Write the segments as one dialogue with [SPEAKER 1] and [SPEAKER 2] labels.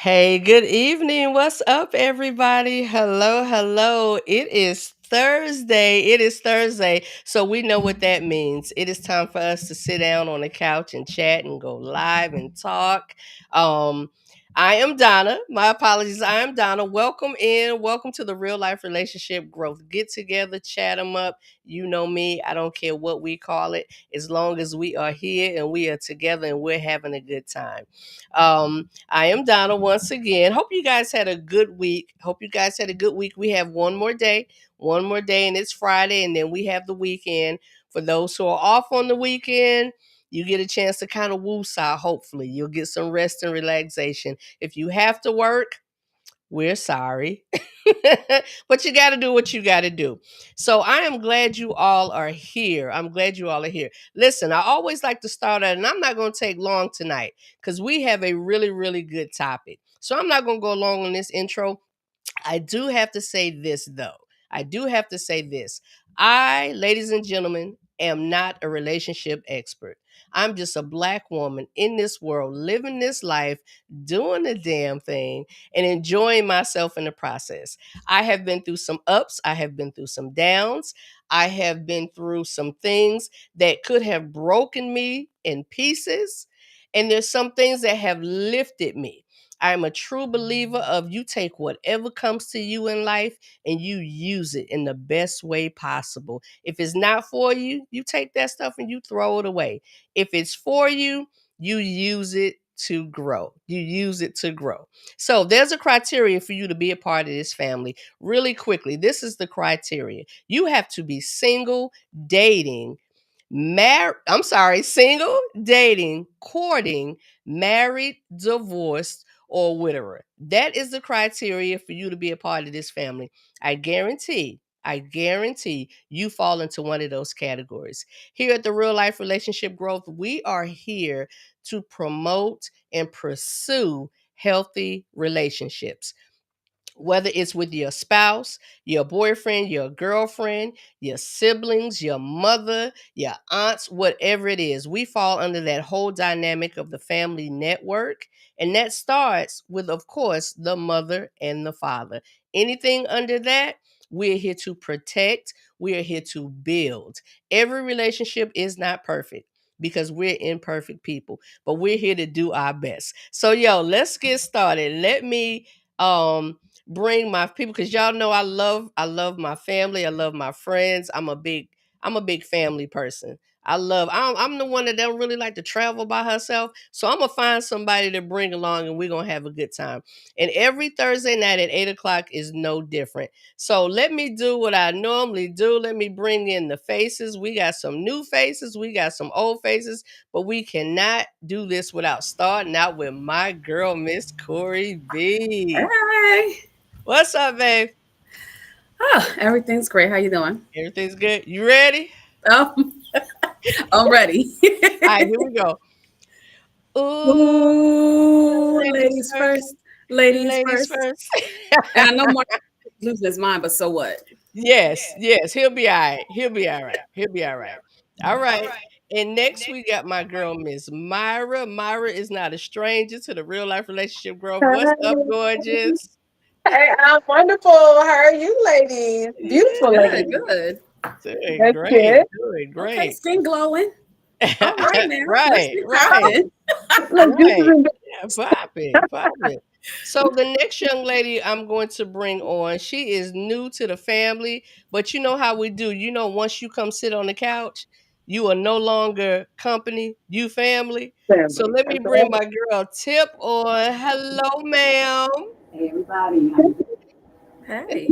[SPEAKER 1] Hey, good evening. What's up, everybody? Hello, hello. It is Thursday. It is Thursday. So we know what that means. It is time for us to sit down on the couch and chat and go live and talk. Um, I am Donna. My apologies. I am Donna. Welcome in. Welcome to the Real Life Relationship Growth Get Together, chat them up. You know me. I don't care what we call it, as long as we are here and we are together and we're having a good time. I am Donna once again. Hope you guys had a good week. Hope you guys had a good week. We have one more day, and it's Friday, and then we have the weekend. For those who are off on the weekend, you get a chance to kind of woosah. Hopefully, you'll get some rest and relaxation. If you have to work, we're sorry. But you got to do what you got to do. So I am glad you all are here. I'm glad you all are here. Listen, I always like to start out, and I'm not going to take long tonight because we have a really, really good topic. So I'm not going to go long on this intro. I do have to say this, though. I do have to say this. I, ladies and gentlemen, am not a relationship expert. I'm just a black woman in this world, living this life, doing the damn thing, and enjoying myself in the process. I have been through some ups, I have been through some downs, I have been through some things that could have broken me in pieces, and there's some things that have lifted me. I'm a true believer of you take whatever comes to you in life and you use it in the best way possible. If it's not for you, you take that stuff and you throw it away. If it's for you, you use it to grow. You use it to grow. So there's a criteria for you to be a part of this family. Really quickly, this is the criteria. You have to be single, dating, single, dating, courting, married, divorced, or widower. That is the criteria for you to be a part of this family. I guarantee you fall into one of those categories. Here at the Real Life Relationship Growth, we are here to promote and pursue healthy relationships, whether it's with your spouse, your boyfriend, your girlfriend, your siblings, your mother, your aunts, whatever it is. We fall under that whole dynamic of the family network. And that starts with, of course, the mother and the father. Anything under that, we're here to protect, we are here to build. Every relationship is not perfect because we're imperfect people, but we're here to do our best. So, let's get started. Let me bring my people, because y'all know I love my family. I love my friends. I'm a big family person. I'm the one that don't really like to travel by herself, so I'm gonna find somebody to bring along and we're gonna have a good time. And every Thursday night at 8 o'clock is no different. So let me do what I normally do. Let me bring in the faces. We got some new faces, we got some old faces, but we cannot do this without starting out with my girl, Miss Corey B.
[SPEAKER 2] Hey.
[SPEAKER 1] What's up, babe?
[SPEAKER 2] Oh, everything's great. How you doing?
[SPEAKER 1] Everything's good. You ready?
[SPEAKER 2] Oh, I'm ready.
[SPEAKER 1] All right, here we go. Ooh,
[SPEAKER 2] Ooh,
[SPEAKER 1] ladies
[SPEAKER 2] ladies
[SPEAKER 1] first.
[SPEAKER 2] first. Ladies
[SPEAKER 1] Ladies
[SPEAKER 2] first.
[SPEAKER 1] first.
[SPEAKER 2] And I know Mark losing his mind, but so what?
[SPEAKER 1] Yes, yes, he'll be all right. He'll be all right. He'll be all right. All right. And next we got my girl, Miss Myra. Myra is not a stranger to the Real Life Relationship Growth. What's up,
[SPEAKER 3] Hi.
[SPEAKER 1] gorgeous?
[SPEAKER 3] Hey, I'm wonderful. How are you, ladies? Beautiful
[SPEAKER 1] Yeah,
[SPEAKER 2] Good,
[SPEAKER 3] ladies.
[SPEAKER 2] good.
[SPEAKER 1] doing
[SPEAKER 3] That's
[SPEAKER 1] great,
[SPEAKER 3] good.
[SPEAKER 1] doing
[SPEAKER 2] Okay,
[SPEAKER 1] great.
[SPEAKER 2] skin glowing. All right now. Let's
[SPEAKER 1] Right,
[SPEAKER 2] be
[SPEAKER 1] right.
[SPEAKER 2] popping.
[SPEAKER 3] Look, this is
[SPEAKER 1] Right.
[SPEAKER 3] in
[SPEAKER 1] Yeah, popping, popping. So the next young lady I'm going to bring on, she is new to the family, but you know how we do. Once you come sit on the couch, you are no longer company, you family. So
[SPEAKER 3] family.
[SPEAKER 1] let me
[SPEAKER 3] That's
[SPEAKER 1] bring
[SPEAKER 3] right.
[SPEAKER 1] my girl Tip on. Hello, ma'am.
[SPEAKER 4] Hey everybody, how you
[SPEAKER 2] Hey.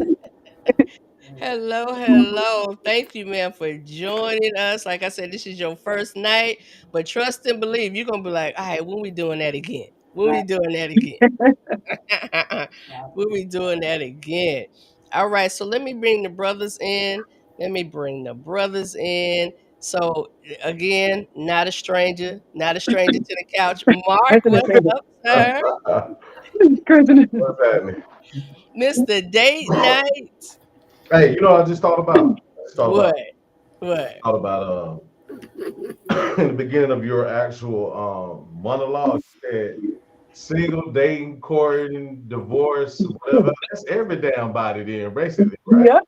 [SPEAKER 1] Hello, hello. Thank you, ma'am, for joining us. Like I said, this is your first night, but trust and believe you're gonna be like, all right, when we doing that again? When we
[SPEAKER 4] doing?
[SPEAKER 1] doing that again?
[SPEAKER 4] Right.
[SPEAKER 1] We'll be doing that again. All right, so let me bring the brothers in. So again, not a stranger, not a stranger to the couch. Mark,
[SPEAKER 3] That's in the
[SPEAKER 1] what's
[SPEAKER 3] family.
[SPEAKER 1] up, sir?
[SPEAKER 3] Cousin.
[SPEAKER 5] What's happening?
[SPEAKER 1] Mr. Date Night.
[SPEAKER 5] Hey, I just thought about. I just thought
[SPEAKER 1] What?
[SPEAKER 5] about.
[SPEAKER 1] What?
[SPEAKER 5] Thought about in the beginning of your actual monologue. You said single, dating, courting, divorce, whatever. That's every damn body there, basically, right?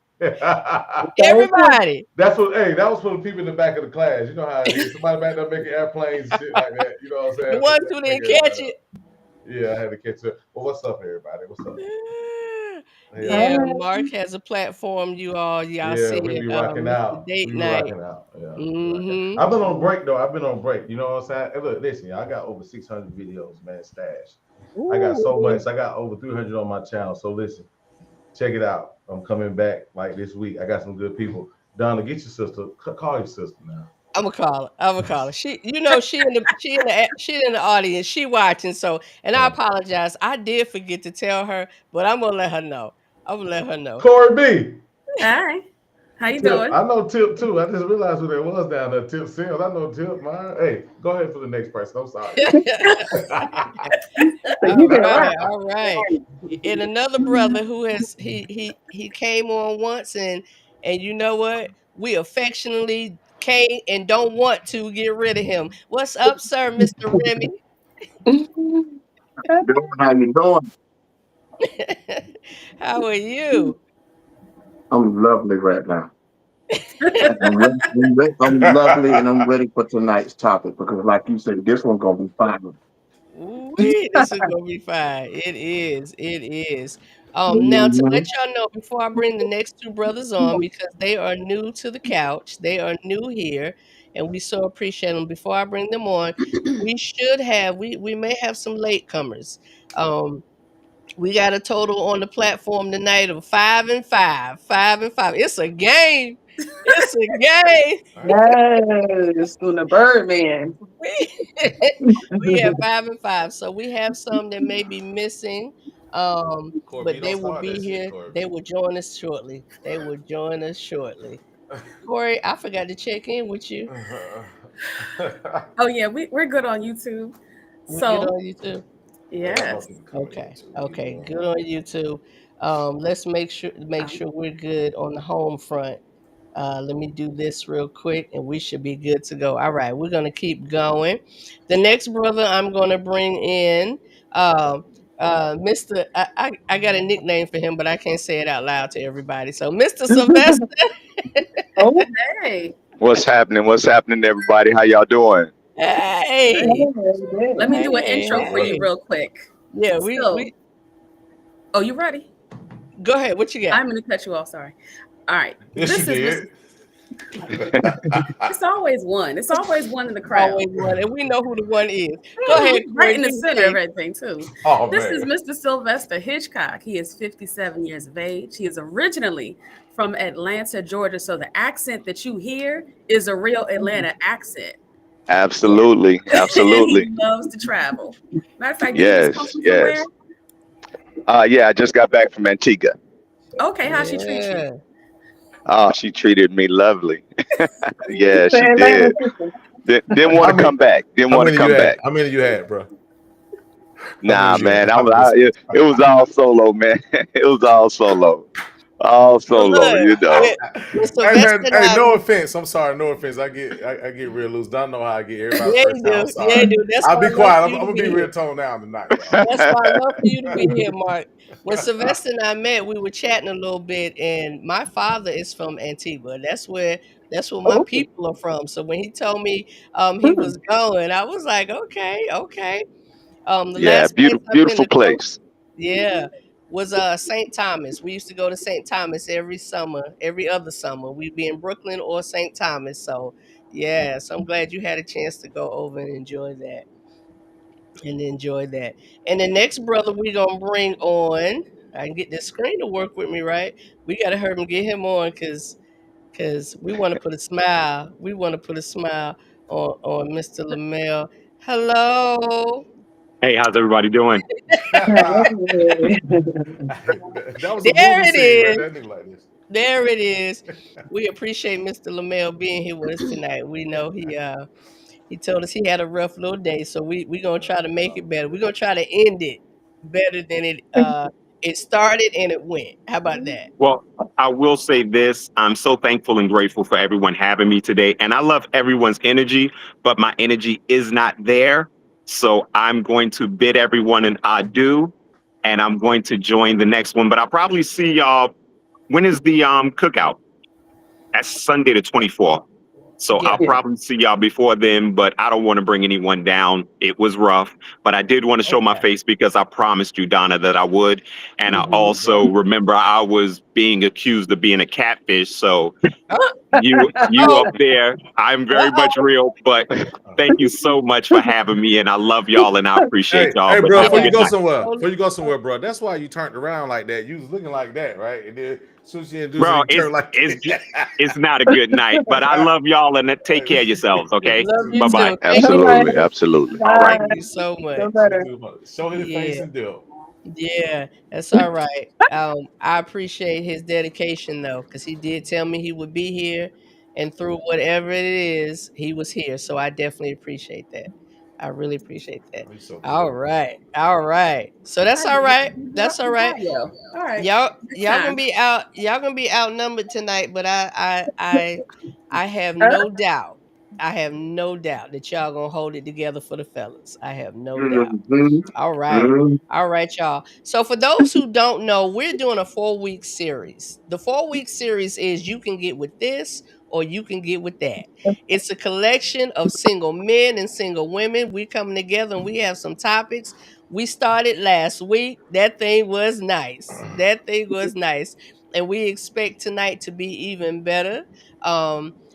[SPEAKER 1] Everybody.
[SPEAKER 5] That's what. Hey, that was for the people in the back of the class. You know how it is. Somebody back there making airplanes and shit like that. You know what I'm saying?
[SPEAKER 1] The ones who didn't catch it.
[SPEAKER 5] Yeah, I had to catch it. Well, what's up, everybody? What's up?
[SPEAKER 1] Yeah, Mark has a platform. Y'all see
[SPEAKER 5] we
[SPEAKER 1] it.
[SPEAKER 5] be rocking out.
[SPEAKER 1] Date
[SPEAKER 5] We be
[SPEAKER 1] night.
[SPEAKER 5] rocking out. Yeah. I've been on break though. I've been on break. You know what I'm saying? Hey, look, listen, y'all, I got over 600 videos, man, stashed. I got so much. I got over 300 on my channel. So listen, check it out. I'm coming back like this week. I got some good people. Donna, get your sister. Call your sister now.
[SPEAKER 1] I'm gonna call her. She, you know, she in the audience. She watching. So, and I apologize. I did forget to tell her, but I'm gonna let her know.
[SPEAKER 5] Corey B.
[SPEAKER 2] Hi. How you
[SPEAKER 5] Tip.
[SPEAKER 2] doing?
[SPEAKER 5] I know Tip too. I just realized who that was down there. Tip Sims. I know Tip, man. Hey, go ahead for the next person. I'm sorry.
[SPEAKER 1] All right. And another brother who has he came on once, and you know what? We affectionately can't and don't want to get rid of him. What's up, sir, Mr. Remy?
[SPEAKER 6] How you doing?
[SPEAKER 1] How are you?
[SPEAKER 6] I'm lovely right now. I'm lovely, and I'm ready for tonight's topic because, like you said, this one's gonna be fun.
[SPEAKER 1] This is gonna be fine. It is. Now to let y'all know, before I bring the next two brothers on, because they are new to the couch, they are new here, and we so appreciate them. Before I bring them on, we may have some latecomers. We got a total on the platform tonight of 5 and 5. 5 and 5. It's a game. It's a game.
[SPEAKER 3] Yes, doing the Birdman.
[SPEAKER 1] We have 5 and 5. So we have some that may be missing. But they will be here. They will join us shortly. Corey, I forgot to check in with you.
[SPEAKER 2] Oh yeah, we're good on YouTube.
[SPEAKER 1] We're good on YouTube.
[SPEAKER 2] Yes.
[SPEAKER 1] Okay. Good on YouTube. Let's make sure we're good on the home front. Let me do this real quick and we should be good to go. All right, we're gonna keep going. The next brother I'm gonna bring in, Mr. I got a nickname for him, but I can't say it out loud to everybody. So Mr. Sylvester.
[SPEAKER 2] Oh, hey.
[SPEAKER 7] What's happening, everybody? How y'all doing?
[SPEAKER 1] Hey.
[SPEAKER 2] Let me do an intro for you real quick.
[SPEAKER 1] Yeah,
[SPEAKER 2] Oh, you ready?
[SPEAKER 1] Go ahead. What you got?
[SPEAKER 2] I'm gonna cut you off. Sorry. All right.
[SPEAKER 5] Yes, you did.
[SPEAKER 2] It's always one. It's always one in the crowd.
[SPEAKER 1] Always one, and we know who the one is. Go ahead.
[SPEAKER 2] Right in the center of everything too.
[SPEAKER 5] Oh,
[SPEAKER 2] this is Mr. Sylvester Hitchcock. He is 57 years of age. He is originally from Atlanta, Georgia. So the accent that you hear is a real Atlanta accent.
[SPEAKER 7] Absolutely.
[SPEAKER 2] He loves to travel. Matter of fact,
[SPEAKER 7] yes. Yeah, I just got back from Antigua.
[SPEAKER 2] Okay, how she treat you?
[SPEAKER 7] Oh, she treated me lovely. Yeah, she did. Didn't want to come back.
[SPEAKER 5] How many you had, bro?
[SPEAKER 7] Nah, man. It was all solo, man. It was all solo. All solo, you know.
[SPEAKER 5] Hey, no offense. I'm sorry, no offense. I get real loose. Don't know how I get everybody.
[SPEAKER 1] Yeah, dude.
[SPEAKER 5] I'll be quiet. I'm gonna be real toned down tonight.
[SPEAKER 1] That's why I love for you to be here, Mark. When Sylvester and I met, we were chatting a little bit, and my father is from Antigua. That's where my people are from. So when he told me he was going, I was like, okay. Last
[SPEAKER 7] beautiful place.
[SPEAKER 1] Yeah. Was St. Thomas. We used to go to St. Thomas every other summer. We'd be in Brooklyn or St. Thomas. So yeah, so I'm glad you had a chance to go over and enjoy that. And the next brother we're gonna bring on, I can get this screen to work with me, right? We gotta hurry and get him on because we want to put a smile. We want to put a smile on Mr. LaMel. Hello.
[SPEAKER 8] Hey, how's everybody doing?
[SPEAKER 1] There it is. We appreciate Mr. LaMel being here with us tonight. We know he told us he had a rough little day, so we're gonna try to make it better. We're gonna try to end it better than it started and it went. How about that?
[SPEAKER 8] Well, I will say this. I'm so thankful and grateful for everyone having me today. And I love everyone's energy, but my energy is not there. So I'm going to bid everyone an adieu, and I'm going to join the next one. But I'll probably see y'all. When is the cookout? That's Sunday the 24th. So
[SPEAKER 1] Yeah.
[SPEAKER 8] I'll probably see y'all before then, but I don't want to bring anyone down. It was rough, but I did want to show my face because I promised you, Donna, that I would. And I also remember I was being accused of being a catfish. So you up there, I'm very much real, but thank you so much for having me, and I love y'all and I appreciate y'all.
[SPEAKER 5] Hey,
[SPEAKER 8] But
[SPEAKER 5] bro,
[SPEAKER 8] have a
[SPEAKER 5] before you
[SPEAKER 8] good
[SPEAKER 5] go
[SPEAKER 8] night.
[SPEAKER 5] somewhere, bro, that's why you turned around like that. You was looking like that, right? And then Sushi and
[SPEAKER 8] Bro,
[SPEAKER 5] Deuce turned like
[SPEAKER 8] it's not a good night, but I love y'all and take care of yourselves, okay?
[SPEAKER 1] Love you
[SPEAKER 8] Bye-bye.
[SPEAKER 1] too. Thank you.
[SPEAKER 7] Absolutely, absolutely.
[SPEAKER 8] All right.
[SPEAKER 1] Thank you so much.
[SPEAKER 5] show his face
[SPEAKER 1] Yeah.
[SPEAKER 5] and deal.
[SPEAKER 1] Yeah, that's all right. I appreciate his dedication though, because he did tell me he would be here, and through whatever it is, he was here. So I definitely appreciate that. I really appreciate that.
[SPEAKER 5] He's so
[SPEAKER 1] All
[SPEAKER 5] cool.
[SPEAKER 1] right, all right. So that's all right. That's all right.
[SPEAKER 2] All right.
[SPEAKER 1] Y'all
[SPEAKER 2] Next
[SPEAKER 1] gonna
[SPEAKER 2] time.
[SPEAKER 1] be out. Y'all gonna be outnumbered tonight, but I have no doubt. I have no doubt that y'all gonna hold it together for the fellas. I have no doubt. All right. All right, y'all. So for those who don't know, we're doing a 4-week series. The 4-week series is you can get with this or you can get with that. It's a collection of single men and single women. We coming together and we have some topics. We started last week. That thing was nice. That thing was nice. And we expect tonight to be even better.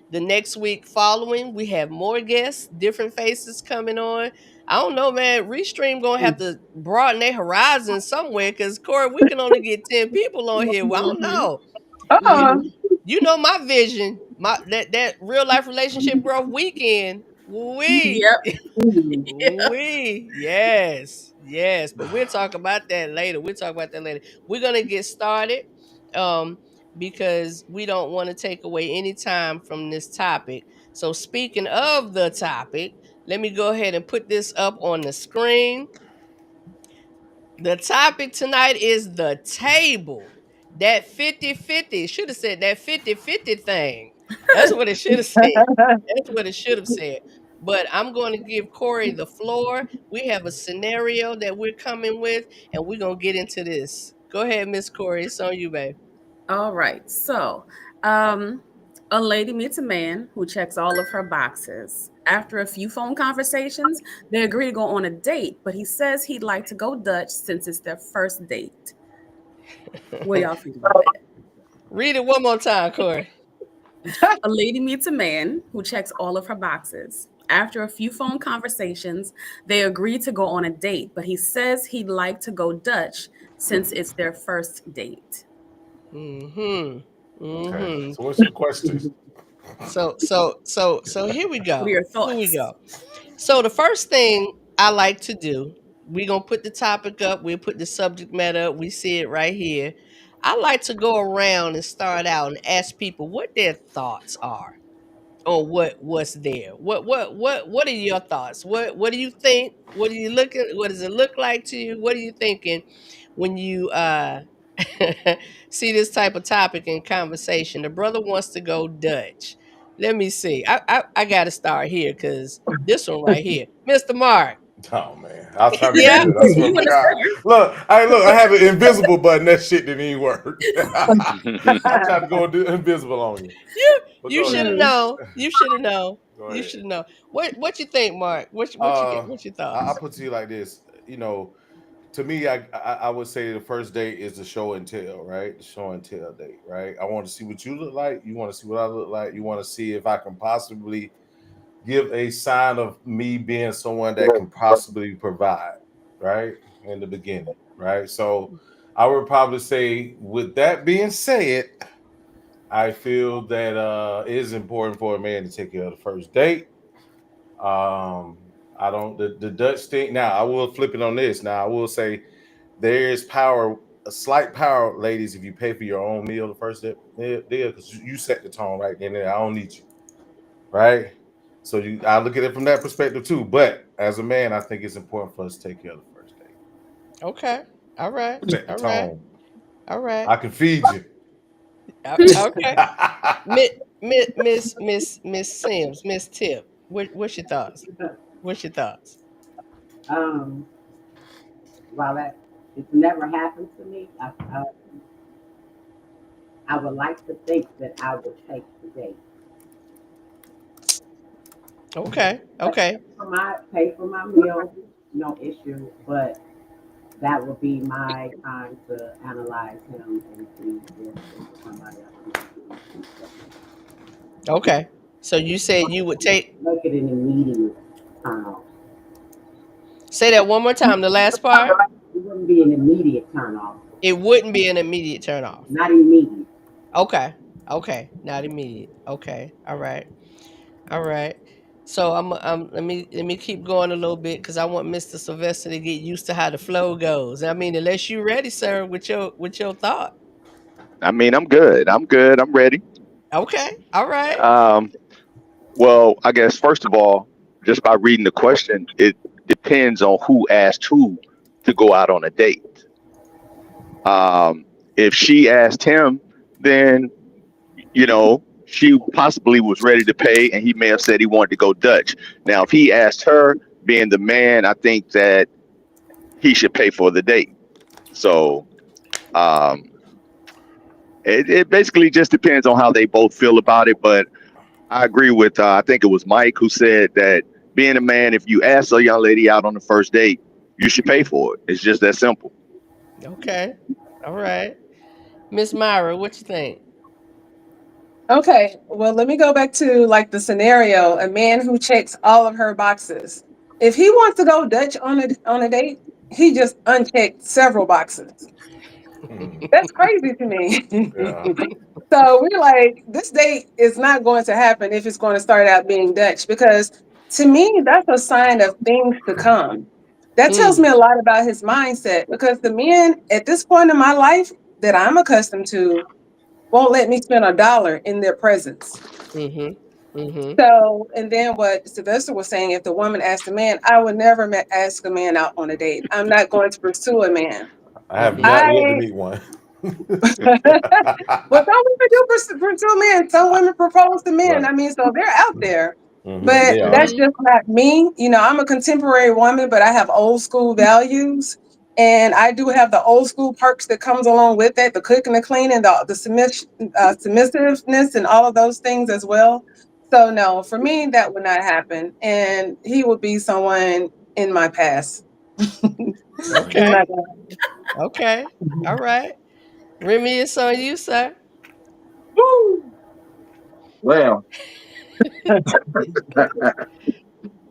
[SPEAKER 1] The next week following, we have more guests, different faces coming on. I don't know, man. Restream gonna have to broaden their horizon somewhere because Corey, we can only get 10 people on here. Well, I don't know. You know my vision, that real life relationship growth weekend. We yes. But we'll talk about that later. We're gonna get started. Because we don't want to take away any time from this topic. So speaking of the topic, let me go ahead and put this up on the screen. The topic tonight is the table. That 50-50. Should have said that 50-50 thing. That's what it should have said. That's what it should have said. But I'm going to give Corey the floor. We have a scenario that we're coming with, and we're going to get into this. Go ahead, Miss Corey. It's on you, babe.
[SPEAKER 2] All right. So, a lady meets a man who checks all of her boxes. After a few phone conversations, they agree to go on a date, but he says he'd like to go Dutch since it's their first date. What y'all think about that?
[SPEAKER 1] Read it one more time, Corey.
[SPEAKER 2] A lady meets a man who checks all of her boxes. After a few phone conversations, they agree to go on a date, but he says he'd like to go Dutch since it's their first date.
[SPEAKER 5] Okay. So what's your questions?
[SPEAKER 1] So here we go.
[SPEAKER 2] What are your thoughts?
[SPEAKER 1] Here we go. So the first thing I like to do, we're gonna put the topic up, we'll put the subject matter up, we see it right here. I like to go around and start out and ask people what their thoughts are on what's there. What are your thoughts? What do you think? What are you looking? What does it look like to you? What are you thinking when you see this type of topic in conversation? The brother wants to go Dutch. Let me see. I got to start here because this one right here, Mr. Mark.
[SPEAKER 5] Oh man, I was trying to
[SPEAKER 1] Yeah.
[SPEAKER 5] do it. I swear to God. Look, I have an invisible button. That shit didn't even work. I tried to go and do invisible on you.
[SPEAKER 1] You should have known. You should have known. You should have known. What you think, Mark? What's your thoughts?
[SPEAKER 5] I'll put it to you like this. You know, to me, I would say the first date is the show and tell, right? The show and tell date, right? I want to see what you look like. You want to see what I look like. You want to see if I can possibly give a sign of me being someone that can possibly provide, right? In the beginning, right? So I would probably say, with that being said, I feel that it is important for a man to take care of the first date. I don't the Dutch thing. Now I will flip it on this. Now I will say there is power, a slight power, ladies, if you pay for your own meal the first day, because you set the tone right then and there. I don't need you, right? So I look at it from that perspective too. But as a man, I think it's important for us to take care of the first date.
[SPEAKER 1] Okay. All right.
[SPEAKER 5] Set the tone.
[SPEAKER 1] All right.
[SPEAKER 5] I can feed you.
[SPEAKER 1] Okay. Miss Sims, Miss Tip. What's your thoughts? What's your thoughts?
[SPEAKER 4] While it's never happened to me, I would like to think that I would take the date.
[SPEAKER 1] Okay. Okay.
[SPEAKER 4] Pay for my meal, no issue. But that would be my time to analyze him and see if somebody else.
[SPEAKER 1] Okay. So you said you would make
[SPEAKER 4] it an immediate turn off.
[SPEAKER 1] Say that one more time. The last part.
[SPEAKER 4] It wouldn't be an immediate turn off.
[SPEAKER 1] It wouldn't be an immediate turn off.
[SPEAKER 4] Not immediate.
[SPEAKER 1] Okay. Okay. Not immediate. Okay. All right. All right. So let me keep going a little bit because I want Mr. Sylvester to get used to how the flow goes. I mean, unless you're ready, sir, with your thought.
[SPEAKER 7] I mean, I'm good. I'm ready.
[SPEAKER 1] Okay. All right.
[SPEAKER 7] Well, I guess first of all, just by reading the question, it depends on who asked who to go out on a date. If she asked him, then she possibly was ready to pay, and he may have said he wanted to go Dutch. Now, if he asked her, being the man, I think that he should pay for the date. So, it basically just depends on how they both feel about it. But I agree with, I think it was Mike who said that being a man, if you ask a young lady out on the first date, you should pay for it. It's just that simple.
[SPEAKER 1] Okay. All right. Miss Myra, what you think?
[SPEAKER 3] Okay, well, let me go back to like the scenario, a man who checks all of her boxes. If he wants to go Dutch on a date, he just unchecked several boxes. That's crazy to me.
[SPEAKER 5] Yeah.
[SPEAKER 3] So we're like, this date is not going to happen if it's going to start out being Dutch, because to me, that's a sign of things to come. That tells me a lot about his mindset, because the men at this point in my life that I'm accustomed to won't let me spend $1 in their presence. So, and then what Sylvester was saying, if the woman asked a man, I would never ask a man out on a date. I'm not going to pursue a man.
[SPEAKER 9] I have not yet to meet one.
[SPEAKER 3] Well, some women do pursue men. Some women propose to men.
[SPEAKER 5] Right.
[SPEAKER 3] I mean, so they're out there.
[SPEAKER 9] Mhm,
[SPEAKER 3] But that's just not me. I'm a contemporary woman, but I have old school values. And I do have the old school perks that comes along with it, the cooking, the cleaning, the submissiveness and all of those things as well. So no, for me, that would not happen. And he would be someone in my past.
[SPEAKER 1] Okay. Okay. All right. Remy, it's on you, sir.
[SPEAKER 6] Woo! Well,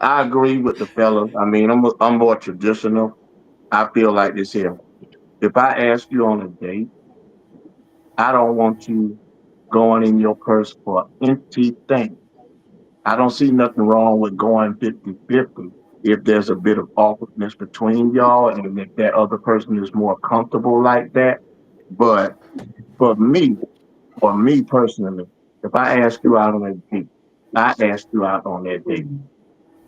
[SPEAKER 6] I agree with the fellas. I mean, I'm more traditional. I feel like this here. If I ask you on a date, I don't want you going in your purse for empty thing. I don't see nothing wrong with going 50-50 if there's a bit of awkwardness between y'all and if that other person is more comfortable like that. But for me personally, if I ask you out on a date, I ask you out on that date.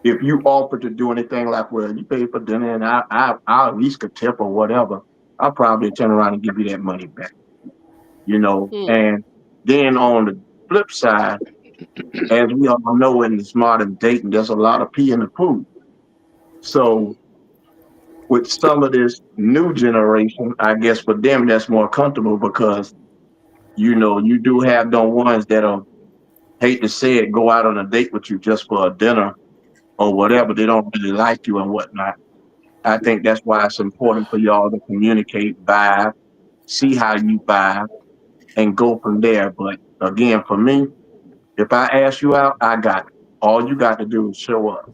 [SPEAKER 6] If you offer to do anything like, well, you pay for dinner and I'll at least a tip or whatever, I'll probably turn around and give you that money back. And then on the flip side, as we all know in this modern dating, there's a lot of pee in the pool. So with some of this new generation, I guess for them that's more comfortable because you do have the ones that'll, hate to say it, go out on a date with you just for a dinner or whatever. They don't really like you and whatnot. I think that's why it's important for y'all to communicate, vibe, see how you vibe, and go from there. But again, for me, if I ask you out, I got it. All you got to do is show up.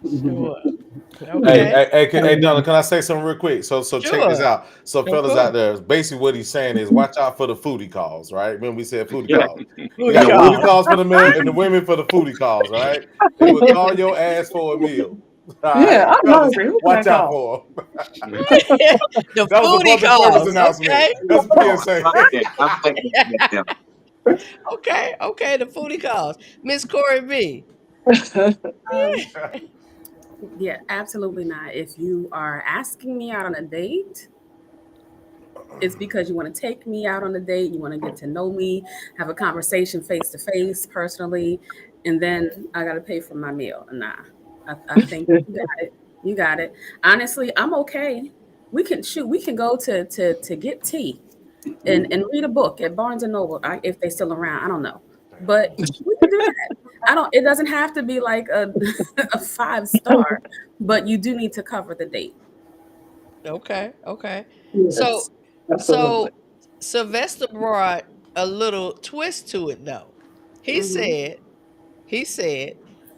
[SPEAKER 1] Sure.
[SPEAKER 9] Hey, Donna, can I say something real quick? So check this out. So fellas out there, basically what he's saying is watch out for the foodie calls, right? Remember we said foodie calls. You got the foodie calls for the men and the women for the foodie calls, right? They will call your ass for a meal.
[SPEAKER 3] Yeah, I'm hungry.
[SPEAKER 9] Watch out for them.
[SPEAKER 1] The foodie calls.
[SPEAKER 9] Announcement.
[SPEAKER 1] Okay.
[SPEAKER 9] That's a PSA.
[SPEAKER 1] Okay, the foodie calls. Miss Corey B.
[SPEAKER 2] Yeah, absolutely not. If you are asking me out on a date, it's because you want to take me out on a date, you want to get to know me, have a conversation face to face, personally, and then I got to pay for my meal. Nah, I think You got it. Honestly, I'm okay. We can go to get tea and read a book at Barnes and Noble if they're still around. I don't know, but we can do that. It doesn't have to be like a 5-star, but you do need to cover the date.
[SPEAKER 1] Okay.
[SPEAKER 3] Yes,
[SPEAKER 1] So
[SPEAKER 3] absolutely.
[SPEAKER 1] Sylvester brought a little twist to it though. He said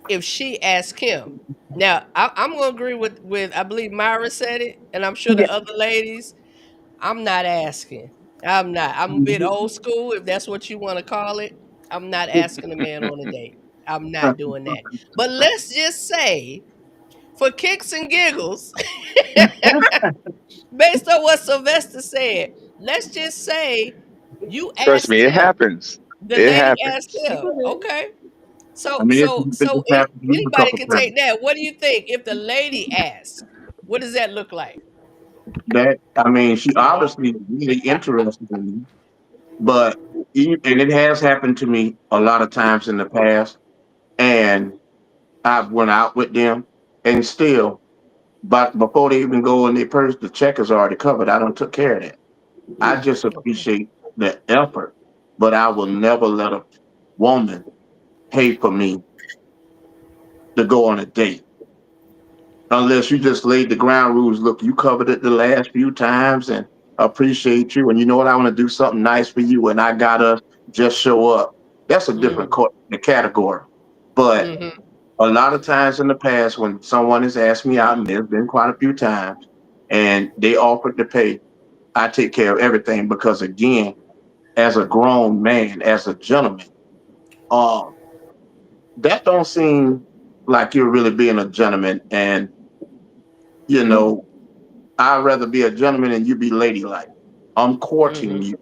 [SPEAKER 1] if she asked him. Now I'm gonna agree with I believe Myra said it, and I'm sure
[SPEAKER 3] Yeah.
[SPEAKER 1] the other ladies. I'm not asking. I'm not. I'm a bit old school, if that's what you want to call it. I'm not asking a man on a date. I'm not doing that. But let's just say, for kicks and giggles, based on what Sylvester said, let's just say you
[SPEAKER 7] Trust
[SPEAKER 1] asked
[SPEAKER 7] me, it
[SPEAKER 1] him.
[SPEAKER 7] happens.
[SPEAKER 1] The
[SPEAKER 7] It
[SPEAKER 1] lady asked
[SPEAKER 7] happens.
[SPEAKER 1] him. Okay.
[SPEAKER 6] I mean, it happened to me a
[SPEAKER 1] Anybody
[SPEAKER 6] couple
[SPEAKER 1] can
[SPEAKER 6] times.
[SPEAKER 1] take that. What do you think if the lady asks? What does that look like?
[SPEAKER 6] She obviously really interested in me, but and it has happened to me a lot of times in the past, and I've went out with them, and still, but before they even go in their purse, the check is already covered. I done took care of that. I just appreciate the effort, but I will never let a woman pay for me to go on a date. Unless you just laid the ground rules. Look, you covered it the last few times and appreciate you. And you know what? I want to do something nice for you. And I gotta just show up. That's a different category. But a lot of times in the past, when someone has asked me out, and there's been quite a few times, and they offered to pay, I take care of everything because, again, as a grown man, as a gentleman, that don't seem like you're really being a gentleman. And I'd rather be a gentleman and you be ladylike. I'm courting you.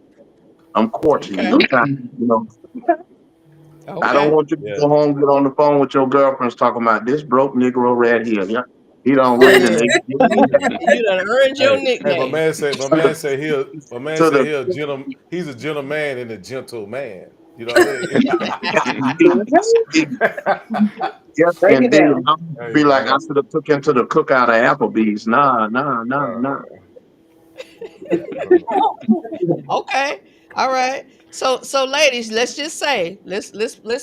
[SPEAKER 6] I'm courting you. I'm trying, I don't want you to go home, get on the phone with your girlfriends talking about this broke Negro right here. Yeah. He don't raise an
[SPEAKER 1] You done earned your nickname.
[SPEAKER 9] My man said he a gentle. He's a gentleman and a gentle man. You know what I mean?
[SPEAKER 6] Yes, and then I'll be like, I should have took him to the cookout of Applebee's. Nah.
[SPEAKER 1] Okay. All right. So ladies, let's just say, let's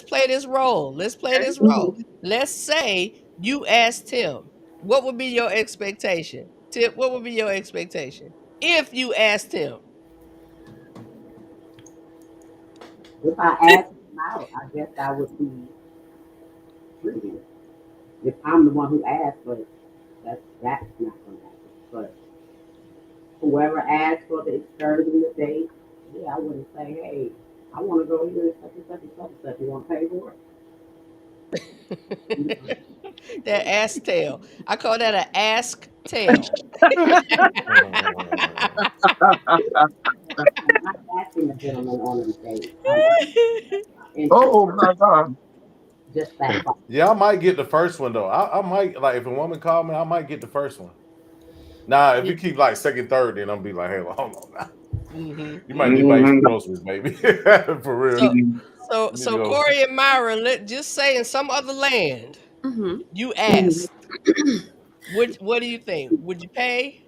[SPEAKER 1] play this role. Let's play this role. Let's say you asked him, what would be your expectation? Tip, what would be your expectation if you asked him?
[SPEAKER 4] If I asked him out, I guess I would be treated. If I'm the one who asked, but that's not gonna happen. But whoever asked for the excursion, the date, I wouldn't say, hey, I want to go here, such and such and such and such. You want to pay for it?
[SPEAKER 1] That ass tail. I call that an ask tail.
[SPEAKER 4] I'm not asking a gentleman on a date.
[SPEAKER 6] Oh my God.
[SPEAKER 4] Just that.
[SPEAKER 9] Yeah, I might get the first one though. I might, like, if a woman called me, I might get the first one. Nah, if you keep like second, third, then I'm be like, hey, well, hold on now. You might need my groceries, baby. For real.
[SPEAKER 1] So Corey and Myra, just say in some other land, you asked. What do you think? Would you pay?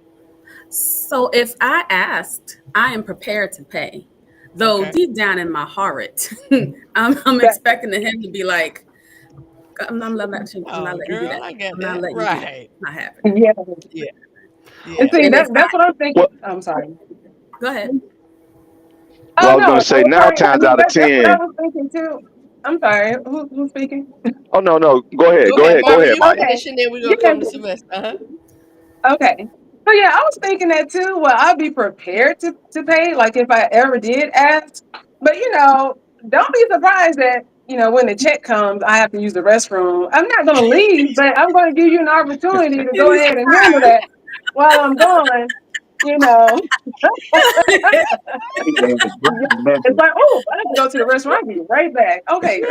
[SPEAKER 2] So if I asked, I am prepared to pay. Though deep down in my heart, I'm expecting him to be like, I'm not letting you do that. I'm not letting you do that. Not happening.
[SPEAKER 3] Yeah. And see, that's what I'm thinking. I'm sorry.
[SPEAKER 2] Go ahead.
[SPEAKER 7] Well, I was going to say 9 times out of 10.
[SPEAKER 3] That's what I was thinking too. I'm sorry. Who's speaking?
[SPEAKER 7] Oh no, go ahead, Mike.
[SPEAKER 1] Then we're gonna come to Sylvester.
[SPEAKER 3] Okay. So yeah, I was thinking that too. Well, I'll be prepared to pay, like if I ever did ask. But don't be surprised that when the check comes, I have to use the restroom. I'm not gonna leave, but I'm gonna give you an opportunity to go ahead and handle that while I'm gone. It's like, oh, I have to go to the restaurant. I'll be right back. Okay.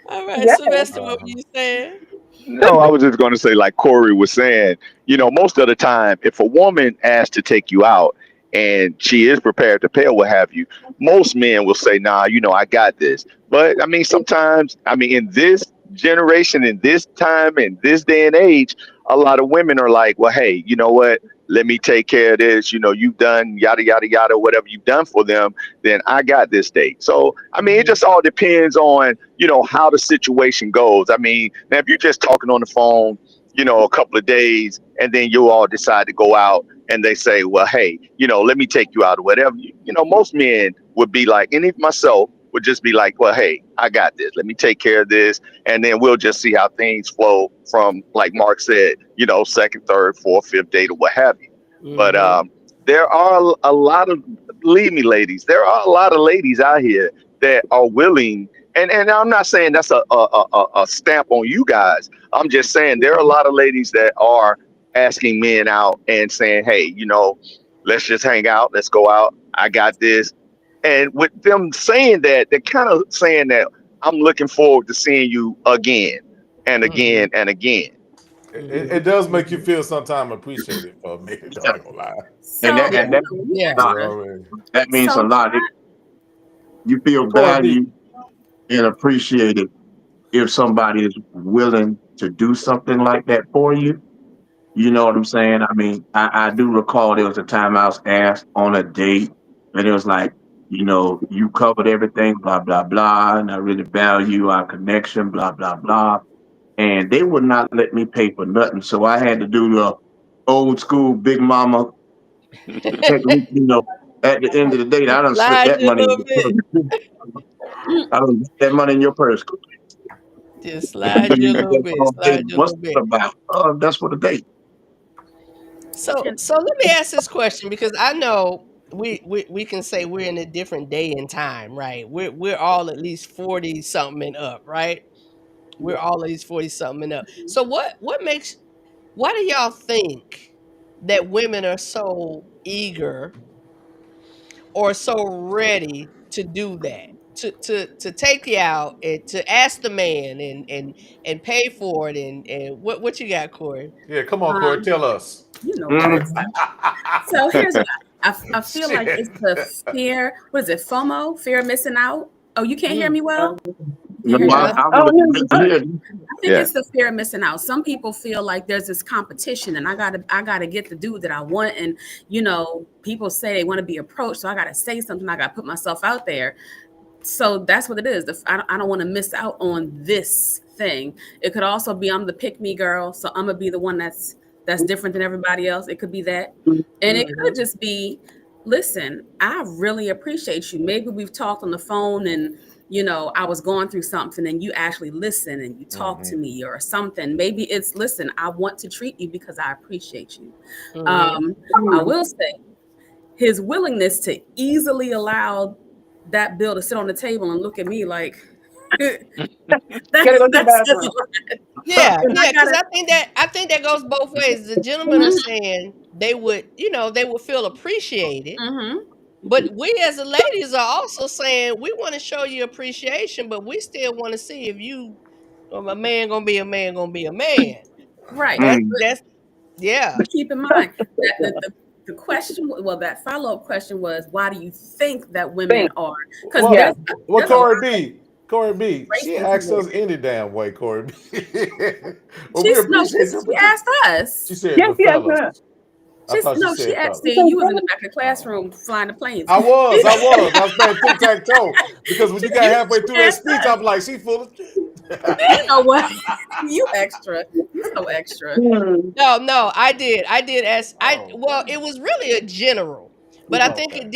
[SPEAKER 1] All right, Sylvester, what were you saying?
[SPEAKER 7] No, I was just going to say, like Corey was saying, most of the time, if a woman asks to take you out and she is prepared to pay or what have you, most men will say, nah, I got this. But I mean, sometimes, in this generation, in this time, in this day and age, a lot of women are like, well, hey, you know what? Let me take care of this. You know, you've done yada, yada, yada, whatever you've done for them, then I got this date. So, I mean, it just all depends on, you know, how the situation goes. I mean, now, if you're just talking on the phone, you know, a couple of days, and then you all decide to go out and they say, well, hey, you know, let me take you out or whatever, you know, most men would be like, and even myself would just be like, well, hey, I got this. Let me take care of this. And then we'll just see how things flow from, like Mark said, you know, second, third, fourth, fifth date or what have you. But there are a lot of, believe me, ladies, there are a lot of ladies out here that are willing. And I'm not saying that's a stamp on you guys. I'm just saying there are a lot of ladies that are asking men out and saying, hey, you know, let's just hang out. Let's go out. I got this. And with them saying that, they're kind of saying that I'm looking forward to seeing you again and again and again.
[SPEAKER 9] It does make you feel sometimes appreciated for a minute. I'm not gonna lie.
[SPEAKER 2] So,
[SPEAKER 6] that means a lot. You feel valued and appreciated if somebody is willing to do something like that for you. You know what I'm saying? I mean, I do recall there was a time I was asked on a date, and it was like, you know, you covered everything, blah, blah, blah, and I really value our connection, blah, blah, blah. And they would not let me pay for nothing. So I had to do the old school big mama technique, you know. At the end of the day, I done slip that money in your purse. I done put that money in your purse.
[SPEAKER 1] Just slide you a little bit.
[SPEAKER 6] What's that about? That's for the date.
[SPEAKER 1] So let me ask this question, because I know we can say we're in a different day and time, right? We're all at least 40 something and up, right? We're all at least 40 something and up. So why do y'all think that women are so eager or so ready to do that? To take you out and to ask the man and pay for it and what you got, Corey?
[SPEAKER 9] Yeah, come on, Corey, tell us.
[SPEAKER 2] You know what? So here's what I feel like it's the fear. What is it? FOMO, fear of missing out. Oh, you can't hear me well? I think it's the fear of missing out. Some people feel like there's this competition, and I gotta get the dude that I want, and you know, people say they want to be approached, so I gotta say something. I gotta put myself out there. So that's what it is. I don't want to miss out on this thing. It could also be I'm the pick me girl, so I'm gonna be the one that's different than everybody else. It could be that, and it could just be, listen, I really appreciate you. Maybe we've talked on the phone and, you know, I was going through something and you actually listen and you talk to me or something. Maybe it's, listen, I want to treat you because I appreciate you. I will say his willingness to easily allow that bill to sit on the table and look at me like, yeah,
[SPEAKER 1] because I think that goes both ways. The gentlemen are saying they would feel appreciated. But we as the ladies are also saying we want to show you appreciation, but we still want to see if you, a man gonna be a man, gonna be a man.
[SPEAKER 2] Right.
[SPEAKER 1] That's yeah.
[SPEAKER 2] But keep in mind that the question, well, that follow-up question was, why do you think that women are? Because
[SPEAKER 9] Corey B, she asked us any damn way, Corey B.
[SPEAKER 2] She asked us.
[SPEAKER 9] She said the fellas.
[SPEAKER 2] She asked me. You was in the back of the classroom flying the planes.
[SPEAKER 9] I was playing tic-tac-toe. Because when you got halfway through that speech, I'm like, she full of shit.
[SPEAKER 2] You know what? You extra. You so extra.
[SPEAKER 1] No, I did ask. Well, it was really a general, but I think it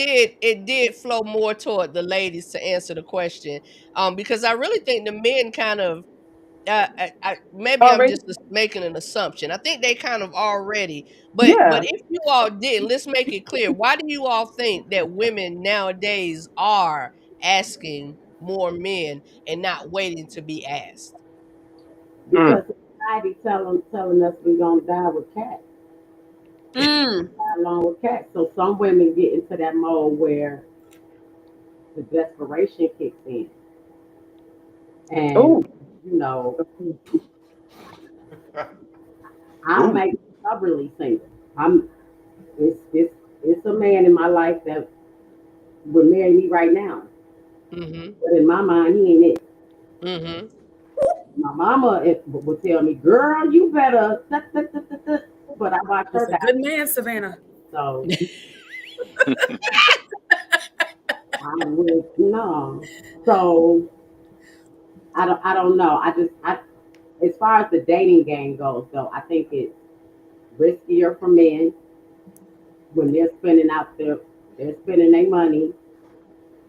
[SPEAKER 1] did flow more toward the ladies to answer the question. Because I really think the men kind of I'm just making an assumption. I think they kind of already, but if you all did, let's make it clear. Why do you all think that women nowadays are asking more men and not waiting to be asked?
[SPEAKER 4] Because society telling us we're gonna die with cats. Die along with cats. So some women get into that mode where the desperation kicks in. And you know, I'm like stubbornly single. It's a man in my life that would marry me right now. But in my mind, he ain't it. My mama would tell me, "Girl, you better." But I watch her
[SPEAKER 2] That's a good man, Savannah.
[SPEAKER 4] So I would no. So I don't know. As far as the dating game goes, though, I think it's riskier for men when they're spending their money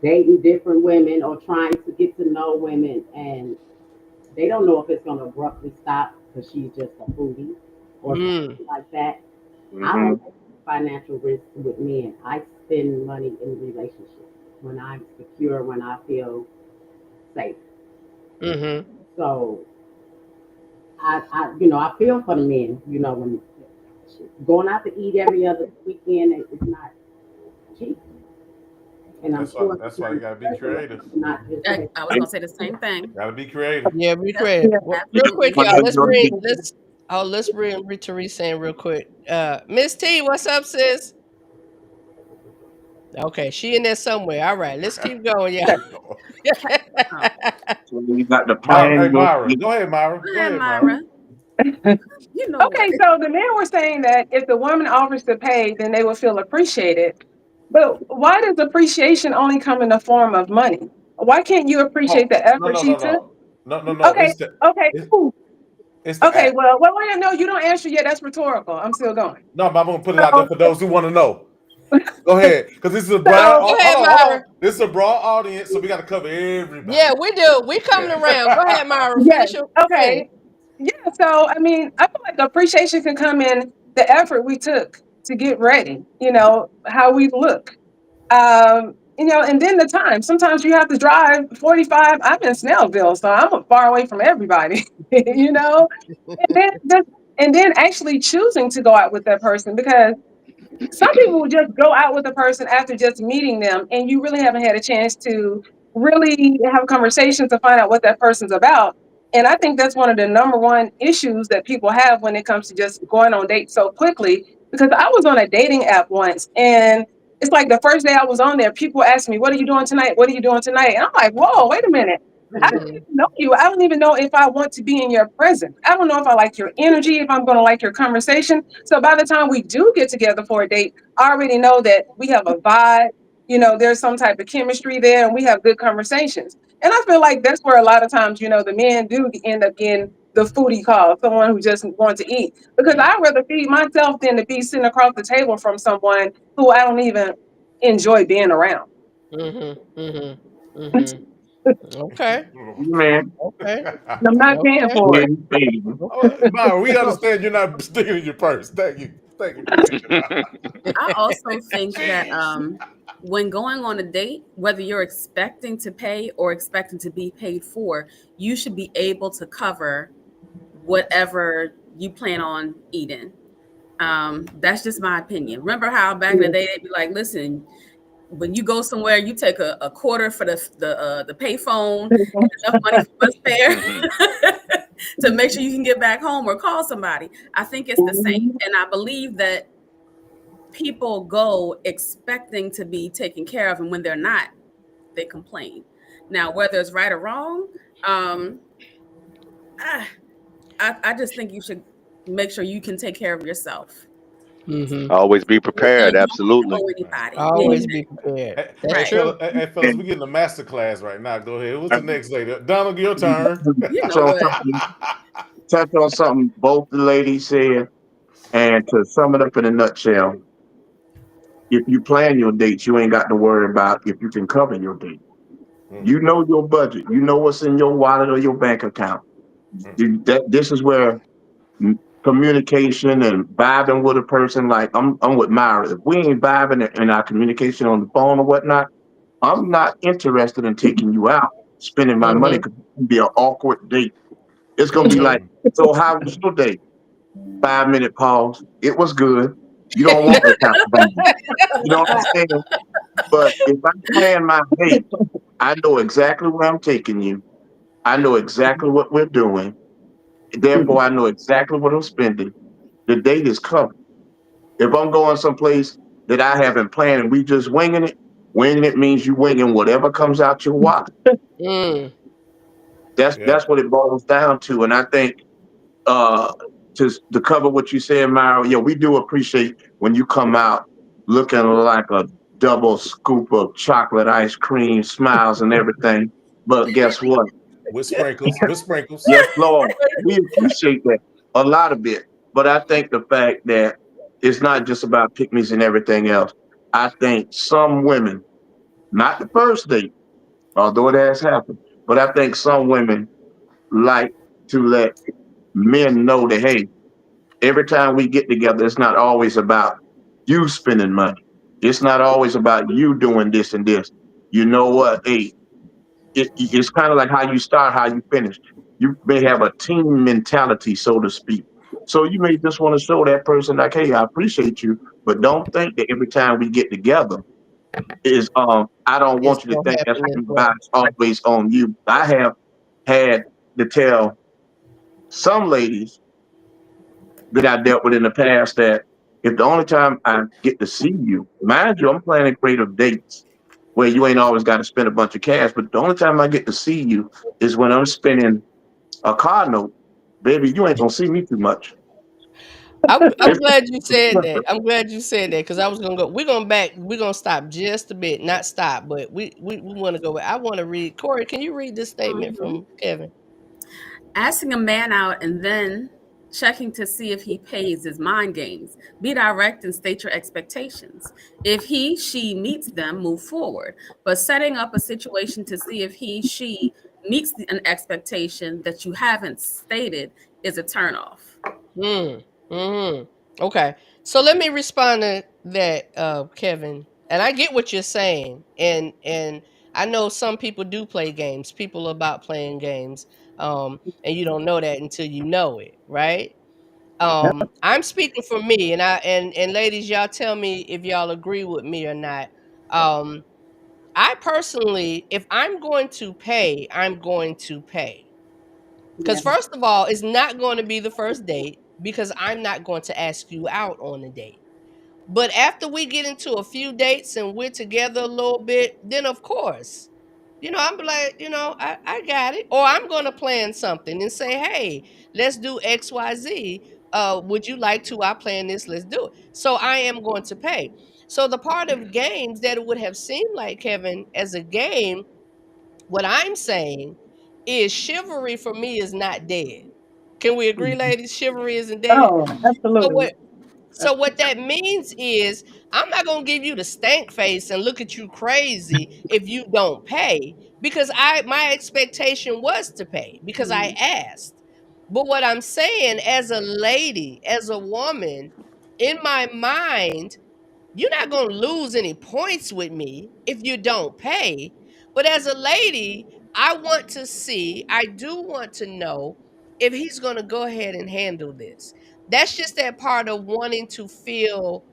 [SPEAKER 4] dating different women or trying to get to know women, and they don't know if it's going to abruptly stop because she's just a foodie or something like that. I don't take financial risk with men. I spend money in relationships when I'm secure, when I feel safe. So I feel for the men. When going out to eat every other weekend, it's not cheap. And
[SPEAKER 9] that's why you gotta be creative.
[SPEAKER 4] Not just
[SPEAKER 2] I was gonna say the same thing.
[SPEAKER 9] Gotta be creative.
[SPEAKER 1] Yeah, be creative. Well, real quick, y'all. Let's bring Teresa in real quick. Miss T, what's up, sis? Okay, she in there somewhere. All right, let's keep going, y'all.
[SPEAKER 6] So you got the plan.
[SPEAKER 9] Hey, Myra. Go ahead, Myra.
[SPEAKER 2] Go ahead, Myra. You know
[SPEAKER 3] okay, so the men were saying that if the woman offers to pay, then they will feel appreciated. But why does appreciation only come in the form of money? Why can't you appreciate the effort she took?
[SPEAKER 9] No.
[SPEAKER 3] Okay, cool.
[SPEAKER 9] Okay,
[SPEAKER 3] well, no, you don't answer yet. That's rhetorical. I'm still going.
[SPEAKER 9] No, but I'm gonna put it out there for those who want to know. Go ahead, because this is a broad.
[SPEAKER 1] Go ahead, Myra.
[SPEAKER 9] This is a broad audience, so we got to cover everybody.
[SPEAKER 1] Yeah, we do. We coming around. Go ahead, Myra.
[SPEAKER 3] Yes. Okay. Yeah. So I mean, I feel like appreciation can come in the effort we took to get ready. How we look. And then the time. Sometimes you have to drive 45. I'm in Snellville, so I'm far away from everybody. And then actually choosing to go out with that person, because some people will just go out with a person after just meeting them, and you really haven't had a chance to really have a conversation to find out what that person's about. And I think that's one of the number one issues that people have when it comes to just going on dates so quickly. Because I was on a dating app once, and it's like the first day I was on there, people asked me, "What are you doing tonight? What are you doing tonight?" And I'm like, "Whoa, wait a minute. I don't even know you. I don't even know if I want to be in your presence. I don't know if I like your energy, if I'm going to like your conversation." So by the time we do get together for a date, I already know that we have a vibe. There's some type of chemistry there, and we have good conversations. And I feel like that's where a lot of times, the men do end up getting the foodie call, someone who just wants to eat. Because I'd rather feed myself than to be sitting across the table from someone who I don't even enjoy being around.
[SPEAKER 1] Okay.
[SPEAKER 6] Man.
[SPEAKER 1] Okay.
[SPEAKER 3] I'm not paying for it.
[SPEAKER 9] Myra, we understand you're not sticking in your purse. Thank you.
[SPEAKER 2] I also think that when going on a date, whether you're expecting to pay or expecting to be paid for, you should be able to cover whatever you plan on eating. That's just my opinion. Remember how back in the day they'd be like, "Listen, when you go somewhere, you take a quarter for the payphone, and enough money for bus fare to make sure you can get back home or call somebody." I think it's the same, and I believe that people go expecting to be taken care of, and when they're not, they complain. Now, whether it's right or wrong, I just think you should make sure you can take care of yourself.
[SPEAKER 7] Always be prepared. Absolutely.
[SPEAKER 1] Always be prepared.
[SPEAKER 9] That's true. Hey, fellas, we're getting a master class right now. Go ahead. What's the next lady? Donald, your turn.
[SPEAKER 6] Touch on something both the ladies said, and to sum it up in a nutshell, if you plan your dates, you ain't got to worry about if you can cover your date. You know your budget. You know what's in your wallet or your bank account. This is where communication and vibing with a person, like I'm with Myra. If we ain't vibing in our communication on the phone or whatnot, I'm not interested in taking you out, spending my money. Because it can be an awkward date. It's gonna be like, "So how was your date?" 5-minute pause. "It was good." You don't want that kind of thing. You know what I'm saying? But if I plan my date, I know exactly where I'm taking you. I know exactly what we're doing. Therefore, I know exactly what I'm spending. The date is covered. If I'm going someplace that I haven't planned and we just winging it means you winging whatever comes out your wallet. That's what it boils down to. And I think to cover what you said, Myra, we do appreciate when you come out looking like a double scoop of chocolate ice cream, smiles and everything. But guess what?
[SPEAKER 9] With sprinkles.
[SPEAKER 6] Yes, Lord. We appreciate that a lot of it. But I think the fact that it's not just about pick-me's and everything else. I think some women, not the first date, although it has happened, but I think some women like to let men know that, hey, every time we get together, it's not always about you spending money. It's not always about you doing this and this. You know what? Hey, it's kind of like how you start, how you finish. You may have a team mentality, so to speak. So you may just want to show that person like, hey, I appreciate you, but don't think that every time we get together is I don't want you to think that's always on you. I have had to tell some ladies that I dealt with in the past that if the only time I get to see you, mind you, I'm planning creative dates where you ain't always got to spend a bunch of cash, but the only time I get to see you is when I'm spending a car note. Baby, you ain't gonna see me too much.
[SPEAKER 1] I'm glad you said that. I'm glad you said that because I was gonna go. We're gonna stop just a bit, not stop, but we want to go. I want to read. Corey, can you read this statement from Kevin?
[SPEAKER 2] Asking a man out and then checking to see if he pays is mind games. Be direct and state your expectations. If she meets them, move forward. But setting up a situation to see if she meets an expectation that you haven't stated is a turnoff.
[SPEAKER 1] Okay. So let me respond to that, Kevin. And I get what you're saying. And I know some people do play games. People are about playing games. And you don't know that until you know it, right? I'm speaking for me, and ladies, y'all tell me if y'all agree with me or not. I personally, if I'm going to pay, I'm going to pay. Because first of all, it's not going to be the first date because I'm not going to ask you out on a date. But after we get into a few dates and we're together a little bit, then of course, I'm like, I got it. Or I'm going to plan something and say, hey, let's do XYZ. Would you like to? I plan this, let's do it. So I am going to pay. So the part of games that it would have seemed like, Kevin, as a game, what I'm saying is chivalry for me is not dead. Can we agree, ladies? Chivalry isn't dead.
[SPEAKER 3] Oh, absolutely.
[SPEAKER 1] So what that means is I'm not gonna give you the stank face and look at you crazy if you don't pay because my expectation was to pay because I asked. But what I'm saying as a lady, as a woman, in my mind, you're not going to lose any points with me if you don't pay. But as a lady, I do want to know if he's going to go ahead and handle this. That's just that part of wanting to feel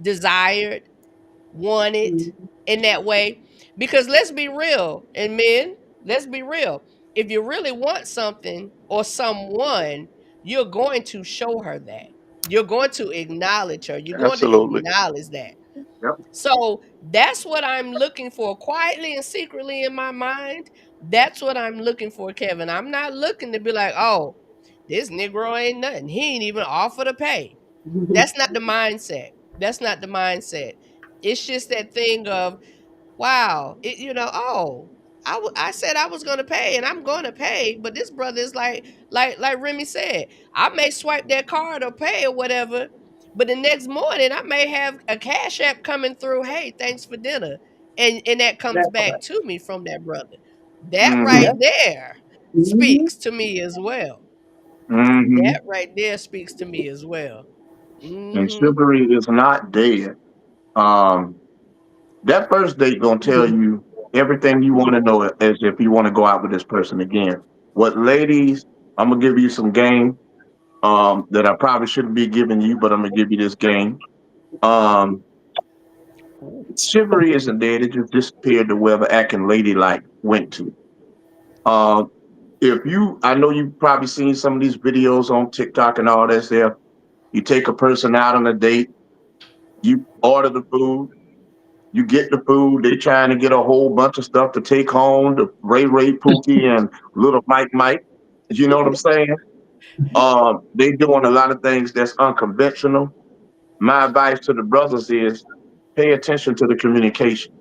[SPEAKER 1] desired, wanted in that way. Because let's be real, and men, let's be real. If you really want something or someone, you're going to show her that. You're going to acknowledge her. You're going to
[SPEAKER 7] Absolutely.
[SPEAKER 1] acknowledge that.
[SPEAKER 6] Yep.
[SPEAKER 1] So that's what I'm looking for quietly and secretly in my mind. That's what I'm looking for, Kevin. I'm not looking to be like, oh, this Negro ain't nothing. He ain't even offer to pay. That's not the mindset. That's not the mindset. It's just that thing of, wow, I said I was going to pay and I'm going to pay, but this brother is like Remy said, I may swipe that card or pay or whatever, but the next morning I may have a cash app coming through, hey, thanks for dinner. And that comes back to me from that brother. That right there speaks to me as well. That right there speaks to me as well.
[SPEAKER 6] And chivalry is not dead. That first date gonna tell you everything you want to know as if you want to go out with this person again. What ladies, I'm gonna give you some game that I probably shouldn't be giving you, but I'm gonna give you this game. Chivalry isn't dead, it just disappeared to wherever acting ladylike went to. I know you've probably seen some of these videos on TikTok and all that there. You take a person out on a date, you order the food, You get the food. They trying to get a whole bunch of stuff to take home. The Ray Pookie and little Mike. You know what I'm saying? They doing a lot of things that's unconventional. My advice to the brothers is pay attention to the communication.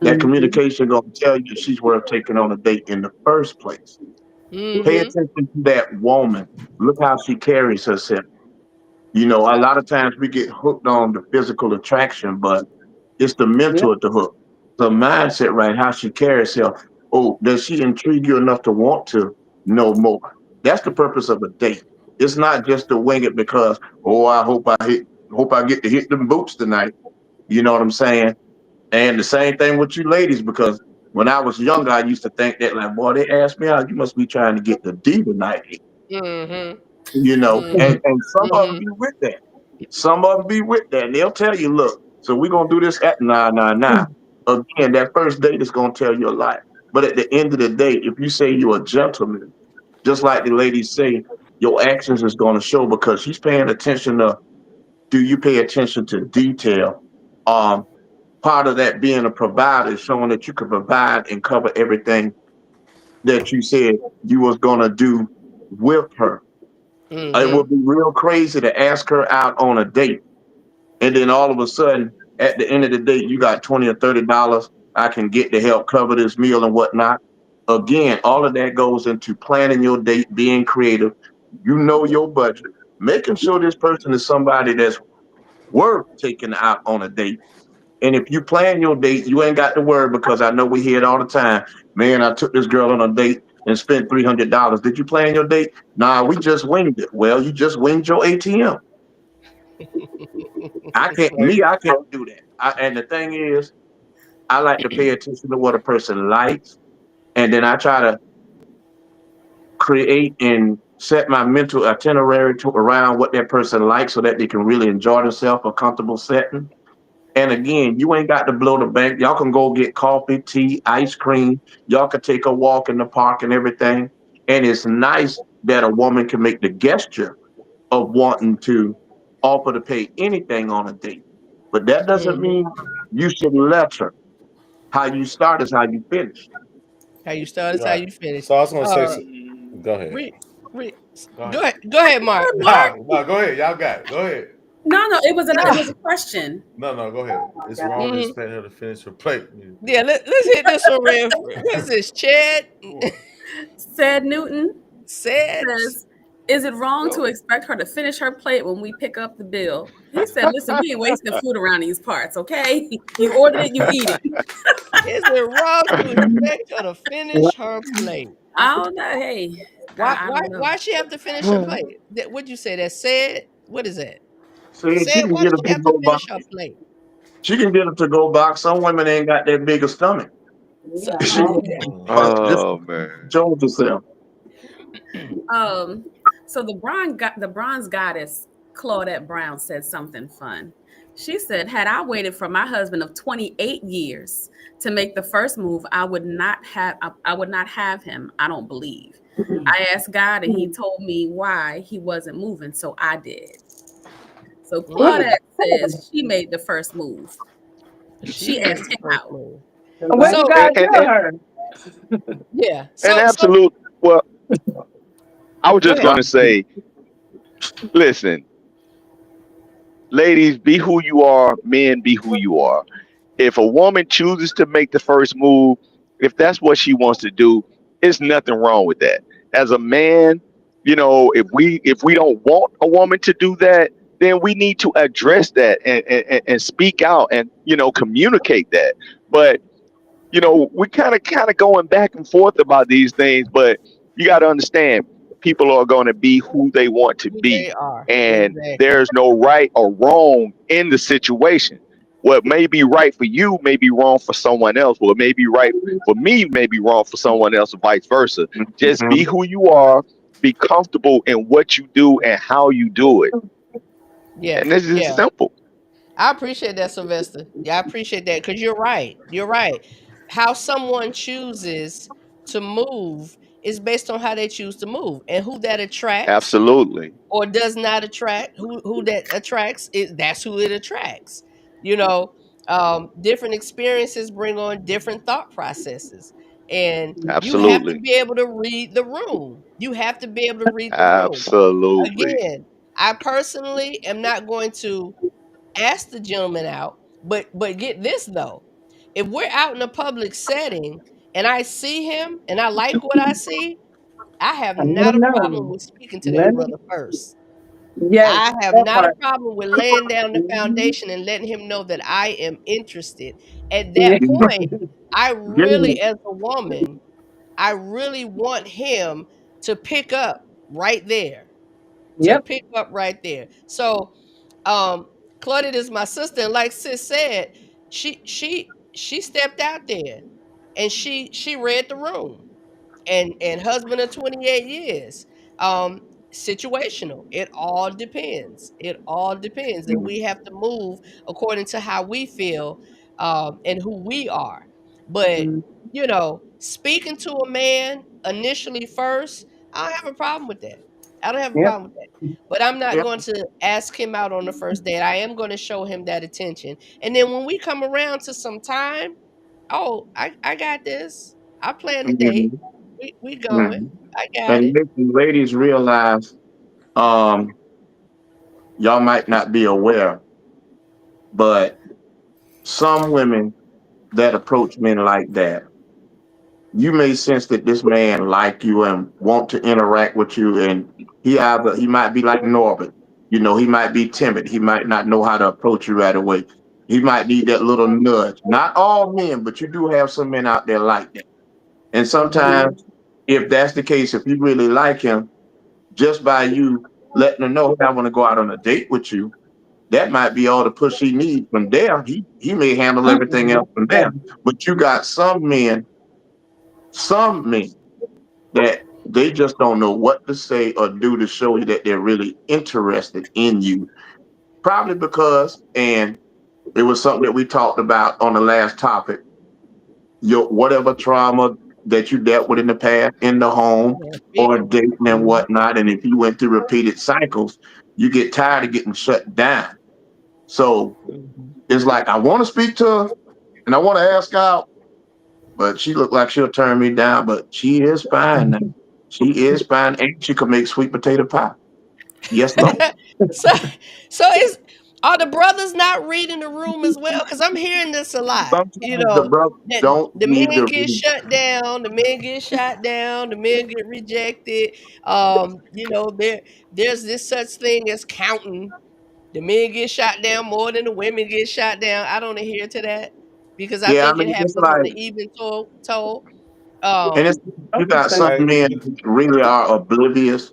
[SPEAKER 6] That communication gonna tell you if she's worth taking on a date in the first place. Pay attention to that woman. Look how she carries herself. You know, a lot of times we get hooked on the physical attraction, but it's the mental at the hook. The mindset, right? How she carries herself. Oh, does she intrigue you enough to want to know more? That's the purpose of a date. It's not just to wing it because, oh, I hope I get to hit them boots tonight. You know what I'm saying? And the same thing with you ladies, because when I was younger, I used to think that, like, boy, they asked me out, you must be trying to get the D tonight. You know, and some of them be with that. Some of them be with that. And they'll tell you, look, so we're gonna do this at 999. Again, that first date is gonna tell you a lot. But at the end of the day, if you say you're a gentleman, just like the ladies say, your actions is gonna show, because she's paying attention to, do you pay attention to detail? Part of that being a provider is showing that you can provide and cover everything that you said you was gonna do with her. It would be real crazy to ask her out on a date, and then all of a sudden, at the end of the date, you got $20 or $30 I can get to help cover this meal and whatnot. Again, all of that goes into planning your date, being creative. You know your budget, making sure this person is somebody that's worth taking out on a date. And if you plan your date, you ain't got to worry, because I know we hear it all the time. Man, I took this girl on a date and spent $300. Did you plan your date? Nah, we just winged it. Well, you just winged your ATM. I can't do that. And the thing is, I like to pay attention to what a person likes, and then I try to create and set my mental itinerary around what that person likes, so that they can really enjoy themselves, a comfortable setting. And again, you ain't got to blow the bank. Y'all can go get coffee, tea, ice cream. Y'all can take a walk in the park and everything. And it's nice that a woman can make the gesture of wanting to offer to pay anything on a date. But that doesn't mean you should let her. How you start is how you finish.
[SPEAKER 1] How you start is how you finish.
[SPEAKER 9] So I was gonna say, go ahead.
[SPEAKER 1] Go ahead, Mark.
[SPEAKER 9] No, go ahead. Y'all got it. Go ahead.
[SPEAKER 2] No, it was a question.
[SPEAKER 9] No, go ahead. It's wrong to expect her to finish her plate.
[SPEAKER 1] Yeah, let's hit this one, Rev. What is this, Chad?
[SPEAKER 2] Said Newton.
[SPEAKER 1] Says,
[SPEAKER 2] is it wrong to expect her to finish her plate when we pick up the bill? He said, listen, we ain't wasting food around these parts, okay? You ordered it, you eat it.
[SPEAKER 1] Is it wrong to expect her to finish her plate?
[SPEAKER 2] I don't know. Hey.
[SPEAKER 1] Why she have to finish her plate? What'd you say? That said? What is that?
[SPEAKER 6] Said she can get a to-go box. She can get a to-go box. Some women ain't got that big a stomach.
[SPEAKER 7] Oh man.
[SPEAKER 6] Jones herself.
[SPEAKER 2] So the bronze goddess Claudette Brown said something fun. She said, had I waited for my husband of 28 years to make the first move, I would not have him. I don't believe. I asked God and he told me why he wasn't moving, so I did. So Claudette says she made the first move. She asked him out.
[SPEAKER 3] What you guys tell her?
[SPEAKER 1] Yeah.
[SPEAKER 7] Well, I was just going to say, listen, ladies, be who you are. Men, be who you are. If a woman chooses to make the first move, if that's what she wants to do, there's nothing wrong with that. As a man, you know, if we don't want a woman to do that, then we need to address that and speak out and, you know, communicate that. But, you know, we kind of going back and forth about these things, but you got to understand, people are going to be who they want to be. And there's no right or wrong in the situation. What may be right for you may be wrong for someone else. What may be right for me may be wrong for someone else, or vice versa. Just be who you are. Be comfortable in what you do and how you do it.
[SPEAKER 1] Yeah.
[SPEAKER 7] And this is simple.
[SPEAKER 1] I appreciate that, Sylvester. Yeah, I appreciate that, because you're right. You're right. How someone chooses to move is based on how they choose to move, and who that attracts.
[SPEAKER 7] Absolutely.
[SPEAKER 1] Or does not attract. Who that attracts, that's who it attracts. You know, Different experiences bring on different thought processes, and you have to
[SPEAKER 7] Absolutely.
[SPEAKER 1] be able to read the room. You have to be able to read the room.
[SPEAKER 7] Absolutely.
[SPEAKER 1] Again, I personally am not going to ask the gentleman out, but get this though. If we're out in a public setting and I see him and I like what I see, I have
[SPEAKER 3] I
[SPEAKER 1] not
[SPEAKER 3] never
[SPEAKER 1] a problem
[SPEAKER 3] know.
[SPEAKER 1] with speaking to that
[SPEAKER 3] Let me,
[SPEAKER 1] brother first.
[SPEAKER 3] yes,
[SPEAKER 1] I have
[SPEAKER 3] that
[SPEAKER 1] not a
[SPEAKER 3] part.
[SPEAKER 1] problem with laying down the
[SPEAKER 3] Mhm.
[SPEAKER 1] foundation and letting him know that I am interested. At
[SPEAKER 3] Yeah.
[SPEAKER 1] that point, I
[SPEAKER 6] Yeah.
[SPEAKER 1] really, as a woman, I really want him to pick up right there. To
[SPEAKER 3] Yep.
[SPEAKER 1] pick up right there. So, Claudette is my sister, and like sis said, she stepped out there and she read the room, and husband of 28 years. Situational. It all depends, and we have to move according to how we feel, and who we are. But
[SPEAKER 3] Mhm.
[SPEAKER 1] speaking to a man initially first, I don't have a problem with that. I don't have a
[SPEAKER 3] Yep.
[SPEAKER 1] problem with that. But I'm not
[SPEAKER 6] Yeah.
[SPEAKER 1] going to ask him out on the first date. I am going to show him that attention. And then when we come around to some time, oh, I got this. I plan the date.
[SPEAKER 6] Mhm.
[SPEAKER 1] We going.
[SPEAKER 6] Mhm.
[SPEAKER 1] I got
[SPEAKER 6] And
[SPEAKER 1] it.
[SPEAKER 6] listen, ladies, realize um, y'all might not be aware, but some women that approach men like that, you may sense that this man like you and want to interact with you, and he might be like Norbert, he might be timid, he might not know how to approach you right away. He might need that little nudge. Not all men, but you do have some men out there like that. And
[SPEAKER 1] Mhm.
[SPEAKER 6] sometimes, if that's the case, if you really like him, just by you letting him know, "Hey, I want to go out on a date with you," that might be all the push he needs. From there, he may handle everything else from there. But you got some men that they just don't know what to say or do to show you that they're really interested in you. Probably because, and it was something that we talked about on the last topic, your whatever trauma that you dealt with in the past in the home
[SPEAKER 1] Yeah,
[SPEAKER 6] or
[SPEAKER 1] fear.
[SPEAKER 6] dating and whatnot. And if you went through repeated cycles, you get tired of getting shut down. So
[SPEAKER 1] Mhm.
[SPEAKER 6] it's like, I want to speak to her and I want to ask out, but she looked like she'll turn me down. But she is fine now. She is fine, and she can make sweet potato pie. Yes, Lord.
[SPEAKER 1] so is are the brothers not reading the room as well? Because I'm hearing this a lot.
[SPEAKER 6] Sometimes the brother
[SPEAKER 1] That
[SPEAKER 6] don't
[SPEAKER 1] the
[SPEAKER 6] need
[SPEAKER 1] men
[SPEAKER 6] to
[SPEAKER 1] get
[SPEAKER 6] read.
[SPEAKER 1] shut down, the men get shot down, the men get rejected. There's this such thing as counting. The men get shot down more than the women get shot down. I don't adhere to that because I
[SPEAKER 6] Yeah, I
[SPEAKER 1] think it
[SPEAKER 6] mean, it's
[SPEAKER 1] happens on
[SPEAKER 6] like,
[SPEAKER 1] the even toll.
[SPEAKER 6] and it's, you got some
[SPEAKER 9] Hey,
[SPEAKER 6] men who really are oblivious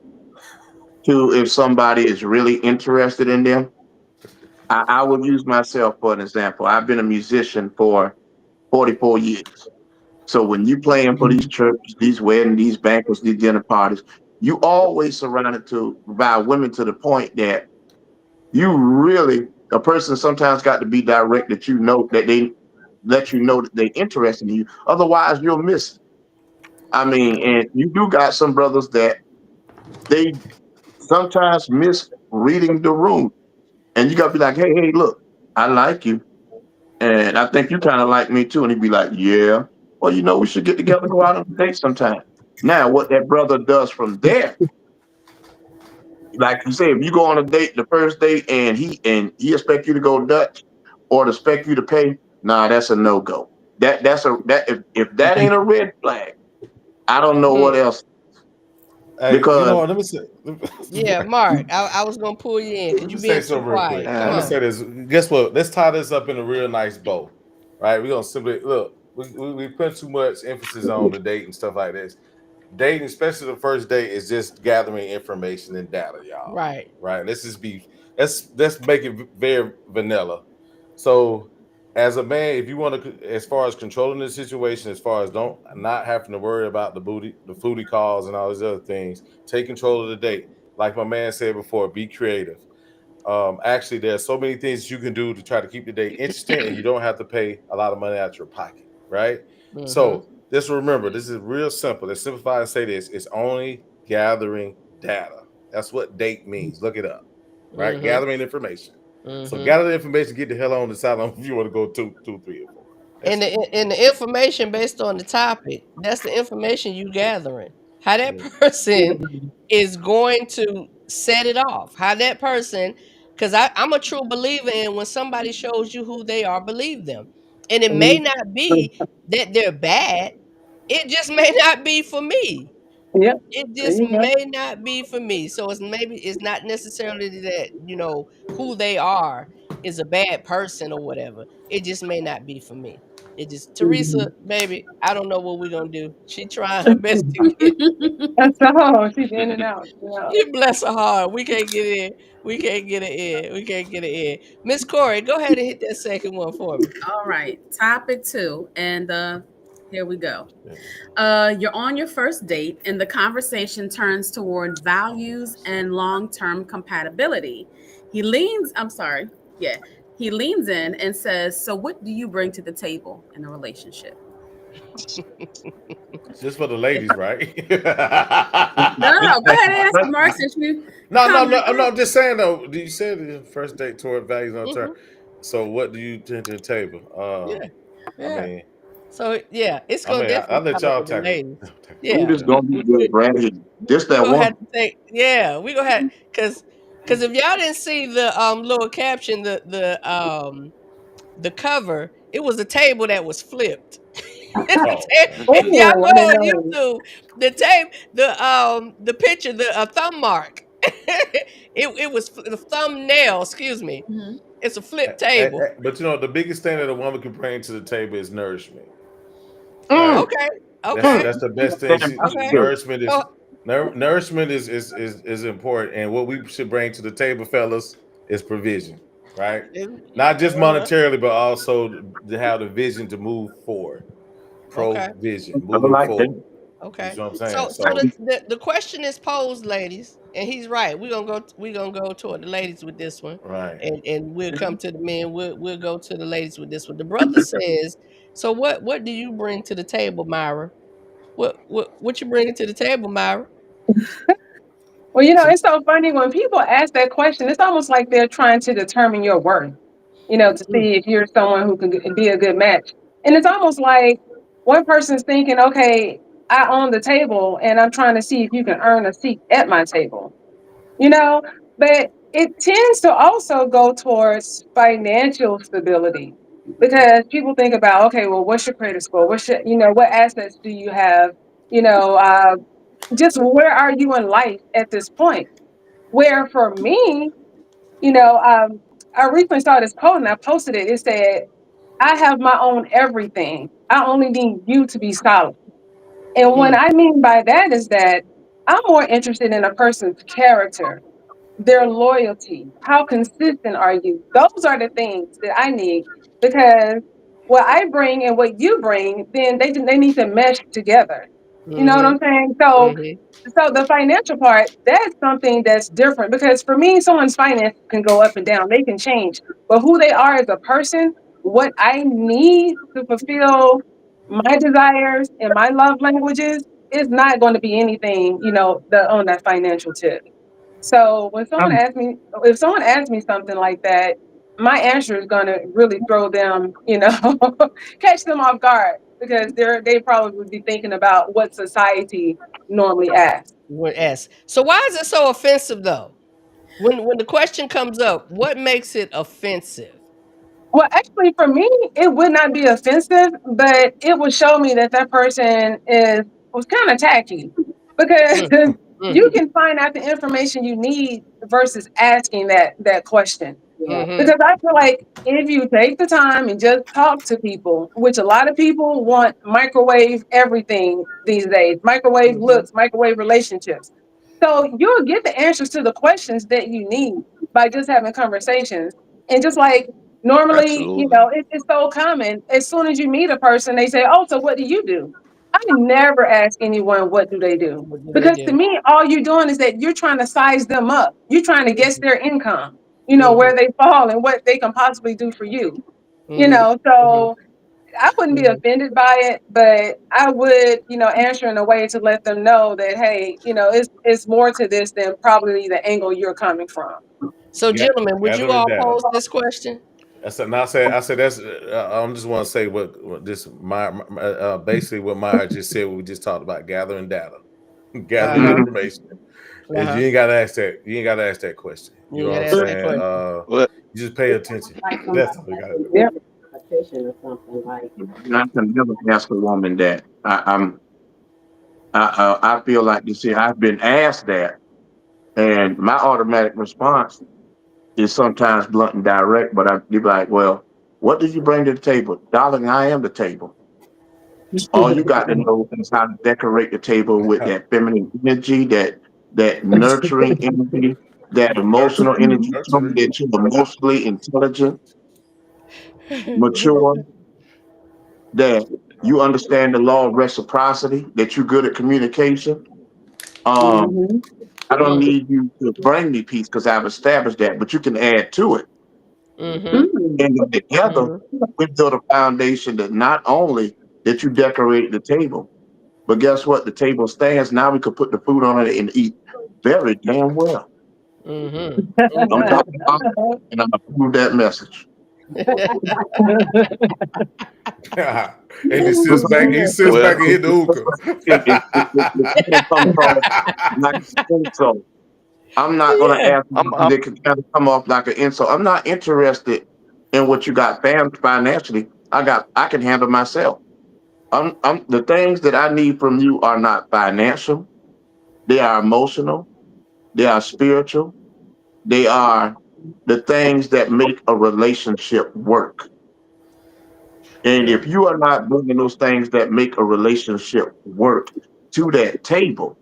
[SPEAKER 6] to if somebody is really interested in them. I will use myself for an example. I've been a musician for 44 years. So when you playing for these churches, these weddings, these banquets, these dinner parties, you always surrounded by women to the point that a person sometimes got to be direct that they let you know that they're interested in you. Otherwise, you'll miss it. I mean, and you do got some brothers that they sometimes miss reading the room. And you gotta be like, hey, look, I like you. And I think you kind of like me too. And he'd be like, yeah. Well, we should get together, go out on a date sometime. Now, what that brother does from there, like you say, if you go on a date, the first date, and he expect you to go Dutch or to expect you to pay, nah, that's a no go. If that ain't a red flag, I don't know what
[SPEAKER 1] Mhm.
[SPEAKER 6] else.
[SPEAKER 9] hey, you know
[SPEAKER 6] Because
[SPEAKER 9] what? Let me say.
[SPEAKER 1] Yeah, Mark, I was gonna pull you in
[SPEAKER 9] Let
[SPEAKER 1] because
[SPEAKER 9] me
[SPEAKER 1] you
[SPEAKER 9] say
[SPEAKER 1] being too
[SPEAKER 9] something real quick.
[SPEAKER 1] quiet. Come
[SPEAKER 9] Let me
[SPEAKER 7] Ah,
[SPEAKER 1] on.
[SPEAKER 9] say this. Guess what? Let's tie this up in a real nice bow, right? We're gonna simply look. We put too much emphasis on the date and stuff like this. Dating, especially the first date, is just gathering information and data, y'all.
[SPEAKER 1] Right.
[SPEAKER 9] Right? Let's make it very vanilla. So, as a man, if you want to, as far as controlling the situation, as far as don't not having to worry about the foodie calls and all these other things, take control of the date. Like my man said before, be creative. Actually, there are so many things you can do to try to keep the date interesting, and you don't have to pay a lot of money out your pocket, right?
[SPEAKER 1] Mhm.
[SPEAKER 9] So just remember, this is real simple. Let's simplify and say this: it's only gathering data. That's what date means. Look it up, right?
[SPEAKER 1] Mhm.
[SPEAKER 9] Gathering information. So gather the information, get the hell on, decide on if you want to go 2, 3, or 4.
[SPEAKER 1] And the information based on the topic, that's the information you gathering. How that person is going to set it off. How that person, because I'm a true believer in when somebody shows you who they are, believe them. And it may not be that they're bad. It just may not be for me.
[SPEAKER 3] Yep.
[SPEAKER 1] It just may not be for me. So it's not necessarily that, who they are is a bad person or whatever. It just may not be for me. It just Teresa, baby, I don't know what we're gonna do. She trying her best to get
[SPEAKER 3] That's all. She's in and out. Yeah.
[SPEAKER 1] you bless her heart. We can't get in. We can't get it in. We can't get it in. Miss Corey, go ahead and hit that second one for me.
[SPEAKER 2] All right. Topic 2. And here we go. You're on your first date and the conversation turns toward values and long-term compatibility. He leans in and says, so what do you bring to the table in a relationship?
[SPEAKER 9] Just for the ladies, right?
[SPEAKER 2] No, go ahead and ask Mark since you.
[SPEAKER 9] No, I'm just saying though. You said the first date toward values on term. So what do you bring to the table?
[SPEAKER 1] Yeah.
[SPEAKER 9] I mean,
[SPEAKER 1] so yeah, it's gonna definitely
[SPEAKER 9] I'll let y'all
[SPEAKER 1] come up with the
[SPEAKER 9] tackle.
[SPEAKER 1] ladies.
[SPEAKER 6] I'm
[SPEAKER 1] Yeah.
[SPEAKER 6] just gonna be good, Brandon. Just that
[SPEAKER 1] We gonna
[SPEAKER 6] one.
[SPEAKER 1] have to take, we gonna have because if y'all didn't see the little caption, the cover, it was a table that was flipped. If y'all
[SPEAKER 3] Oh,
[SPEAKER 1] go
[SPEAKER 3] I didn't
[SPEAKER 1] on
[SPEAKER 3] know.
[SPEAKER 1] YouTube, the picture, the thumb mark, it was the thumbnail. Excuse me.
[SPEAKER 2] Mhm.
[SPEAKER 1] It's a flip table.
[SPEAKER 9] But the biggest thing that a woman can bring to the table is nourishment.
[SPEAKER 3] Mm.
[SPEAKER 1] Okay. Okay.
[SPEAKER 9] That's the best thing.
[SPEAKER 1] Okay.
[SPEAKER 9] Nourishment is important, and what we should bring to the table, fellas, is provision, right? Not just monetarily, but also to have the vision to move forward. Provision, moving forward.
[SPEAKER 1] Okay.
[SPEAKER 9] You know what I'm saying?
[SPEAKER 1] So the question is posed, ladies, and he's right. We're gonna go toward the ladies with this one.
[SPEAKER 9] Right.
[SPEAKER 1] And we'll come to the men. We'll go to the ladies with this one. The brother says, so what do you bring to the table, Myra? What you bringing to the table, Myra?
[SPEAKER 3] Well, it's so funny when people ask that question. It's almost like they're trying to determine your worth, to see if you're someone who can be a good match. And it's almost like one person's thinking, okay, I own the table and I'm trying to see if you can earn a seat at my table, but it tends to also go towards financial stability because people think about, okay, well, what's your credit score? What assets do you have? Just where are you in life at this point? Where for me, I recently saw this quote and I posted it. It said, I have my own everything. I only need you to be solid. And what I mean by that is that I'm more interested in a person's character, their loyalty. How consistent are you? Those are the things that I need because what I bring and what you bring, then they need to mesh together. You know what I'm saying? So the financial part, that's something that's different because for me, someone's finance can go up and down. They can change. But who they are as a person, what I need to fulfill my desires and my love languages is not going to be anything, on that financial tip. So when if someone asks me something like that, my answer is going to really throw them, catch them off guard because they probably would be thinking about what society normally asks.
[SPEAKER 1] So why is it so offensive though? When the question comes up, what makes it offensive?
[SPEAKER 3] Well, actually, for me, it would not be offensive, but it would show me that person was kind of tacky because you can find out the information you need versus asking that question. Because I feel like if you take the time and just talk to people, which a lot of people want microwave everything these days, microwave looks, microwave relationships. So you'll get the answers to the questions that you need by just having conversations. And just like normally, it's so common. As soon as you meet a person, they say, oh, so what do you do? I never ask anyone what do they do. Because to me, all you're doing is that you're trying to size them up. You're trying to guess their income, where they fall and what they can possibly do for you. So I wouldn't be offended by it, but I would, answer in a way to let them know that, hey, it's more to this than probably the angle you're coming from.
[SPEAKER 1] So, gentlemen, would you all pose this question?
[SPEAKER 9] I said that's. I just want to say what this basically what Maya just said. What we just talked about gathering data, gathering information. You ain't gotta ask that. You ain't gotta ask that question. You know what I'm saying? You just pay attention. That's all you gotta do.
[SPEAKER 4] Yeah. Or something like.
[SPEAKER 6] I can never ask a woman that. I feel like you see, I've been asked that, and my automatic response is sometimes blunt and direct, but I'd be like, well, what did you bring to the table? Darling, I am the table. All you got to know is how to decorate the table with that feminine energy, that nurturing energy, that emotional energy, that you're emotionally intelligent, mature, that you understand the law of reciprocity, that you're good at communication. I don't need you to bring me peace because I've established that, but you can add to it. And then together, we build a foundation that not only that you decorate the table, but guess what? The table stands. Now we could put the food on it and eat very damn well. I'm talking about it, and I'm gonna prove that message.
[SPEAKER 9] And he sits back and hit the hookah.
[SPEAKER 6] So I'm not gonna ask that can kind of come off like an insult. I'm not interested in what you got financially. I can handle myself. The things that I need from you are not financial. They are emotional. They are spiritual. They are the things that make a relationship work. And if you are not bringing those things that make a relationship work to that table,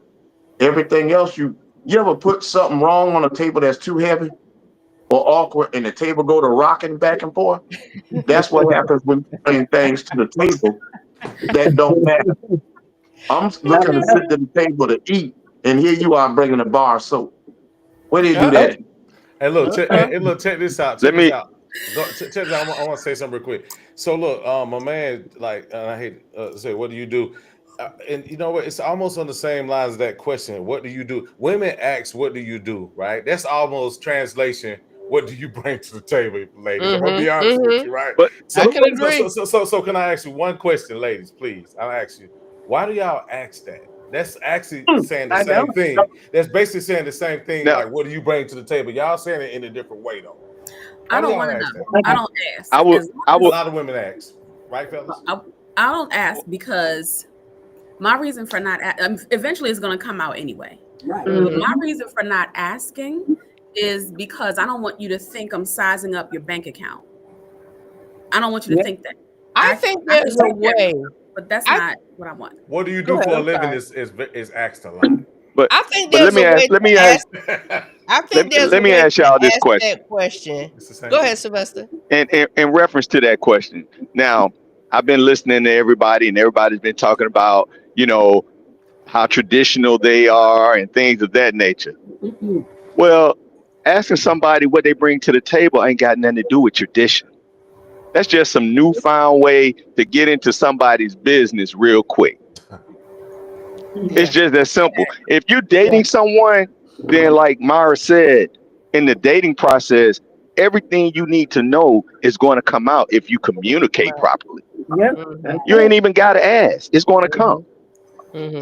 [SPEAKER 6] everything else you ever put something wrong on a table that's too heavy or awkward and the table go to rocking back and forth? That's what happens when you bring things to the table that don't matter. I'm looking to sit to the table to eat, and here you are bringing a bar of soap. Where do you do that?
[SPEAKER 9] Hey, look, check this out. Check this out. I want to say something real quick. So look, my man, like, I hate to say, what do you do? And you know what? It's almost on the same lines as that question. What do you do? Women ask, what do you do? Right? That's almost translation. What do you bring to the table, ladies? I'm gonna be honest with you, right?
[SPEAKER 1] But I can agree.
[SPEAKER 9] So can I ask you one question, ladies, please? I'll ask you. Why do y'all ask that? That's actually saying the same thing. That's basically saying the same thing. Like, what do you bring to the table? Y'all saying it in a different way, though.
[SPEAKER 2] I don't want to know. I don't ask.
[SPEAKER 7] I would.
[SPEAKER 9] A lot of women ask, right, fellas?
[SPEAKER 2] I don't ask because my reason for not eventually it's going to come out anyway.
[SPEAKER 4] Right.
[SPEAKER 2] But my reason for not asking is because I don't want you to think I'm sizing up your bank account. I don't want you to think that.
[SPEAKER 1] I think there's a way,
[SPEAKER 2] but that's not what I want.
[SPEAKER 9] What do you do for a living? Is asked a lot.
[SPEAKER 2] But
[SPEAKER 1] I think there's
[SPEAKER 7] let me ask y'all this
[SPEAKER 1] question. Go ahead, Sylvester.
[SPEAKER 7] In reference to that question, now I've been listening to everybody, and everybody's been talking about, how traditional they are and things of that nature. Well, asking somebody what they bring to the table ain't got nothing to do with tradition. That's just some newfound way to get into somebody's business real quick. It's just that simple. If you're dating someone, then like Mara said, in the dating process, everything you need to know is going to come out if you communicate properly. You ain't even got to ask. It's going to come.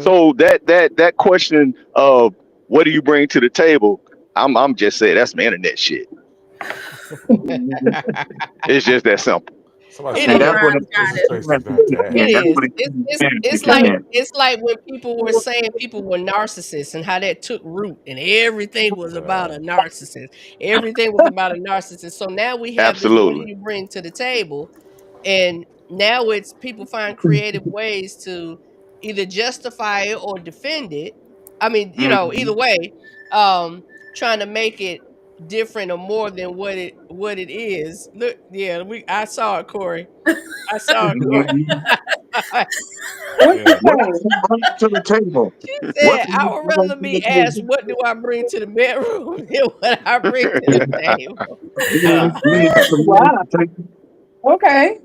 [SPEAKER 7] So that question of what do you bring to the table, I'm just saying that's some internet shit. It's just that simple.
[SPEAKER 1] It's like when people were saying people were narcissists and how that took root and everything was about a narcissist. Everything was about a narcissist. So now we have this, what do you bring to the table? And now it's people find creative ways to either justify it or defend it. I mean, either way, trying to make it different or more than what it is. Look, I saw it, Corey. I saw it, Corey.
[SPEAKER 6] To the table.
[SPEAKER 1] She said, I would rather be asked, what do I bring to the bedroom than what I bring to the table.
[SPEAKER 3] Wow. Okay.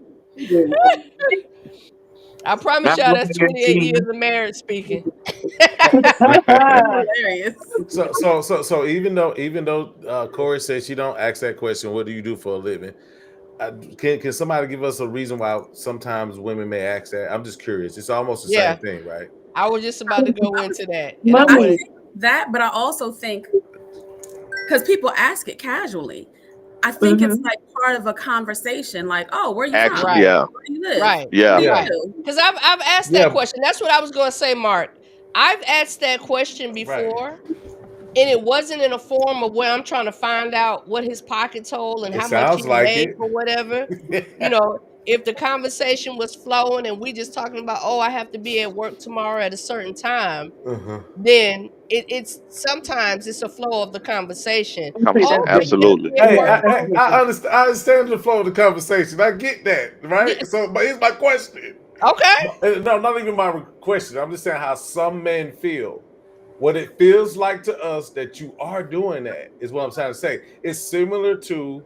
[SPEAKER 1] I promise y'all that's 28 years of marriage speaking.
[SPEAKER 2] Hilarious.
[SPEAKER 9] So even though Corey says she don't ask that question, what do you do for a living? Can somebody give us a reason why sometimes women may ask that? I'm just curious. It's almost the same thing, right?
[SPEAKER 1] I was just about to go into that.
[SPEAKER 2] I think that, but I also think because people ask it casually, I think it's like part of a conversation. Like, oh, where you from?
[SPEAKER 7] Right. Yeah.
[SPEAKER 2] Where do you live?
[SPEAKER 1] Right.
[SPEAKER 7] Yeah.
[SPEAKER 1] Because I've asked that question. That's what I was going to say, Mark. I've asked that question before, and it wasn't in a form of where I'm trying to find out what his pockets hold and how much he made or whatever. You know, if the conversation was flowing and we just talking about, oh, I have to be at work tomorrow at a certain time, then it's sometimes it's a flow of the conversation. Oh,
[SPEAKER 7] Absolutely.
[SPEAKER 9] Hey, I understand the flow of the conversation. I get that, right? So, but here's my question.
[SPEAKER 1] Okay.
[SPEAKER 9] No, not even my question. I'm just saying how some men feel. What it feels like to us that you are doing that is what I'm trying to say. It's similar to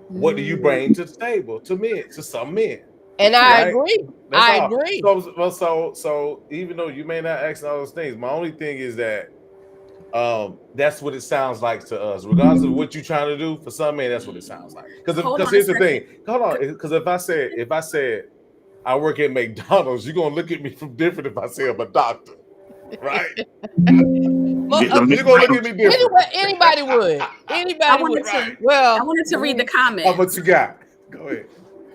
[SPEAKER 9] what do you bring to the table to men, to some men.
[SPEAKER 1] And I agree. I agree.
[SPEAKER 9] So even though you may not ask all those things, my only thing is that that's what it sounds like to us, regardless of what you're trying to do. For some men, that's what it sounds like. Because here's the thing. Hold on. Because if I said I work at McDonald's, you're gonna look at me from different if I say I'm a doctor, right?
[SPEAKER 1] Well,
[SPEAKER 9] you're gonna look at me different.
[SPEAKER 1] Anybody would. Anybody would.
[SPEAKER 2] Well, I wanted to read the comments.
[SPEAKER 9] How much you got? Go ahead.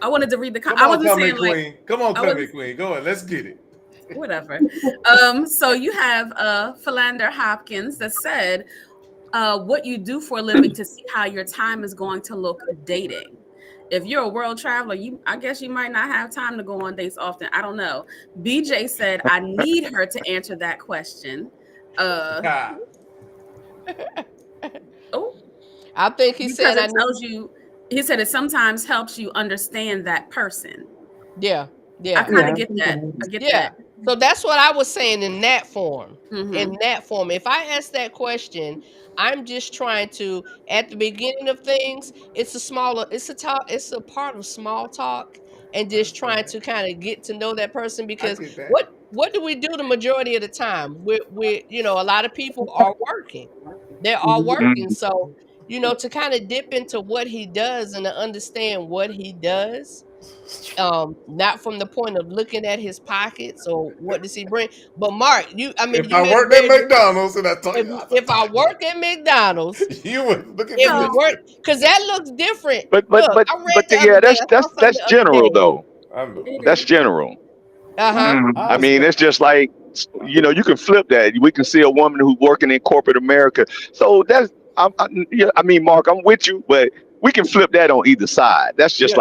[SPEAKER 2] I wanted to read the comments.
[SPEAKER 9] Come on, comment queen. Come on, comment queen. Go ahead. Let's get it.
[SPEAKER 2] Whatever. So you have Philander Hopkins that said, what you do for a living to see how your time is going to look dating. If you're a world traveler, I guess you might not have time to go on dates often. I don't know. BJ said, I need her to answer that question.
[SPEAKER 1] I think he said
[SPEAKER 2] it tells you. He said it sometimes helps you understand that person.
[SPEAKER 1] Yeah.
[SPEAKER 2] I kind of get that. I get that.
[SPEAKER 1] So that's what I was saying in that form. In that form, if I ask that question, I'm just trying to, at the beginning of things, it's a part of small talk and just trying to kind of get to know that person, because what do we do the majority of the time? We a lot of people are working. They're all working. So, to kind of dip into what he does and to understand what he does, not from the point of looking at his pockets or what does he bring. But Mark,
[SPEAKER 9] if I work at McDonald's and I told you,
[SPEAKER 1] if I work at McDonald's,
[SPEAKER 9] you would look at me
[SPEAKER 1] because that looks different.
[SPEAKER 7] But that's general though. That's general. I mean, it's just like, you can flip that. We can see a woman who's working in corporate America. So that's, I mean, Mark, I'm with you, but we can flip that on either side. That's just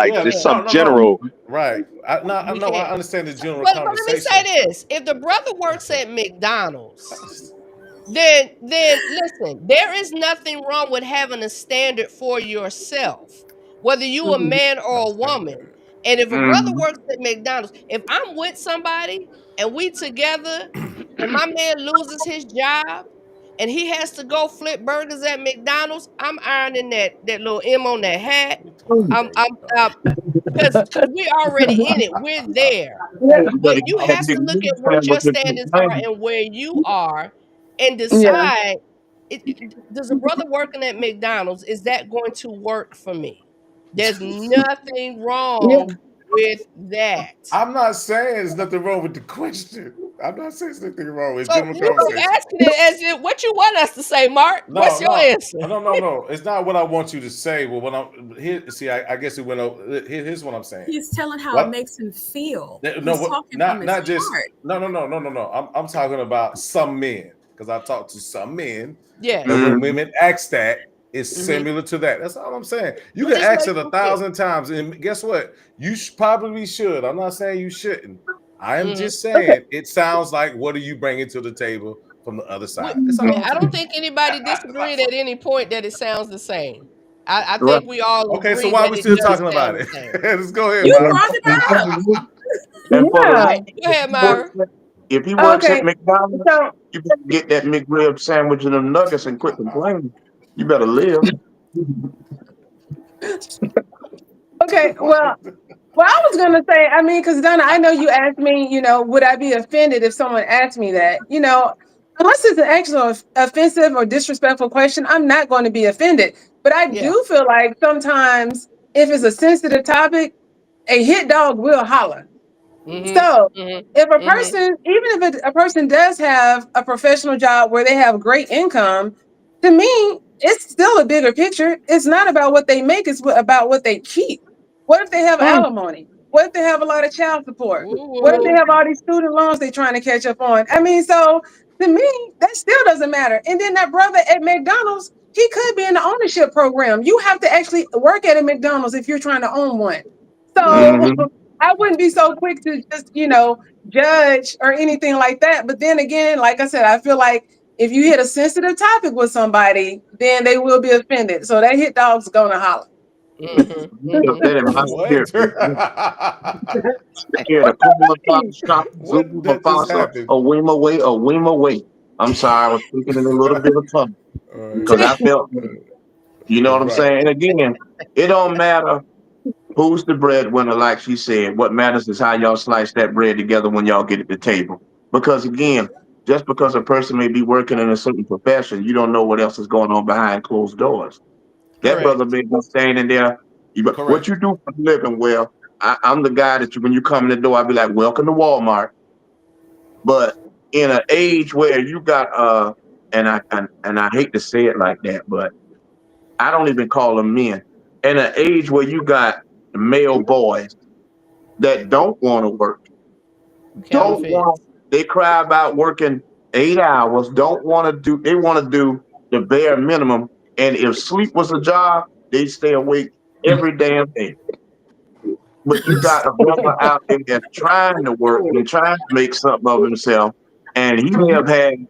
[SPEAKER 7] general.
[SPEAKER 9] Right. I understand the general
[SPEAKER 1] but
[SPEAKER 9] conversation.
[SPEAKER 1] Let me say this. If the brother works at McDonald's, then listen, there is nothing wrong with having a standard for yourself, whether you a man or a woman. And if a brother works at McDonald's, if I'm with somebody and we together and my man loses his job and he has to go flip burgers at McDonald's, I'm ironing that little M on that hat. Because we're already in it. We're there. But you have to look at what your standards are and where you are and decide, does a brother working at McDonald's, is that going to work for me? There's nothing wrong with that.
[SPEAKER 9] I'm not saying there's nothing wrong with the question. I'm not saying there's nothing wrong with
[SPEAKER 1] general conversation. Asking it as if what you want us to say, Mark. What's your answer?
[SPEAKER 9] No. It's not what I want you to say. Well, what I'm here, see, I guess it went over. Here's what I'm saying.
[SPEAKER 2] He's telling how it makes him feel.
[SPEAKER 9] Not just. No. I'm talking about some men, because I talked to some men.
[SPEAKER 1] Yeah.
[SPEAKER 9] And when women ask that, it's similar to that. That's all I'm saying. You can ask it 1,000 times, and guess what? You probably should. I'm not saying you shouldn't. I am just saying it sounds like, what are you bringing to the table from the other side?
[SPEAKER 1] I don't think anybody disagreed at any point that it sounds the same. I think we all agree.
[SPEAKER 9] Okay, so why are we still talking about it? Let's go ahead.
[SPEAKER 2] You brought it up.
[SPEAKER 1] Go ahead, Myra.
[SPEAKER 6] If he works at McDonald's, you better get that McRib sandwich and them nuggets and quit complaining. You better live.
[SPEAKER 3] Okay, well, Well, I was gonna say, I mean, because Donna, I know you asked me, would I be offended if someone asked me that? Unless it's an actual offensive or disrespectful question, I'm not going to be offended. But I do feel like sometimes if it's a sensitive topic, a hit dog will holler. So if a person, even if a person does have a professional job where they have great income, to me, it's still a bigger picture. It's not about what they make, it's about what they keep. What if they have alimony? What if they have a lot of child support? What if they have all these student loans they're trying to catch up on? I mean, so to me, that still doesn't matter. And then that brother at McDonald's, he could be in the ownership program. You have to actually work at a McDonald's if you're trying to own one. So I wouldn't be so quick to just, judge or anything like that. But then again, like I said, I feel like if you hit a sensitive topic with somebody, then they will be offended. So that hit dog's gonna holler.
[SPEAKER 6] I'm sorry, I was speaking in a little bit of tongue because I felt, you know what I'm saying? And again, it don't matter who's the breadwinner, like she said. What matters is how y'all slice that bread together when y'all get at the table. Because again, just because a person may be working in a certain profession, you don't know what else is going on behind closed doors. That brother may be standing there. What you do for a living? Well, I'm the guy that when you come in the door, I'll be like, welcome to Walmart. But in an age where you got and I hate to say it like that, but I don't even call them men. In an age where you got male boys that don't want to work, they cry about working 8 hours, they want to do the bare minimum. And if sleep was a job, they stay awake every damn day. But you got a brother out there that's trying to work and trying to make something of himself, and he may have had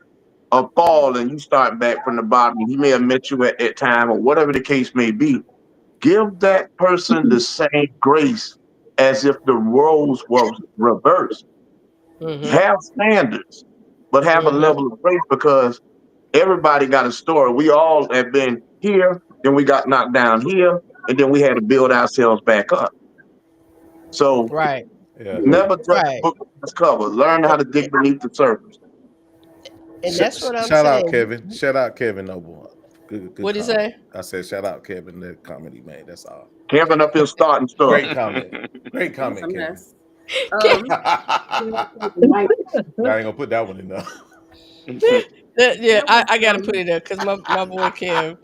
[SPEAKER 6] a fall and you start back from the bottom. He may have met you at that time or whatever the case may be. Give that person the same grace as if the roles were reversed. Have standards, but have a level of grace, because everybody got a story. We all have been here, then we got knocked down here, and then we had to build ourselves back up. So never judge a book by its cover. Learn how to dig beneath the surface.
[SPEAKER 1] And that's what I'm saying.
[SPEAKER 9] Shout out Kevin. Shout out Kevin Noble. Good
[SPEAKER 1] What'd he say?
[SPEAKER 9] I said shout out Kevin, the comment he made. That's all.
[SPEAKER 6] Kevin up here starting stuff.
[SPEAKER 9] Great comment. Great comment, Kevin. I ain't gonna put that one in there.
[SPEAKER 1] Yeah, I gotta put it up because my boy Kev.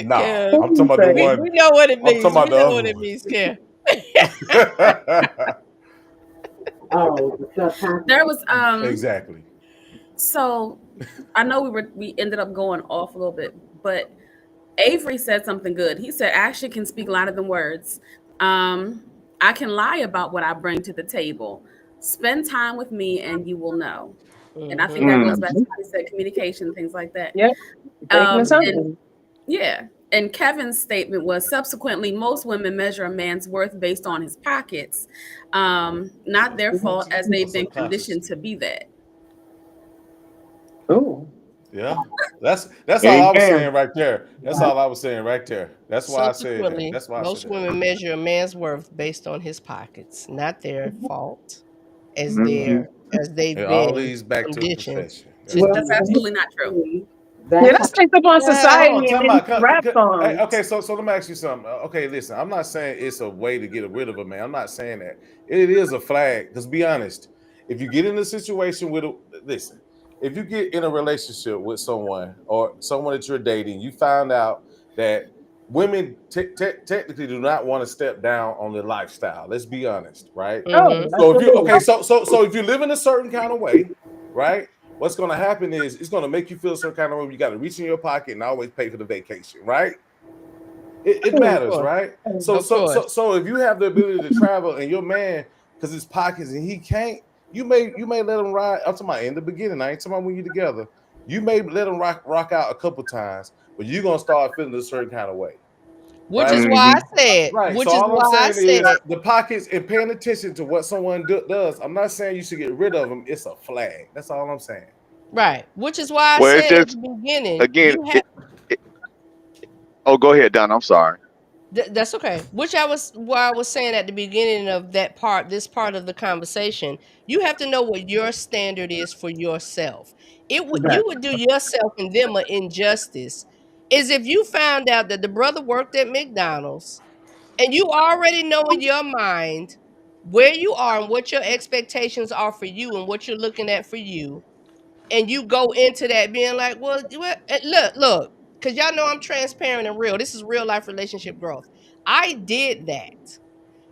[SPEAKER 9] No, I'm talking about the one.
[SPEAKER 1] We know what it means.
[SPEAKER 9] I'm talking about
[SPEAKER 1] we know what it means, Kev.
[SPEAKER 2] There was
[SPEAKER 9] exactly.
[SPEAKER 2] So I know we ended up going off a little bit, but Avery said something good. He said action can speak louder than words. I can lie about what I bring to the table. Spend time with me and you will know. And I think that goes back to how he said communication, things like that. And Kevin's statement was, subsequently, most women measure a man's worth based on his pockets. Not their fault, as they've been conditioned to be that.
[SPEAKER 3] Oh.
[SPEAKER 9] Yeah, that's all I was saying right there. That's all I was saying right there. That's why I said that. That's why
[SPEAKER 1] most women measure a man's worth based on his pockets, not their fault, as they've been
[SPEAKER 9] all these back to the profession.
[SPEAKER 2] That's absolutely not true.
[SPEAKER 3] That's based upon society and rap songs.
[SPEAKER 9] Hey, okay, so let me ask you something. Okay, listen, I'm not saying it's a way to get rid of a man. I'm not saying that. It is a flag. Because be honest, if you get in a situation if you get in a relationship with someone or someone that you're dating, you find out that women technically do not want to step down on their lifestyle. Let's be honest, right? So if you live in a certain kind of way, right? What's going to happen is it's going to make you feel a certain kind of way. You got to reach in your pocket and always pay for the vacation, right? It matters, right? So if you have the ability to travel and your man, because his pockets and he can't, you may let him ride. I'm talking about in the beginning. I ain't talking about when you're together. You may let him rock out a couple times, but you're gonna start feeling a certain kind of way.
[SPEAKER 1] Which is why I said.
[SPEAKER 9] Right.
[SPEAKER 1] Which
[SPEAKER 9] so
[SPEAKER 1] is
[SPEAKER 9] all
[SPEAKER 1] why I
[SPEAKER 9] I'm saying
[SPEAKER 1] said
[SPEAKER 9] is the pockets and paying attention to what someone does. I'm not saying you should get rid of them. It's a flag. That's all I'm saying.
[SPEAKER 1] Right. Which is why I said at the beginning.
[SPEAKER 7] Again. Oh, go ahead, Don. I'm sorry.
[SPEAKER 1] That's okay. Which what I was saying at the beginning of this part of the conversation. You have to know what your standard is for yourself. You would do yourself and them an injustice is if you found out that the brother worked at McDonald's and you already know in your mind where you are and what your expectations are for you and what you're looking at for you, and you go into that being like, well, look, because y'all know I'm transparent and real. This is real life relationship growth. I did that.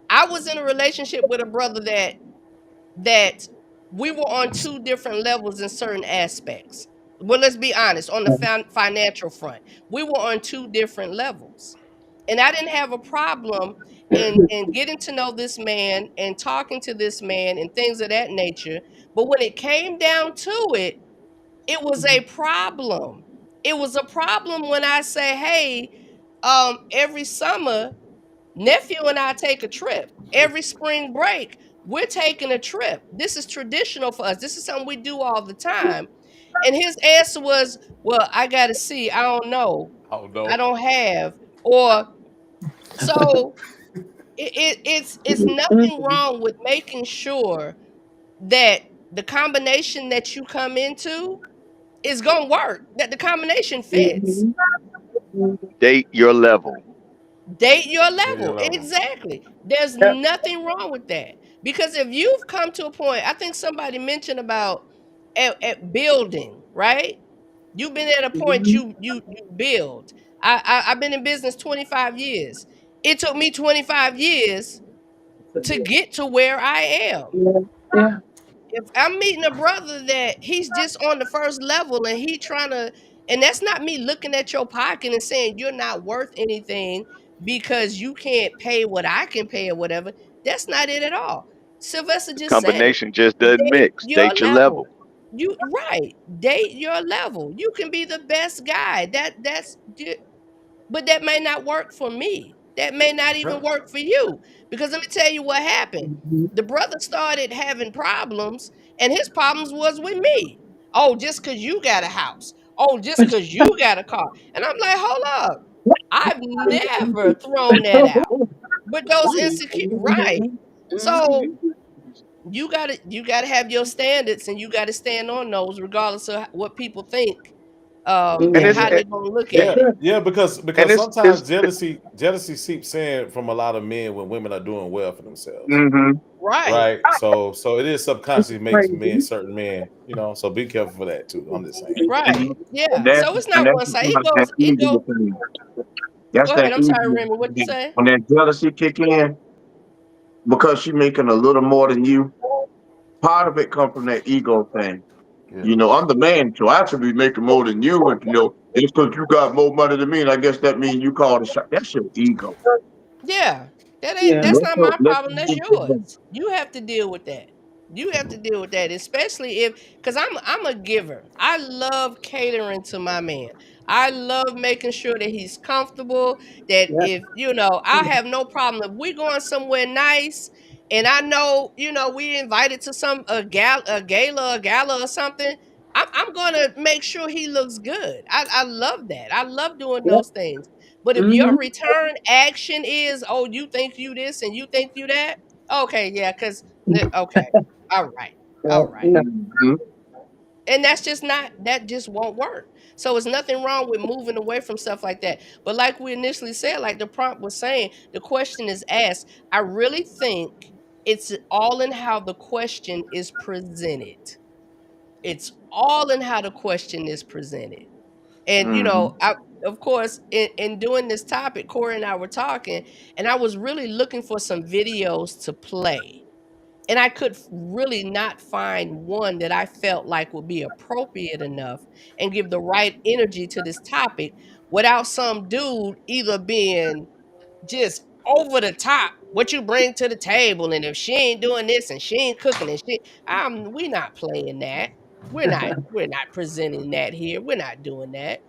[SPEAKER 1] I was in a relationship with a brother that we were on two different levels in certain aspects. Well, let's be honest, on the financial front, we were on two different levels. And I didn't have a problem in getting to know this man and talking to this man and things of that nature. But when it came down to it, it was a problem. It was a problem when I say, hey, every summer, nephew and I take a trip. Every spring break, we're taking a trip. This is traditional for us. This is something we do all the time. And his answer was, well, I gotta see. I don't know. I don't have. Or so it's nothing wrong with making sure that the combination that you come into is gonna work, that the combination fits.
[SPEAKER 7] Date your level.
[SPEAKER 1] Date your level. Exactly. There's nothing wrong with that. Because if you've come to a point, I think somebody mentioned about at building, right? You've been at a point you build. I've been in business 25 years. It took me 25 years to get to where I am. If I'm meeting a brother that he's just on the first level and and that's not me looking at your pocket and saying you're not worth anything because you can't pay what I can pay or whatever. That's not it at all. Sylvester just said it.
[SPEAKER 7] Combination just doesn't
[SPEAKER 1] Date
[SPEAKER 7] mix.
[SPEAKER 1] your
[SPEAKER 7] Date your
[SPEAKER 1] level.
[SPEAKER 7] level.
[SPEAKER 1] You right. Date your level. You can be the best guy. But that may not work for me. That may not even work for you. Because let me tell you what happened. The brother started having problems, and his problems was with me. Oh, just because you got a house. Oh, just because you got a car. And I'm like, hold up. I've never thrown that out. But those right. So you gotta have your standards, and you gotta stand on those regardless of what people think.
[SPEAKER 7] And
[SPEAKER 1] And
[SPEAKER 7] it's
[SPEAKER 1] how they're gonna look at it.
[SPEAKER 9] Yeah, because
[SPEAKER 7] and
[SPEAKER 9] sometimes
[SPEAKER 7] it's
[SPEAKER 9] jealousy seeps in from a lot of men when women are doing well for themselves.
[SPEAKER 1] Right.
[SPEAKER 9] Right. So it is subconsciously makes certain men, so be careful for that too. I'm just saying.
[SPEAKER 1] Right. Yeah. So it's not one side. It goes.
[SPEAKER 6] That's
[SPEAKER 1] Go ahead.
[SPEAKER 6] that
[SPEAKER 1] I'm sorry,
[SPEAKER 6] ego
[SPEAKER 1] Remy. What you
[SPEAKER 6] thing.
[SPEAKER 1] say?
[SPEAKER 6] When that jealousy kick in, because she making a little more than you, part of it come from that ego thing.
[SPEAKER 9] Yeah.
[SPEAKER 6] I'm the man, so I should be making more than you. And it's because you got more money than me, and I guess that means you call the shot. That's your ego.
[SPEAKER 1] Yeah. That's not my
[SPEAKER 6] Let's
[SPEAKER 1] problem. That's yours. You have to deal with that. You have to deal with that, especially because I'm a giver. I love catering to my man. I love making sure that he's comfortable. That if I have no problem if we're going somewhere nice, and I know we invited to a gala or something. I'm gonna make sure he looks good. I love that. I love doing those things. But if your return action is, oh, you think you this and you think you that, okay, yeah, okay, all right, all right. And that just won't work. So it's nothing wrong with moving away from stuff like that. But like we initially said, like the prompt was saying, the question is asked. I really think it's all in how the question is presented. It's all in how the question is presented. And of course, in doing this topic, Corey and I were talking, and I was really looking for some videos to play. And I could really not find one that I felt like would be appropriate enough and give the right energy to this topic without some dude either being just over the top, what you bring to the table, and if she ain't doing this and she ain't cooking and we're not playing that. We're not presenting that here. We're not doing that.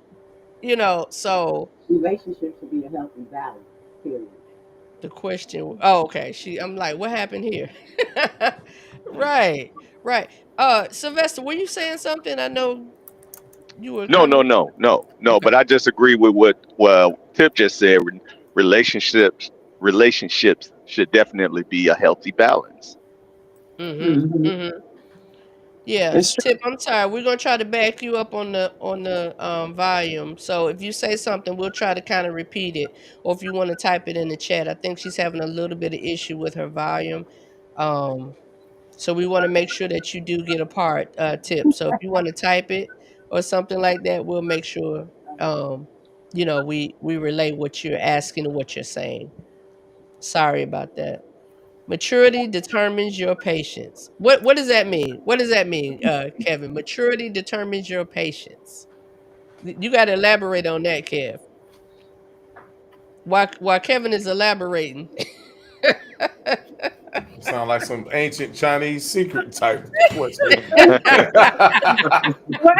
[SPEAKER 1] So
[SPEAKER 4] Relationship should be a healthy balance. Period.
[SPEAKER 1] the question, oh, okay. I'm like, what happened here? Right, right. Sylvester, were you saying something? I know you were
[SPEAKER 7] no,
[SPEAKER 1] kind
[SPEAKER 7] no,
[SPEAKER 1] of
[SPEAKER 7] no, no, no.
[SPEAKER 1] okay.
[SPEAKER 7] But I just agree with what Tip just said. relationships should definitely be a healthy balance.
[SPEAKER 1] Yeah, Tip, I'm sorry. We're gonna try to back you up on the volume. So if you say something, we'll try to kind of repeat it, or if you want to type it in the chat. I think she's having a little bit of issue with her volume. So we want to make sure that you do get a part, Tip. So if you want to type it or something like that, we'll make sure we relay what you're asking and what you're saying. Sorry about that. Maturity determines your patience. What does that mean? What does that mean, Kevin? Maturity determines your patience. You got to elaborate on that, Kev. While Kevin is elaborating.
[SPEAKER 9] Sound like some ancient Chinese secret type question.
[SPEAKER 3] Well,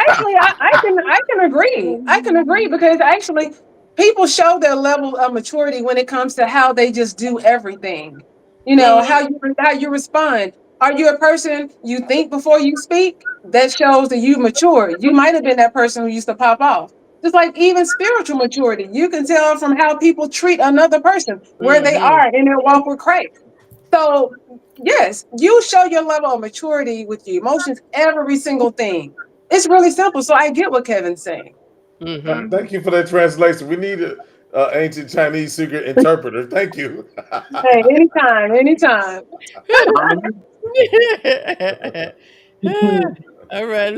[SPEAKER 3] actually, I can agree. I can agree because actually, people show their level of maturity when it comes to how they just do everything. You know, how you respond. Are you a person you think before you speak? That shows that you mature. You might have been that person who used to pop off. Just like even spiritual maturity, you can tell from how people treat another person, where they are in their walk with Christ. So yes, you show your level of maturity with your emotions, every single thing. It's really simple. So I get what Kevin's saying.
[SPEAKER 9] Thank you for that translation. We need an ancient Chinese secret interpreter. Thank you.
[SPEAKER 3] Hey, anytime.
[SPEAKER 1] All right,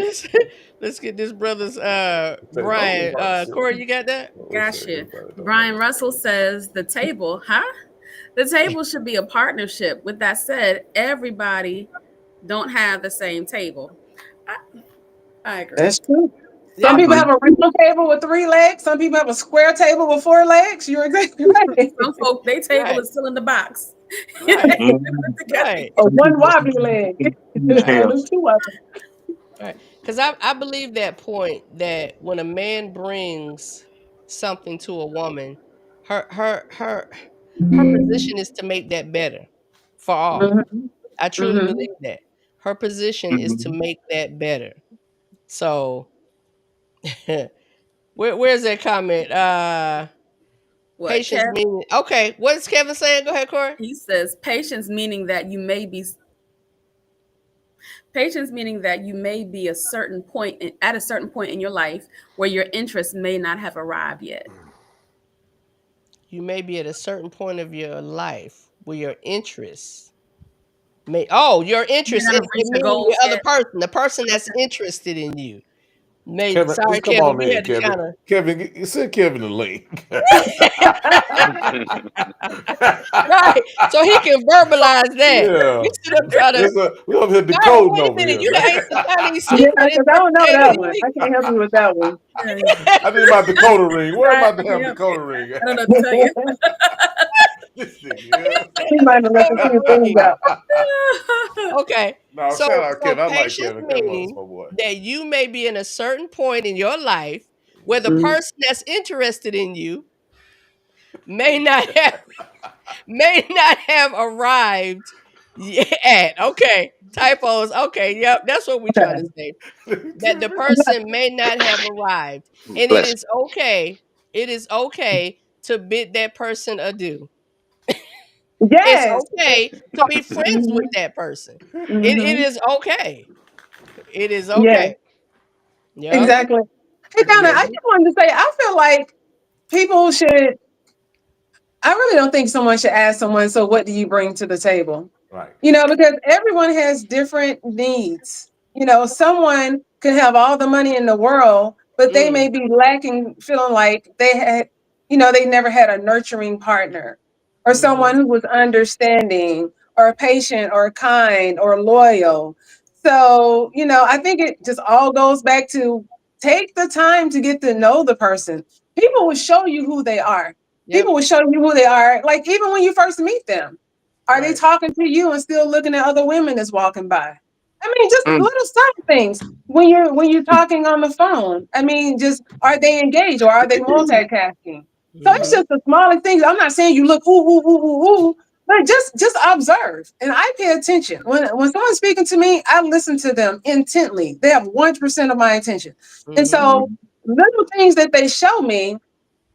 [SPEAKER 1] let's get this brother's Brian. Corey, you got that?
[SPEAKER 2] Gotcha. Brian Russell says the table should be a partnership. With that said, everybody don't have the same table. I agree.
[SPEAKER 3] That's true. Some people have a real table with 3 legs. Some people have a square table with 4 legs. You're exactly right.
[SPEAKER 2] Some folk, their table is still in the box.
[SPEAKER 1] Right.
[SPEAKER 3] Or one wobbly leg. There's 2 of them.
[SPEAKER 1] Right. Because I believe that point that when a man brings something to a woman, her position is to make that better for all. I truly believe that. Her position is to make that better. So where's that comment? Patience meaning okay. What's Kevin saying? Go ahead, Corey.
[SPEAKER 2] He says patience meaning that you may be at a certain point in your life where your interests may not have arrived yet.
[SPEAKER 1] You may be at a certain point of your life where your interests your interest in the other person, the person that's interested in you.
[SPEAKER 9] Kevin,
[SPEAKER 1] sorry,
[SPEAKER 9] come
[SPEAKER 1] Kevin.
[SPEAKER 9] on in, Kevin. Kevin, send Kevin the link.
[SPEAKER 1] Right, so he can verbalize that.
[SPEAKER 9] Yeah.
[SPEAKER 1] We should have tried to.
[SPEAKER 9] We over here decoding
[SPEAKER 1] wait a
[SPEAKER 9] over
[SPEAKER 1] minute,
[SPEAKER 9] here.
[SPEAKER 1] you the ancient Chinese
[SPEAKER 3] Yeah,
[SPEAKER 1] secret.
[SPEAKER 3] because I don't know that one. I can't help you with that one.
[SPEAKER 9] I need my decoder ring. Where am I to have decoder ring?
[SPEAKER 2] I don't know what to tell you.
[SPEAKER 3] He might have left a few things out.
[SPEAKER 1] Okay.
[SPEAKER 9] No,
[SPEAKER 1] so,
[SPEAKER 9] shout out Kevin. I like
[SPEAKER 1] patience
[SPEAKER 9] Kevin. Kevin
[SPEAKER 1] means
[SPEAKER 9] my boy.
[SPEAKER 1] that you may be in a certain point in your life where the person that's interested in you may not have arrived yet. Okay. Typos. Okay. Yep. That's what we're trying to say. That the person may not have arrived. And it is okay. It is okay to bid that person adieu.
[SPEAKER 3] Yes.
[SPEAKER 1] It's okay to be friends with that person. It is okay. It is okay.
[SPEAKER 3] Yeah. Exactly. Hey, Donna, I just wanted to say, I feel like people should, I really don't think someone should ask someone, so what do you bring to the table?
[SPEAKER 9] Right.
[SPEAKER 3] Because everyone has different needs. Someone could have all the money in the world, but they may be lacking, feeling like they had, they never had a nurturing partner or someone who was understanding or patient or kind or loyal. So, I think it just all goes back to take the time to get to know the person. People will show you who they are. Yep. People will show you who they are. Like even when you first meet them, are they talking to you and still looking at other women that's walking by? I mean, just little subtle things when you're talking on the phone. I mean, just are they engaged or are they multitasking? So it's just the smallest things. I'm not saying you look ooh, but just observe and I pay attention. When someone's speaking to me, I listen to them intently. They have 1% of my attention, and so little things that they show me,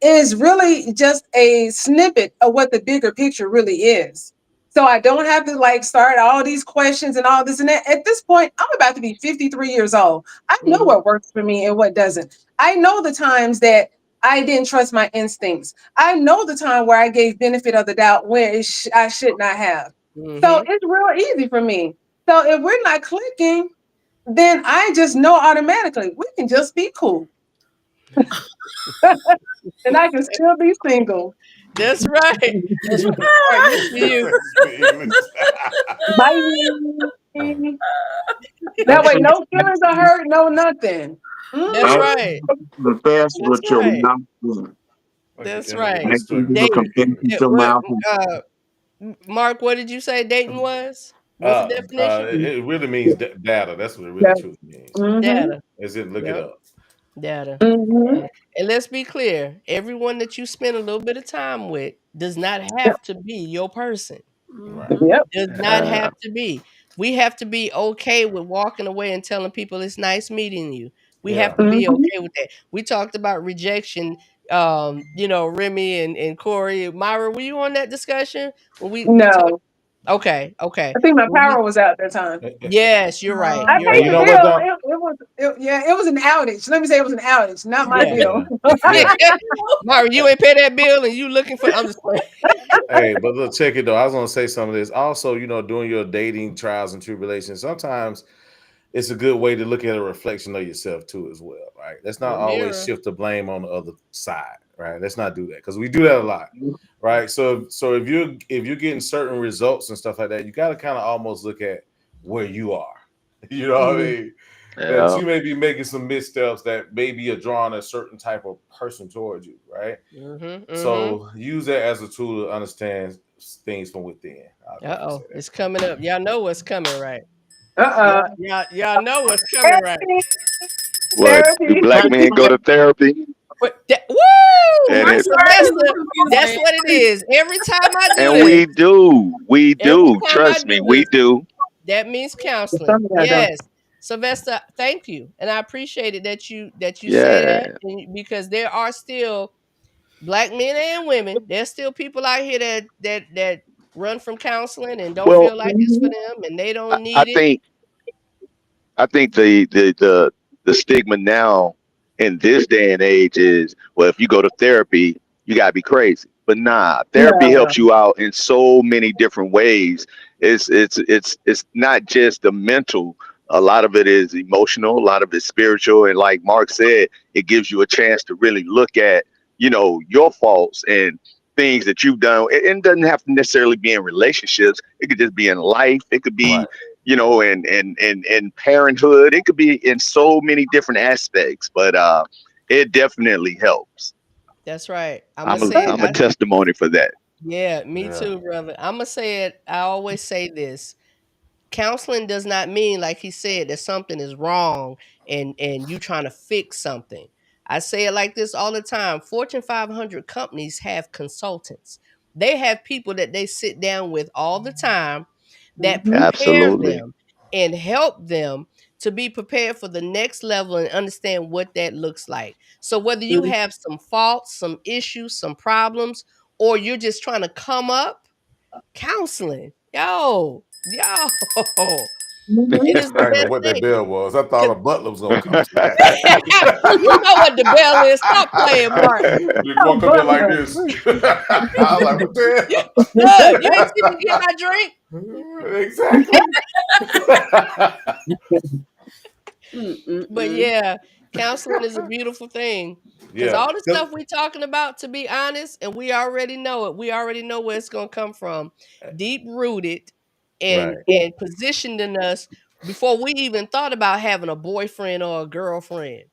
[SPEAKER 3] is really just a snippet of what the bigger picture really is. So I don't have to like start all these questions and all this and that. At this point, I'm about to be 53 years old. I know what works for me and what doesn't. I know the times that I didn't trust my instincts. I know the time where I gave benefit of the doubt where I should not have. So it's real easy for me. So if we're not clicking, then I just know automatically we can just be cool. And I can still be single.
[SPEAKER 1] That's right. That's right.
[SPEAKER 3] Bye. That way, no feelings are hurt, no nothing.
[SPEAKER 1] That's right.
[SPEAKER 6] The best with your mouth.
[SPEAKER 1] That's right. Mark, what did you say dating was? What's the definition?
[SPEAKER 9] It really means data. That's what it really truly means.
[SPEAKER 1] Data.
[SPEAKER 9] Is it? Look it up.
[SPEAKER 1] Data. And let's be clear, everyone that you spend a little bit of time with does not have to be your person. Does not have to be. We have to be okay with walking away and telling people it's nice meeting you. We have to be okay with that. We talked about rejection. Remy and Corey. Myra, were you on that discussion?
[SPEAKER 3] No.
[SPEAKER 1] Okay.
[SPEAKER 3] I think my power was out that time.
[SPEAKER 1] Yes, you're right.
[SPEAKER 3] I paid the bill. It was an outage. Let me say it was an outage, not my bill.
[SPEAKER 1] Myra, you ain't pay that bill and you looking for. I'm just playing.
[SPEAKER 9] Hey, but look, check it though. I was gonna say some of this. Also, doing your dating trials and tribulations, sometimes it's a good way to look at a reflection of yourself too, as well, right? Let's not always shift the blame on the other side, right? Let's not do that because we do that a lot, right? So if you're getting certain results and stuff like that, you got to kind of almost look at where you are. You know what I mean? That you may be making some missteps that maybe are drawing a certain type of person towards you, right? So use that as a tool to understand things from within.
[SPEAKER 1] It's coming up. Y'all know what's coming, right? Y'all know what's coming, right?
[SPEAKER 7] What? Do black men go to therapy?
[SPEAKER 1] Woo! That's what it is. Every time I do
[SPEAKER 7] and we do. Trust me, we do.
[SPEAKER 1] That means counseling. Yes. Sylvester, thank you. And I appreciate it that you say that, because there are still black men and women. There's still people out here that run from counseling and don't feel like it's for them and they don't need it.
[SPEAKER 7] I think the stigma now in this day and age is, well, if you go to therapy, you gotta be crazy. But nah, therapy helps you out in so many different ways. It's not just the mental. A lot of it is emotional, a lot of it's spiritual, and like Mark said, it gives you a chance to really look at, your faults and things that you've done. It doesn't have to necessarily be in relationships. It could just be in life. It could be, in parenthood. It could be in so many different aspects, but it definitely helps.
[SPEAKER 1] That's right.
[SPEAKER 7] I'm a testimony for that.
[SPEAKER 1] Yeah, me too, brother. I'm gonna say it. I always say this. Counseling does not mean, like he said, that something is wrong and you trying to fix something. I say it like this all the time. Fortune 500 companies have consultants. They have people that they sit down with all the time that prepare them and help them to be prepared for the next level and understand what that looks like. So whether you have some faults, some issues, some problems, or you're just trying to come up, counseling. Yo. It is the best
[SPEAKER 9] what that bell was. I thought a butler was gonna come.
[SPEAKER 1] You know what the bell is. Stop playing, Mark.
[SPEAKER 9] You walk up there like this. I was like, what the
[SPEAKER 1] hell? You ain't see me get my drink?
[SPEAKER 9] Exactly.
[SPEAKER 1] But yeah, counseling is a beautiful thing. Because all the stuff we're talking about, to be honest, and we already know it. We already know where it's going to come from. Deep rooted and positioned in us before we even thought about having a boyfriend or a girlfriend.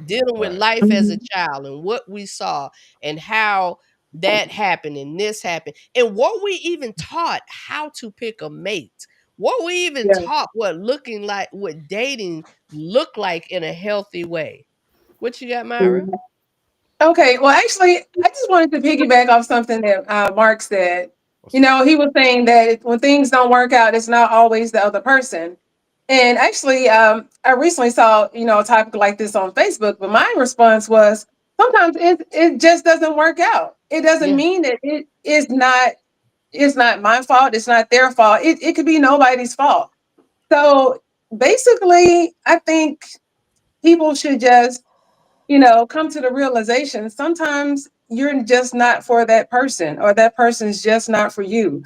[SPEAKER 1] Dealing with life as a child and what we saw and how that happened and this happened. And what we even taught how to pick a mate. What we even taught what dating looked like in a healthy way. What you got, Myra?
[SPEAKER 3] Okay, well, actually, I just wanted to piggyback off something that Mark said. He was saying that when things don't work out, it's not always the other person. And actually, I recently saw, a topic like this on Facebook, but my response was, sometimes it just doesn't work out. It doesn't mean that it's not my fault. It's not their fault. It could be nobody's fault. So basically, I think people should just, come to the realization sometimes you're just not for that person, or that person's just not for you.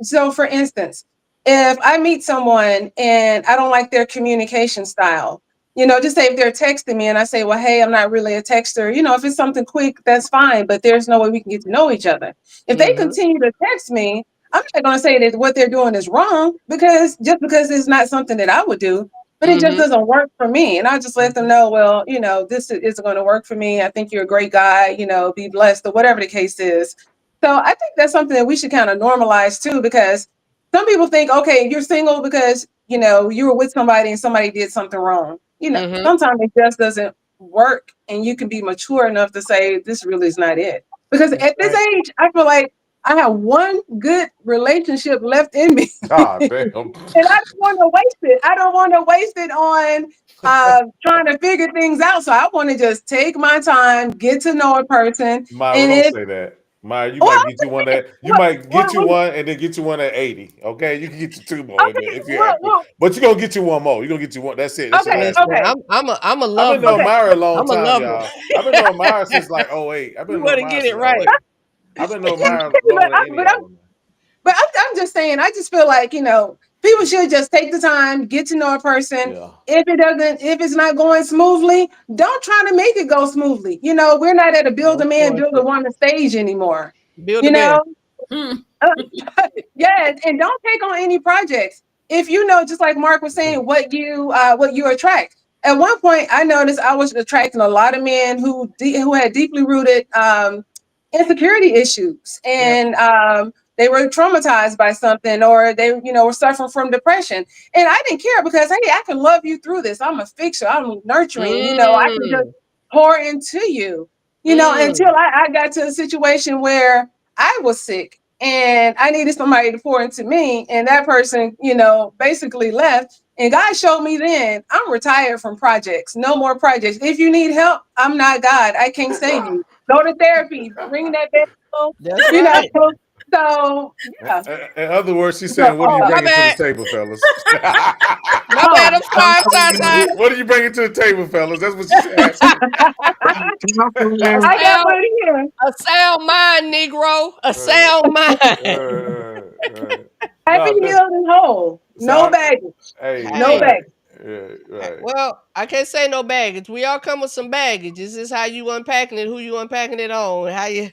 [SPEAKER 3] So for instance, if I meet someone and I don't like their communication style, just say if they're texting me and I say, well, hey, I'm not really a texter. If it's something quick, that's fine, but there's no way we can get to know each other. If they continue to text me, I'm not going to say that what they're doing is wrong, because it's not something that I would do, but it just doesn't work for me. And I just let them know, well, this isn't going to work for me. I think you're a great guy, be blessed, or whatever the case is. So I think that's something that we should kind of normalize too, because some people think, okay, you're single because, you were with somebody and somebody did something wrong. Sometimes it just doesn't work, and you can be mature enough to say, this really is not it. Because at this age, I feel like I have one good relationship left in me.
[SPEAKER 9] God damn.
[SPEAKER 3] And I don't want to waste it. I don't want to waste it on trying to figure things out. So I want to just take my time, get to know a person.
[SPEAKER 9] Maya, don't say that. Maya, you might get you one and then get you one at 80. Okay, you can get you two more if you have to. But you're gonna get you one more. You're gonna get you one. That's it. That's
[SPEAKER 3] okay.
[SPEAKER 1] I'm a lover.
[SPEAKER 9] I've been knowing Maya a long time, y'all. I've been knowing Maya since like 08. I've been knowing Maya
[SPEAKER 1] get
[SPEAKER 9] since
[SPEAKER 1] it right.
[SPEAKER 9] 08. I've been knowing Maya longer than
[SPEAKER 3] But I'm just saying, I just feel like, people should just take the time, get to know a person.
[SPEAKER 9] Yeah.
[SPEAKER 3] If it's not going smoothly, don't try to make it go smoothly. We're not at a build a man, build a woman stage anymore.
[SPEAKER 1] Build a man.
[SPEAKER 3] Yeah, and don't take on any projects. If just like Mark was saying, what you attract. At one point, I noticed I was attracting a lot of men who had deeply rooted insecurity issues, and they were traumatized by something, or they were suffering from depression. And I didn't care, because hey, I can love you through this. I'm a fixer. I'm nurturing. I can just pour into you. Until I got to a situation where I was sick and I needed somebody to pour into me, and that person basically left. And God showed me then, I'm retired from projects. No more projects. If you need help, I'm not God. I can't save you. Go to therapy. Ring that bell.
[SPEAKER 1] That's right.
[SPEAKER 3] So, yeah.
[SPEAKER 9] In other words, she's saying, what are you bringing to the table, fellas?
[SPEAKER 1] My bad, I'm sorry.
[SPEAKER 9] What are you bringing to the table, fellas? That's what she's asking.
[SPEAKER 3] I got one here.
[SPEAKER 1] A sound mind, Negro. A sound mind.
[SPEAKER 3] Happy, healed, and whole. No baggage.
[SPEAKER 9] Hey,
[SPEAKER 3] no baggage.
[SPEAKER 9] Right.
[SPEAKER 1] Well, I can't say no baggage. We all come with some baggage. This is how you unpacking it, who you unpacking it on, how you.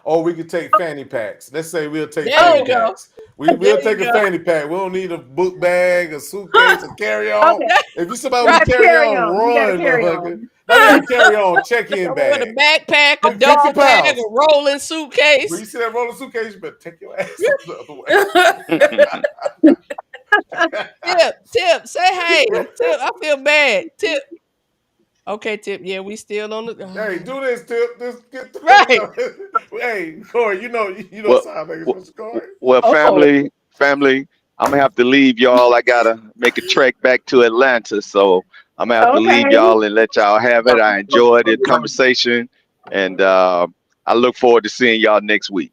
[SPEAKER 9] Or we could take fanny packs. Let's say we'll take fanny packs. We'll take a fanny pack. We don't need a book bag, a suitcase, a carry-on. Okay. If you somebody with carry-on, run, motherfucker. Not carry on, check-in bag.
[SPEAKER 1] With a backpack, a dog bag, a rolling suitcase.
[SPEAKER 9] When you see that rolling suitcase, you better take your ass the other way.
[SPEAKER 1] Tip, say hey. Tip, I feel bad. Tip. Okay, Tip. Yeah, we still on the.
[SPEAKER 9] Hey, do this, Tip. Just get the
[SPEAKER 1] right.
[SPEAKER 9] Hey, Corey, you know sound like it's Corey.
[SPEAKER 7] Well, family, I'm gonna have to leave y'all. I gotta make a trek back to Atlanta, so I'm gonna have to leave y'all and let y'all have it. I enjoyed the conversation, and I look forward to seeing y'all next week.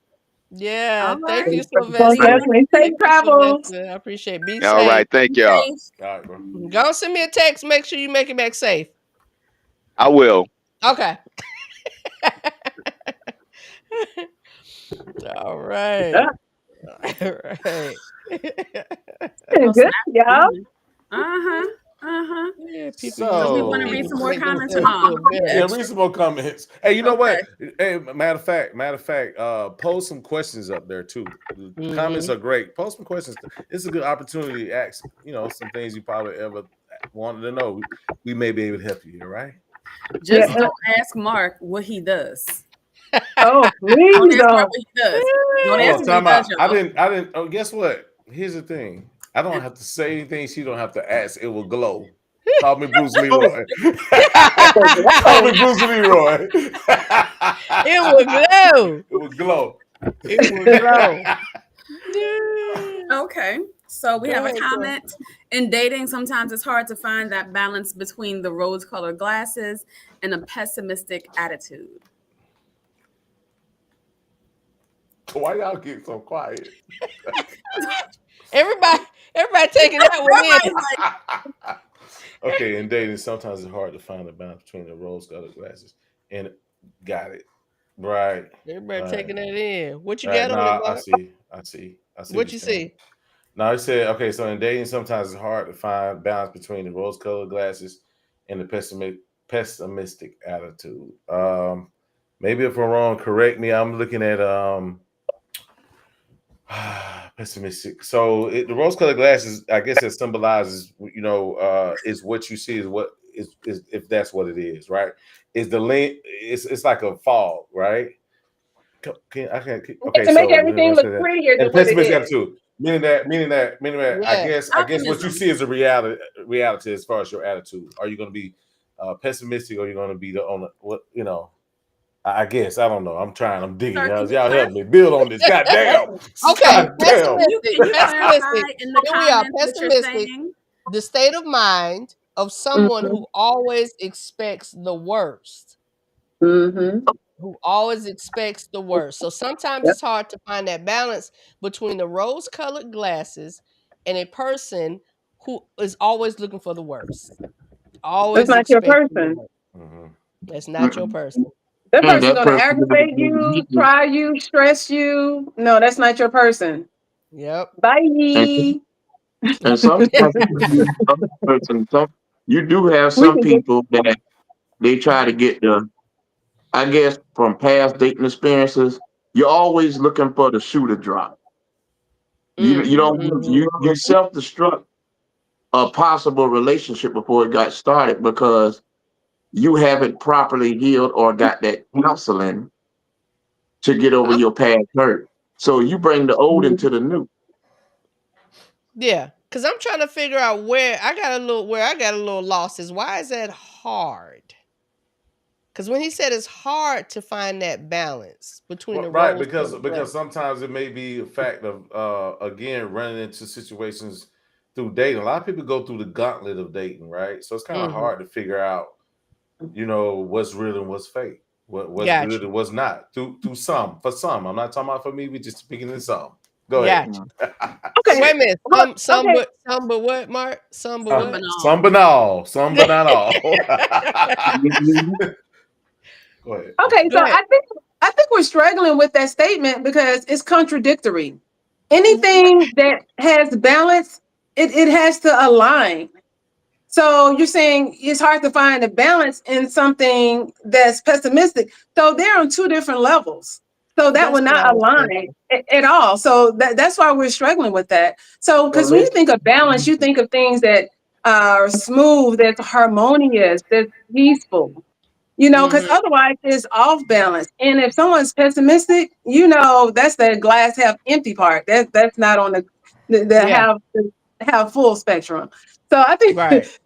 [SPEAKER 1] Yeah, thank you, Sylvester.
[SPEAKER 3] Safe travels.
[SPEAKER 1] I appreciate it. Be
[SPEAKER 7] all
[SPEAKER 1] safe.
[SPEAKER 7] Right, thank y'all.
[SPEAKER 9] All right, bro.
[SPEAKER 1] Go send me a text. Make sure you make it back safe.
[SPEAKER 7] I will.
[SPEAKER 1] Okay. All right.
[SPEAKER 3] Yeah.
[SPEAKER 1] All right.
[SPEAKER 3] Good, y'all.
[SPEAKER 1] Yeah,
[SPEAKER 7] So
[SPEAKER 2] we want to read some more comments.
[SPEAKER 9] Read some more comments. Hey, you know what? Hey, matter of fact, post some questions up there too. The comments are great. Post some questions. It's a good opportunity to ask, some things you probably ever wanted to know. We may be able to help you. All right.
[SPEAKER 2] Just don't ask Mark what he does.
[SPEAKER 3] Oh, please
[SPEAKER 2] don't ask Mark what he does. Don't ask him what he does.
[SPEAKER 9] I didn't. Oh, guess what? Here's the thing. I don't have to say anything. She don't have to ask. It will glow. Call me Bruce Leroy. Call me Bruce Leroy.
[SPEAKER 1] It will glow.
[SPEAKER 9] It will glow.
[SPEAKER 1] It will glow.
[SPEAKER 2] Okay. So we
[SPEAKER 1] Go
[SPEAKER 2] have a
[SPEAKER 1] ahead, Tori.
[SPEAKER 2] comment. In dating, sometimes it's hard to find that balance between the rose-colored glasses and a pessimistic attitude.
[SPEAKER 9] Why y'all get so quiet?
[SPEAKER 1] Everybody taking that one in.
[SPEAKER 9] Okay, in dating, sometimes it's hard to find a balance between the rose-colored glasses and got it. Right.
[SPEAKER 1] Everybody taking that in. What you
[SPEAKER 9] Right.
[SPEAKER 1] got on it,
[SPEAKER 9] I
[SPEAKER 1] Mark?
[SPEAKER 9] see.
[SPEAKER 1] What you see?
[SPEAKER 9] Now he said, okay, so in dating, sometimes it's hard to find balance between the rose-colored glasses and the pessimistic attitude. Maybe if I'm wrong, correct me. I'm looking at pessimistic. So the rose-colored glasses, I guess it symbolizes, is what you see is what is if that's what it is, right? Is the link? It's like a fog, right? Okay,
[SPEAKER 3] to make everything look prettier than
[SPEAKER 9] and
[SPEAKER 3] what it
[SPEAKER 9] pessimistic
[SPEAKER 3] is.
[SPEAKER 9] attitude. Meaning that.
[SPEAKER 1] Yeah.
[SPEAKER 9] I guess what you
[SPEAKER 2] Optimism.
[SPEAKER 9] see is a reality as far as your attitude. Are you going to be pessimistic, or are you going to be I guess I don't know. I'm trying. I'm digging.
[SPEAKER 2] Sir,
[SPEAKER 9] Y'all help me build on this. Goddamn.
[SPEAKER 1] Okay,
[SPEAKER 9] Goddamn.
[SPEAKER 2] Can you clarify
[SPEAKER 1] pessimistic.
[SPEAKER 2] in the
[SPEAKER 1] Here we are,
[SPEAKER 2] comments what you're
[SPEAKER 1] pessimistic.
[SPEAKER 2] saying?
[SPEAKER 1] The state of mind of someone who always expects the worst. Who always expects the worst. So sometimes it's hard to find that balance between the rose-colored glasses and a person who is always looking for the worst. Always
[SPEAKER 3] That's not your
[SPEAKER 1] expecting the
[SPEAKER 3] person.
[SPEAKER 1] worst. That's not your person.
[SPEAKER 3] That person's going to aggravate you, try you, stress you. No, that's not your person.
[SPEAKER 1] Yep.
[SPEAKER 3] Bye.
[SPEAKER 6] And sometimes you do have some people that they try to get I guess from past dating experiences, you're always looking for the shoe to drop. You don't you self-destruct a possible relationship before it got started because you haven't properly healed or got that counseling to get over your past hurt. So you bring the old into the new.
[SPEAKER 1] Yeah, because I'm trying to figure out where I got a little lost is why is that hard? Because when he said it's hard to find that balance between the
[SPEAKER 9] right,
[SPEAKER 1] roles
[SPEAKER 9] because sometimes it may be a fact of again running into situations through dating. A lot of people go through the gauntlet of dating, right? So it's kind of hard to figure out, what's real and what's fake, what's good and what's not. For some. I'm not talking about for me. We're just speaking in some. Go ahead.
[SPEAKER 1] Okay, wait a minute. Some but what, Mark? Some but what?
[SPEAKER 9] Some but all. Some but not all. Go ahead.
[SPEAKER 3] Okay, so I think we're struggling with that statement because it's contradictory. Anything that has balance, it has to align. So you're saying it's hard to find a balance in something that's pessimistic. So they're on two different levels. So that would not align at all. So that's why we're struggling with that. So because when you think of balance, you think of things that are smooth, that's harmonious, that's peaceful. Because otherwise it's off balance. And if someone's pessimistic, that's the glass half empty part. That's not on the have full spectrum. So I think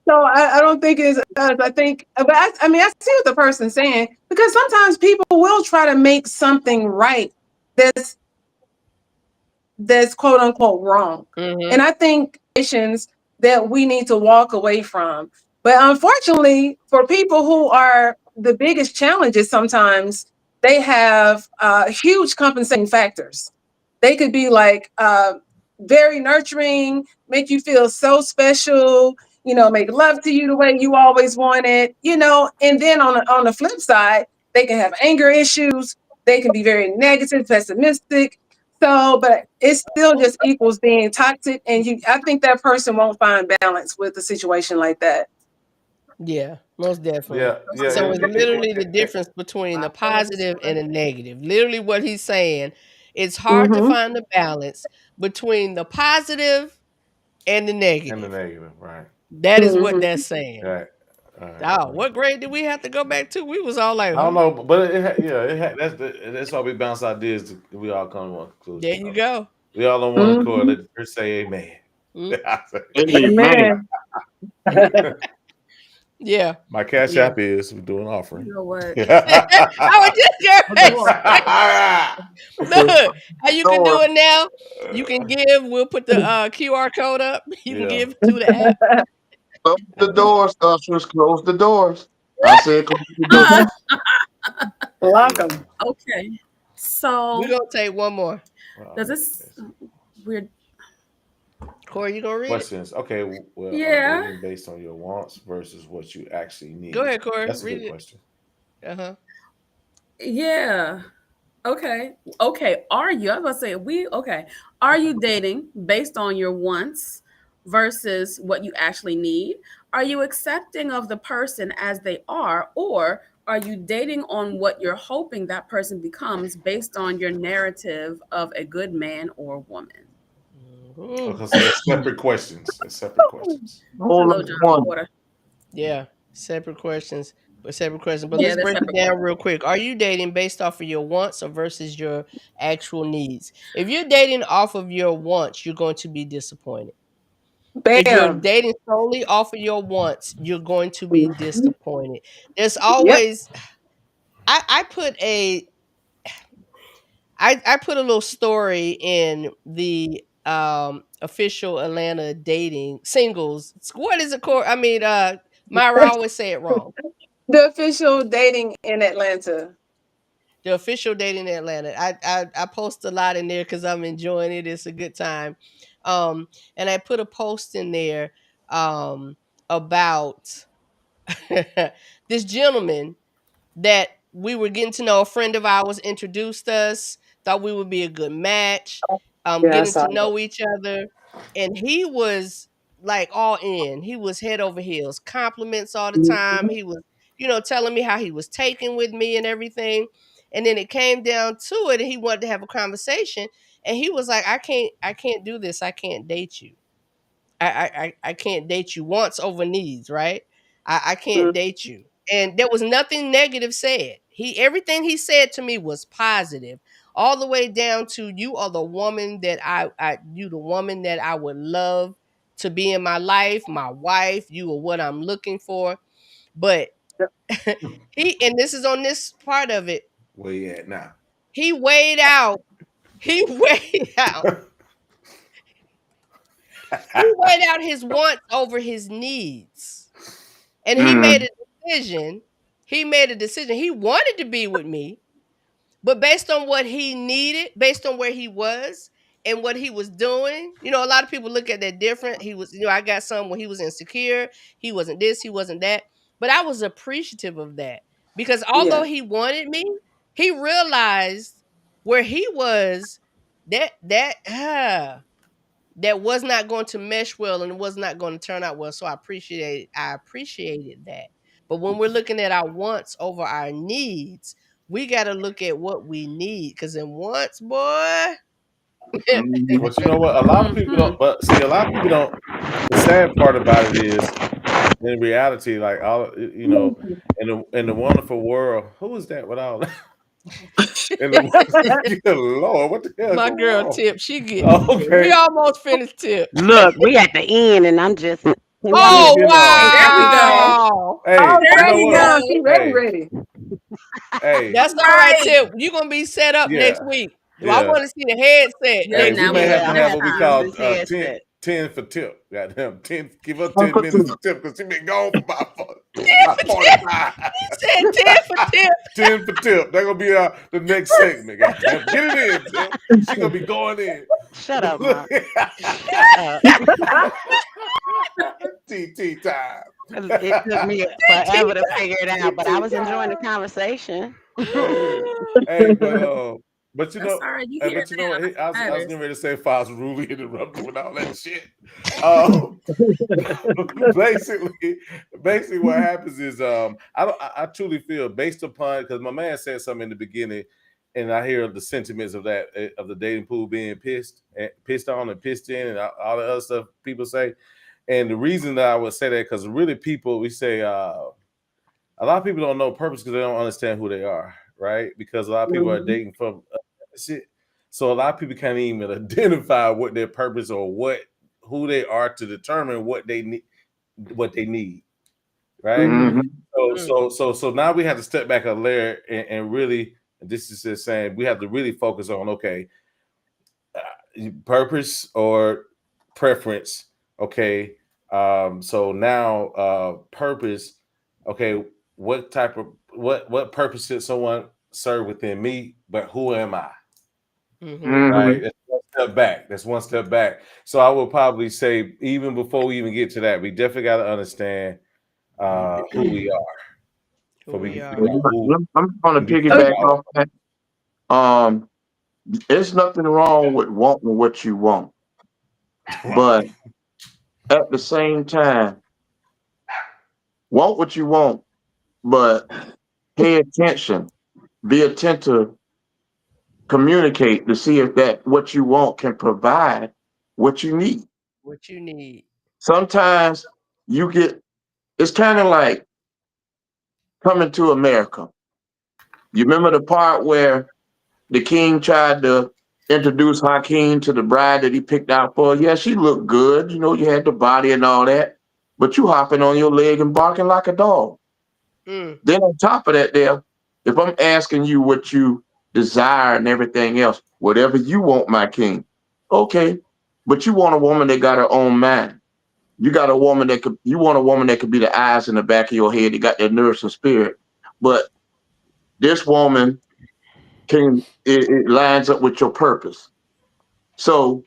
[SPEAKER 3] so. I don't think it's us. I think, but I see what the person's saying, because sometimes people will try to make something right that's quote unquote wrong. And I think that we need to walk away from. But unfortunately, for people who are the biggest challenges, sometimes they have huge compensating factors. They could be like very nurturing, make you feel so special, make love to you the way you always wanted, and then on the flip side, they can have anger issues. They can be very negative, pessimistic. So, but it still just equals being toxic. And I think that person won't find balance with a situation like that.
[SPEAKER 1] Yeah, most definitely.
[SPEAKER 9] Yeah.
[SPEAKER 1] So it's literally the difference between the positive and the negative. Literally what he's saying. It's hard to find the balance between the positive and the negative.
[SPEAKER 9] Right.
[SPEAKER 1] That is what that's saying.
[SPEAKER 9] Right.
[SPEAKER 1] Oh, what grade did we have to go back to? We was all like,
[SPEAKER 9] I don't know, but that's why we bounce ideas. We all come to one conclusion.
[SPEAKER 1] There you go.
[SPEAKER 9] We all on one accord. Let's say amen.
[SPEAKER 3] Amen.
[SPEAKER 1] Yeah.
[SPEAKER 9] My cash
[SPEAKER 2] Yeah.
[SPEAKER 9] app is we're doing offering.
[SPEAKER 2] You know what?
[SPEAKER 1] I was just gonna say, look, how you can do
[SPEAKER 6] Door.
[SPEAKER 1] it now. You can give. We'll put the QR code up. You can
[SPEAKER 9] Yeah.
[SPEAKER 1] give through the app.
[SPEAKER 6] Close the doors, ushers. Close the doors. I said close the doors.
[SPEAKER 3] Lock them.
[SPEAKER 2] Okay. So
[SPEAKER 1] We're gonna take one more.
[SPEAKER 9] Well,
[SPEAKER 2] does this weird?
[SPEAKER 1] Corey, you gonna read it?
[SPEAKER 9] questions? Okay. Well,
[SPEAKER 2] Yeah.
[SPEAKER 9] dating based on your wants versus what you actually need.
[SPEAKER 1] Go ahead, Corey.
[SPEAKER 9] That's a
[SPEAKER 1] read
[SPEAKER 9] good
[SPEAKER 1] it.
[SPEAKER 9] question.
[SPEAKER 1] Uh-huh.
[SPEAKER 2] Yeah. Okay. Okay. Are you? I was gonna say okay. Are you dating based on your wants versus what you actually need? Are you accepting of the person as they are, or are you dating on what you're hoping that person becomes based on your narrative of a good man or woman?
[SPEAKER 9] Okay, so it's separate questions. It's separate questions.
[SPEAKER 2] Hello, John Porter.
[SPEAKER 1] Yeah, separate questions. But separate questions. But
[SPEAKER 2] Yeah,
[SPEAKER 1] let's
[SPEAKER 2] they're
[SPEAKER 1] break it
[SPEAKER 2] separate
[SPEAKER 1] down real quick. Are you dating based off of your wants or versus your actual needs? If you're dating off of your wants, you're going to be disappointed. If you're
[SPEAKER 3] Bam.
[SPEAKER 1] dating solely off of your wants, you're going to be disappointed. There's always I put a little story in the official Atlanta dating singles. What is it called? I mean, Myra, I always say it wrong.
[SPEAKER 3] The official dating in Atlanta.
[SPEAKER 1] The official dating in Atlanta. I post a lot in there because I'm enjoying it. It's a good time. And I put a post in there about this gentleman that we were getting to know. A friend of ours introduced us, thought we would be a good match,
[SPEAKER 3] Yeah, I
[SPEAKER 1] getting
[SPEAKER 3] saw
[SPEAKER 1] to know each other. And he was like all in. He was head over heels, compliments all the time. He was, telling me how he was taken with me and everything. And then it came down to it, and he wanted to have a conversation. And he was like, I can't do this. I can't date you. I can't date you. Wants over needs, right? I can't date you. And there was nothing negative said. Everything he said to me was positive, all the way down to you are the woman that the woman that I would love to be in my life, my wife. You are what I'm looking for. But and this is on this part of it.
[SPEAKER 9] Where you at now?
[SPEAKER 1] He weighed out. He weighed out. He weighed out his wants over his needs. And he made a decision. He wanted to be with me, but based on what he needed, based on where he was and what he was doing, a lot of people look at that different. He was, I got some when he was insecure. He wasn't this, he wasn't that. But I was appreciative of that because although he wanted me, he realized where he was that was not going to mesh well and was not going to turn out well. So I appreciated that. But when we're looking at our wants over our needs, we got to look at what we need. Because in wants, boy.
[SPEAKER 9] But you know what? A lot of people don't. But see, a lot of people don't. The sad part about it is, in reality, like in the wonderful world, who is that without? Lord, what the hell?
[SPEAKER 1] My girl on? Tip, she get.
[SPEAKER 9] Okay.
[SPEAKER 1] We almost finished Tip.
[SPEAKER 4] Look, we at the end, and I'm just.
[SPEAKER 1] Oh wow!
[SPEAKER 2] There we go.
[SPEAKER 1] Hey,
[SPEAKER 3] there you go. She ready.
[SPEAKER 9] Hey,
[SPEAKER 1] that's all right, Tip. You're gonna be set up next week. I want to see the headset.
[SPEAKER 9] Hey, we may have to have what we call 10 for Tip. Goddamn, 10. Give her 10 minutes for Tip because she been gone for about 45.
[SPEAKER 1] He said 10 for Tip.
[SPEAKER 9] 10 for Tip. That's gonna be the next segment. Goddamn. Get it in, Tip. She gonna be going in.
[SPEAKER 4] Shut up, Mom.
[SPEAKER 9] TT time.
[SPEAKER 4] It took me forever to figure it out, but I was enjoying the conversation.
[SPEAKER 9] Hey, but you know,
[SPEAKER 2] right,
[SPEAKER 9] but you know what? I was getting ready to say if I was rudely interrupted with all that shit. Basically, what happens is I truly feel based upon because my man said something in the beginning, and I hear the sentiments of that of the dating pool being pissed on and pissed in, and all the other stuff people say. And the reason that I would say that because really we say a lot of people don't know purpose because they don't understand who they are, right? Because a lot of people are dating for shit. So a lot of people can't even identify what their purpose or who they are to determine what they need. right?
[SPEAKER 6] Mhm.
[SPEAKER 9] So now we have to step back a layer and really, this is just saying we have to really focus on, okay, purpose or preference. Okay. So now purpose, okay, what purpose should someone serve within me, but who am I? Right. That's one step back. That's one step back. So I would probably say, even before we even get to that, we definitely got to understand who we are.
[SPEAKER 1] Who we are.
[SPEAKER 6] I'm gonna piggyback off that. There's nothing wrong with wanting what you want, but at the same time, want what you want, but pay attention, be attentive, communicate to see if that what you want can provide what you need.
[SPEAKER 1] What you need.
[SPEAKER 6] Sometimes it's kind of like Coming to America. You remember the part where the king tried to introduce Hakeem to the bride that he picked out for? Yeah, she looked good. You know, you had the body and all that, but you hopping on your leg and barking like a dog. Then on top of that, if I'm asking you what you desire and everything else, whatever you want, my king, okay, but you want a woman that got her own mind. You want a woman that could be the eyes in the back of your head that got that nurturing spirit. But this woman it lines up with your purpose. So,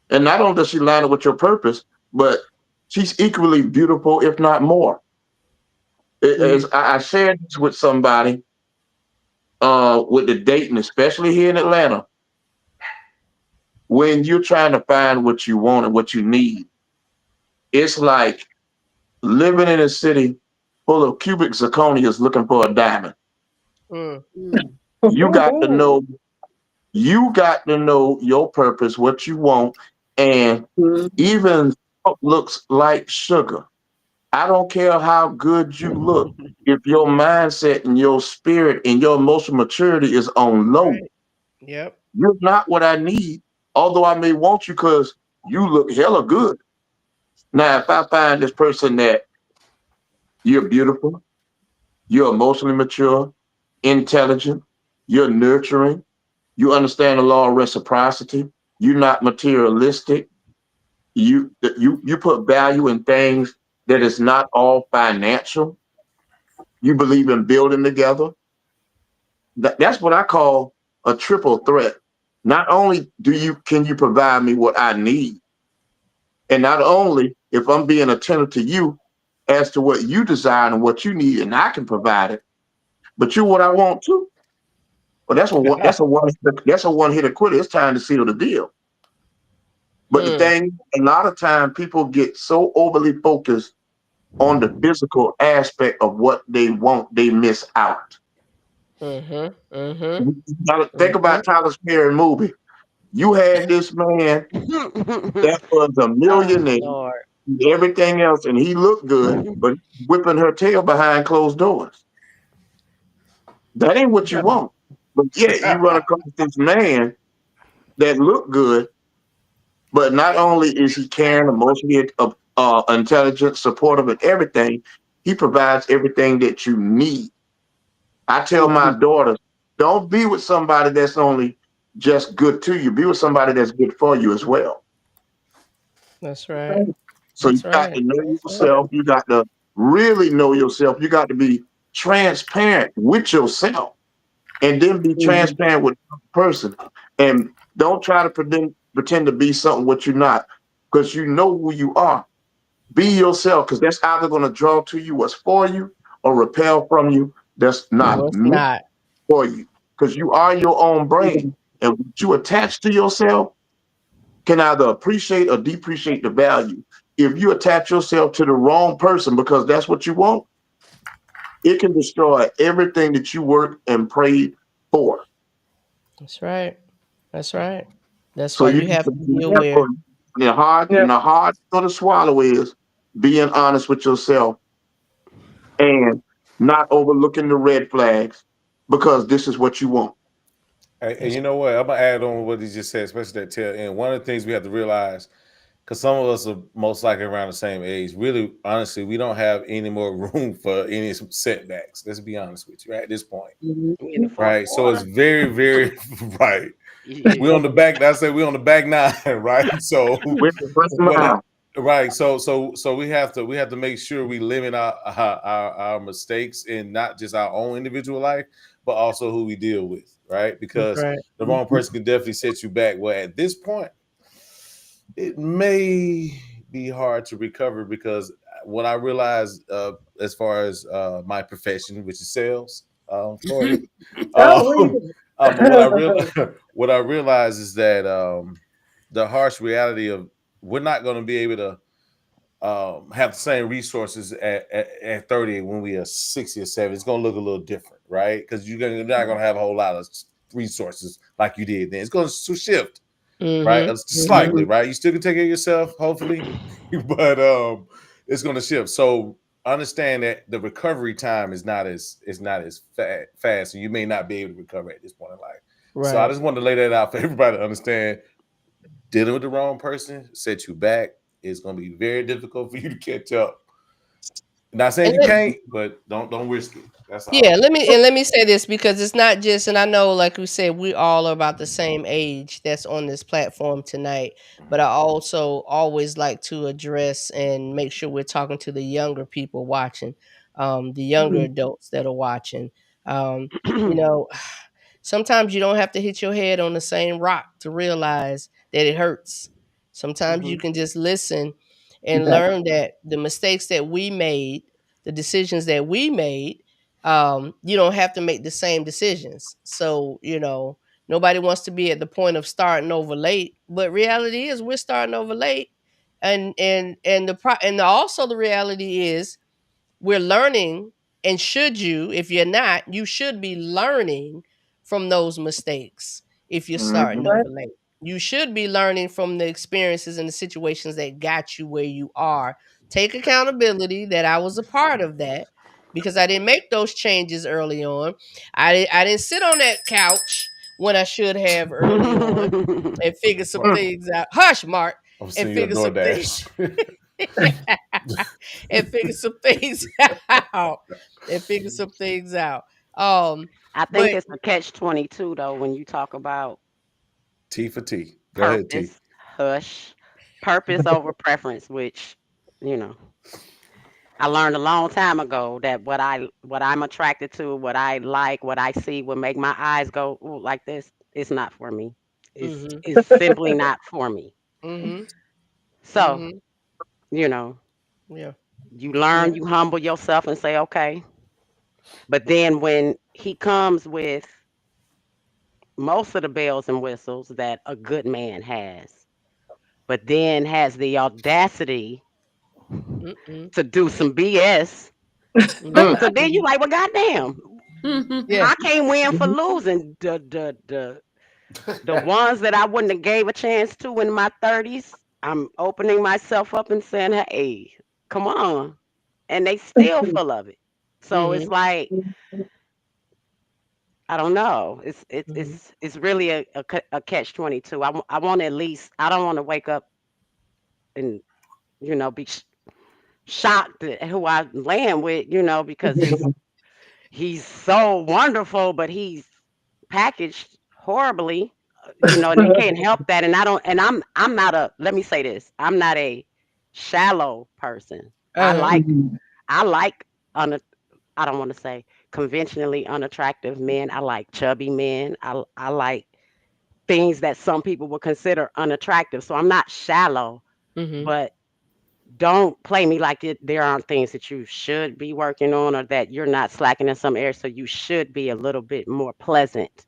[SPEAKER 6] and not only does she line up with your purpose, but she's equally beautiful, if not more. As I shared this with somebody with the dating, especially here in Atlanta, when you're trying to find what you want and what you need, it's like living in a city full of cubic zirconias looking for a diamond. You got to know your purpose, what you want, and even looks like sugar. I don't care how good you look. If your mindset and your spirit and your emotional maturity is on low,
[SPEAKER 1] Yep.
[SPEAKER 6] you're not what I need. Although I may want you because you look hella good. Now, if I find this person that you're beautiful, you're emotionally mature, intelligent, you're nurturing, you understand the law of reciprocity, you're not materialistic, you put value in things that is not all financial, you believe in building together. That's what I call a triple threat. Not only can you provide me what I need, and not only if I'm being attentive to you as to what you desire and what you need, and I can provide it, but you're what I want too. Well, that's a one hitter quitter. It's time to seal the deal. But the thing, a lot of time people get so overly focused on the physical aspect of what they want, they miss out. Now, think about Tyler Perry movie. You had this man that was a millionaire, everything else, and he looked good, but whipping her tail behind closed doors. That ain't what you want. But yet you run across this man that looked good, but not only is he caring, emotionally intelligent, supportive, and everything, he provides everything that you need. I tell my daughters, don't be with somebody that's only just good to you. Be with somebody that's good for you as well.
[SPEAKER 1] That's right.
[SPEAKER 6] So you got to know yourself. You got to really know yourself. You got to be transparent with yourself, and then be transparent with the person. And don't try to pretend to be something what you're not, because you know who you are. Be yourself, because that's either going to draw to you what's for you or repel from you that's not meant for you. Because you are your own brain, and what you attach to yourself can either appreciate or depreciate the value. If you attach yourself to the wrong person because that's what you want, it can destroy everything that you worked and prayed for.
[SPEAKER 1] That's right. That's right. That's
[SPEAKER 6] So
[SPEAKER 1] why
[SPEAKER 6] you
[SPEAKER 1] you have to be aware.
[SPEAKER 6] The hard pill to swallow is being honest with yourself and not overlooking the red flags, because this is what you want.
[SPEAKER 9] And you know what? I'm gonna add on what he just said, especially that tail end. One of the things we have to realize because some of us are most likely around the same age. Really, honestly, we don't have any more room for any setbacks. Let's be honest with you, right? At this point, right? So it's very, very right. We're on the back. I say we're on the back nine, right? So right. So we have to make sure we limit our mistakes in not just our own individual life, but also who we deal with, right? Because the wrong person can definitely set you back. Well, at this point, it may be hard to recover because what I realized as far as my profession, which is sales, what I realized is that the harsh reality of we're not going to be able to have the same resources at 30 when we are 60 or 70. It's going to look a little different, right? Because you're not going to have a whole lot of resources like you did then. It's going to shift. Right, slightly, right. You still can take care of yourself, hopefully, but it's going to shift. So understand that the recovery time is not as fast, and you may not be able to recover at this point in life. Right. So I just wanted to lay that out for everybody to understand. Dealing with the wrong person set you back. It's going to be very difficult for you to catch up. Not saying you can't, but don't risk it. That's all.
[SPEAKER 1] Yeah, let me say this because it's not just, and I know, like we said, we all are about the same age that's on this platform tonight. But I also always like to address and make sure we're talking to the younger people watching, the younger adults that are watching. Sometimes you don't have to hit your head on the same rock to realize that it hurts. Sometimes you can just listen and learn that the mistakes that we made, the decisions that we made, you don't have to make the same decisions. So, nobody wants to be at the point of starting over late, but reality is we're starting over late. And also the reality is we're learning, and if you're not, you should be learning from those mistakes. If you're starting over late, you should be learning from the experiences and the situations that got you where you are. Take accountability that I was a part of that because I didn't make those changes early on. I didn't sit on that couch when I should have early on and figure some things out. Hush, Mark. And figure some things. And figure some things out.
[SPEAKER 4] I think it's a catch-22 though when you talk about
[SPEAKER 9] T for T. Go ahead, T.
[SPEAKER 4] Purpose over preference, which I learned a long time ago that what I'm attracted to, what I like, what I see will make my eyes go like this. It's not for me. It's simply not for me. So, you learn, you humble yourself and say, okay. But then when he comes with most of the bells and whistles that a good man has, but then has the audacity to do some BS. So then you like, well, goddamn, I can't win for losing. The ones that I wouldn't have gave a chance to in my 30s, I'm opening myself up and saying, hey, come on. And they still full of it. So it's like, I don't know. It's really a catch-22. I want to at least, I don't want to wake up and, be shocked at who I land with, because he's so wonderful, but he's packaged horribly, and they can't help that. And I'm not let me say this. I'm not a shallow person. I like, I don't want to say conventionally unattractive men. I like chubby men. I like things that some people would consider unattractive. So I'm not shallow, but don't play me like there aren't things that you should be working on or that you're not slacking in some areas. So you should be a little bit more pleasant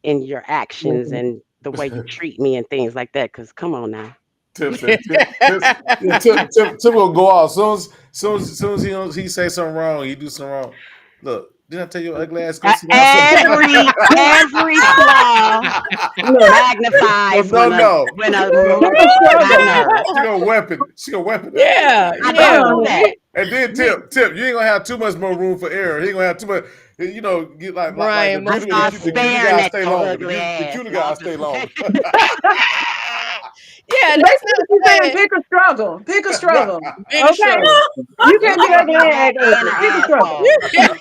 [SPEAKER 4] in your actions and the way you treat me and things like that. Because come on now.
[SPEAKER 9] Tip will go off. Soon as he say something wrong, he do something wrong. Look, didn't I tell you ugly ass?
[SPEAKER 4] Every flaw magnifies.
[SPEAKER 9] No. She gonna weapon.
[SPEAKER 1] Yeah.
[SPEAKER 9] And then Tip, you ain't gonna have too much more room for error. He ain't gonna have too much. Get like
[SPEAKER 1] Ryan,
[SPEAKER 9] the cutie guy stay long. The cutie guy stay long.
[SPEAKER 1] Yeah, that's
[SPEAKER 3] Basically,
[SPEAKER 1] not
[SPEAKER 3] she's saying
[SPEAKER 1] saying
[SPEAKER 3] pick a struggle. Pick a struggle.
[SPEAKER 1] big
[SPEAKER 3] Okay.
[SPEAKER 1] struggle.
[SPEAKER 3] You can't be
[SPEAKER 10] You can
[SPEAKER 3] ugly
[SPEAKER 10] be
[SPEAKER 3] and
[SPEAKER 10] fat
[SPEAKER 3] act
[SPEAKER 10] and
[SPEAKER 3] ugly.
[SPEAKER 10] an
[SPEAKER 3] Pick a struggle.
[SPEAKER 1] You
[SPEAKER 10] asshole.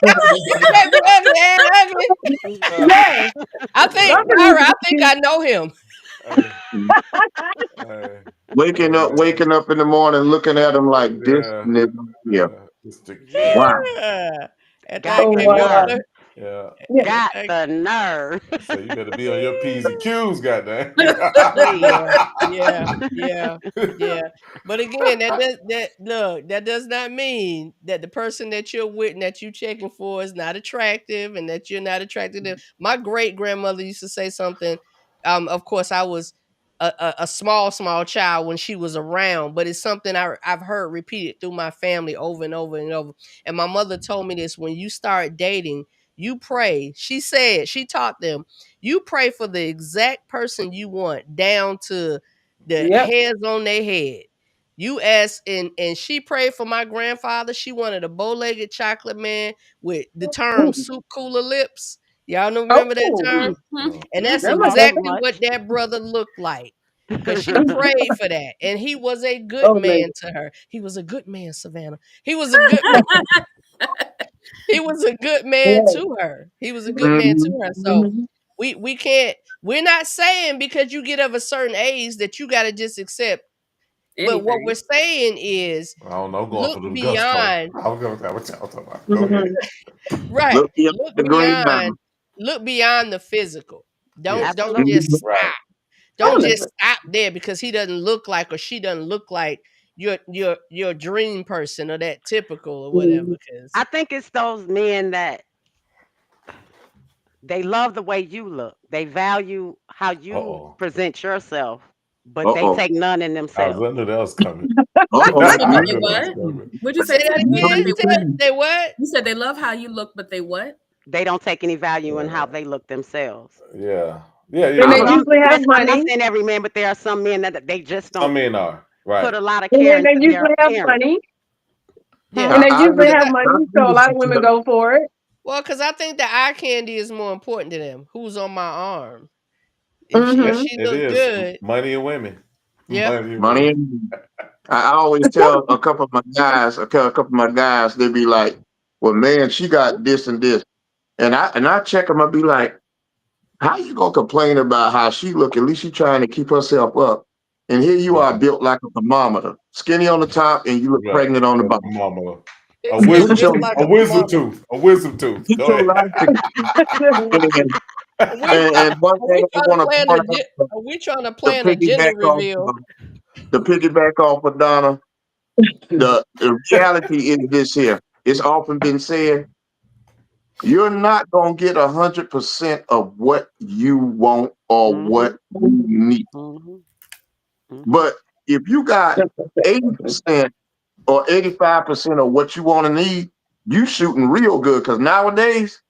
[SPEAKER 1] can't be ugly and ugly.
[SPEAKER 3] Yes.
[SPEAKER 1] I think,
[SPEAKER 3] Something needs
[SPEAKER 1] Myra,
[SPEAKER 3] to
[SPEAKER 1] I
[SPEAKER 3] be
[SPEAKER 1] think I know him.
[SPEAKER 6] Waking up in the morning, looking at him like this nigga here.
[SPEAKER 10] Yeah.
[SPEAKER 6] Wow.
[SPEAKER 1] That
[SPEAKER 10] Got
[SPEAKER 1] thing
[SPEAKER 3] Oh,
[SPEAKER 10] the
[SPEAKER 1] came
[SPEAKER 3] wow.
[SPEAKER 1] up.
[SPEAKER 10] nerve.
[SPEAKER 9] Yeah.
[SPEAKER 3] Yeah.
[SPEAKER 10] Got the nerve.
[SPEAKER 9] So you better be on your P's and Q's, goddamn.
[SPEAKER 1] Yeah, yeah. But again, that does not mean that the person that you're with and that you're checking for is not attractive and that you're not attracted to. My great grandmother used to say something. Of course, I was a small child when she was around, but it's something I've heard repeated through my family over and over and over. And my mother told me this: when you start dating, you pray. She said, she taught them, you pray for the exact person you want down to the
[SPEAKER 3] Yep.
[SPEAKER 1] hairs on their head. You ask, and she prayed for my grandfather. She wanted a bow-legged chocolate man with the term soup cooler lips. Y'all know, remember that
[SPEAKER 3] Oh,
[SPEAKER 1] term? And that's
[SPEAKER 3] that must
[SPEAKER 10] Talk
[SPEAKER 3] have.
[SPEAKER 10] too
[SPEAKER 1] exactly
[SPEAKER 10] much.
[SPEAKER 1] what that brother looked like. Because she prayed for that. And he was a good
[SPEAKER 3] Oh, man.
[SPEAKER 1] man to her. He was a good man, Savannah. He was a good man. He was a good man
[SPEAKER 3] Yeah.
[SPEAKER 1] to her. He was a good man to her. So we can't, we're not saying because you get of a certain age that you gotta just accept. But what we're saying is
[SPEAKER 9] I don't know, going
[SPEAKER 1] look
[SPEAKER 9] for them gusto.
[SPEAKER 1] beyond.
[SPEAKER 9] I was gonna say what y'all talking about. Go ahead.
[SPEAKER 1] Right.
[SPEAKER 6] Look beyond
[SPEAKER 1] Look
[SPEAKER 6] the green
[SPEAKER 1] beyond,
[SPEAKER 6] mountain.
[SPEAKER 1] look beyond the physical. Don't
[SPEAKER 10] Absolutely.
[SPEAKER 1] just stop.
[SPEAKER 9] Right.
[SPEAKER 1] Don't just stop there because he doesn't look like or she doesn't look like your dream person or that typical or whatever.
[SPEAKER 10] I think it's those men that they love the way you look. They value how you present yourself, but they take none in
[SPEAKER 9] I was
[SPEAKER 10] themselves.
[SPEAKER 9] letting that was coming.
[SPEAKER 2] Would you say
[SPEAKER 1] Say that again? They what?
[SPEAKER 2] You said they love how you look, but they what?
[SPEAKER 10] They don't take any value in how they look themselves.
[SPEAKER 9] Yeah.
[SPEAKER 3] And they usually have
[SPEAKER 10] I'm
[SPEAKER 3] money.
[SPEAKER 10] not saying every man, but there are some men that they just don't
[SPEAKER 9] Some men are. Right.
[SPEAKER 10] put a lot of
[SPEAKER 3] And
[SPEAKER 10] care
[SPEAKER 3] then
[SPEAKER 10] into
[SPEAKER 3] they
[SPEAKER 10] their
[SPEAKER 3] usually have
[SPEAKER 10] appearance.
[SPEAKER 3] money.
[SPEAKER 1] Yeah.
[SPEAKER 3] And they usually have money, so a lot of women go for it.
[SPEAKER 1] Well, because I think the eye candy is more important to them. Who's on my arm?
[SPEAKER 3] Mhm.
[SPEAKER 1] If she
[SPEAKER 9] It
[SPEAKER 1] look
[SPEAKER 9] is.
[SPEAKER 1] good.
[SPEAKER 9] Money and women.
[SPEAKER 1] Yeah.
[SPEAKER 6] Money. I always tell a couple of my guys, they be like, well, man, she got this and this. And I check them, I be like, how you gonna complain about how she look? At least she trying to keep herself up. And here you are built like a thermometer, skinny on the top, and you look pregnant on the bottom.
[SPEAKER 9] A wisdom tooth. A wisdom tooth.
[SPEAKER 6] Get
[SPEAKER 9] Go
[SPEAKER 6] your
[SPEAKER 9] ahead.
[SPEAKER 6] life together. And one thing I want to point out,
[SPEAKER 1] Are we trying to plan a gender
[SPEAKER 6] piggyback
[SPEAKER 1] reveal?
[SPEAKER 6] to piggyback off of Donna, the reality is this here. It's often been said, you're not gonna get 100% of what you want or what you need. But if you got 80% or 85% of what you want to need, you shooting real good. Because nowadays,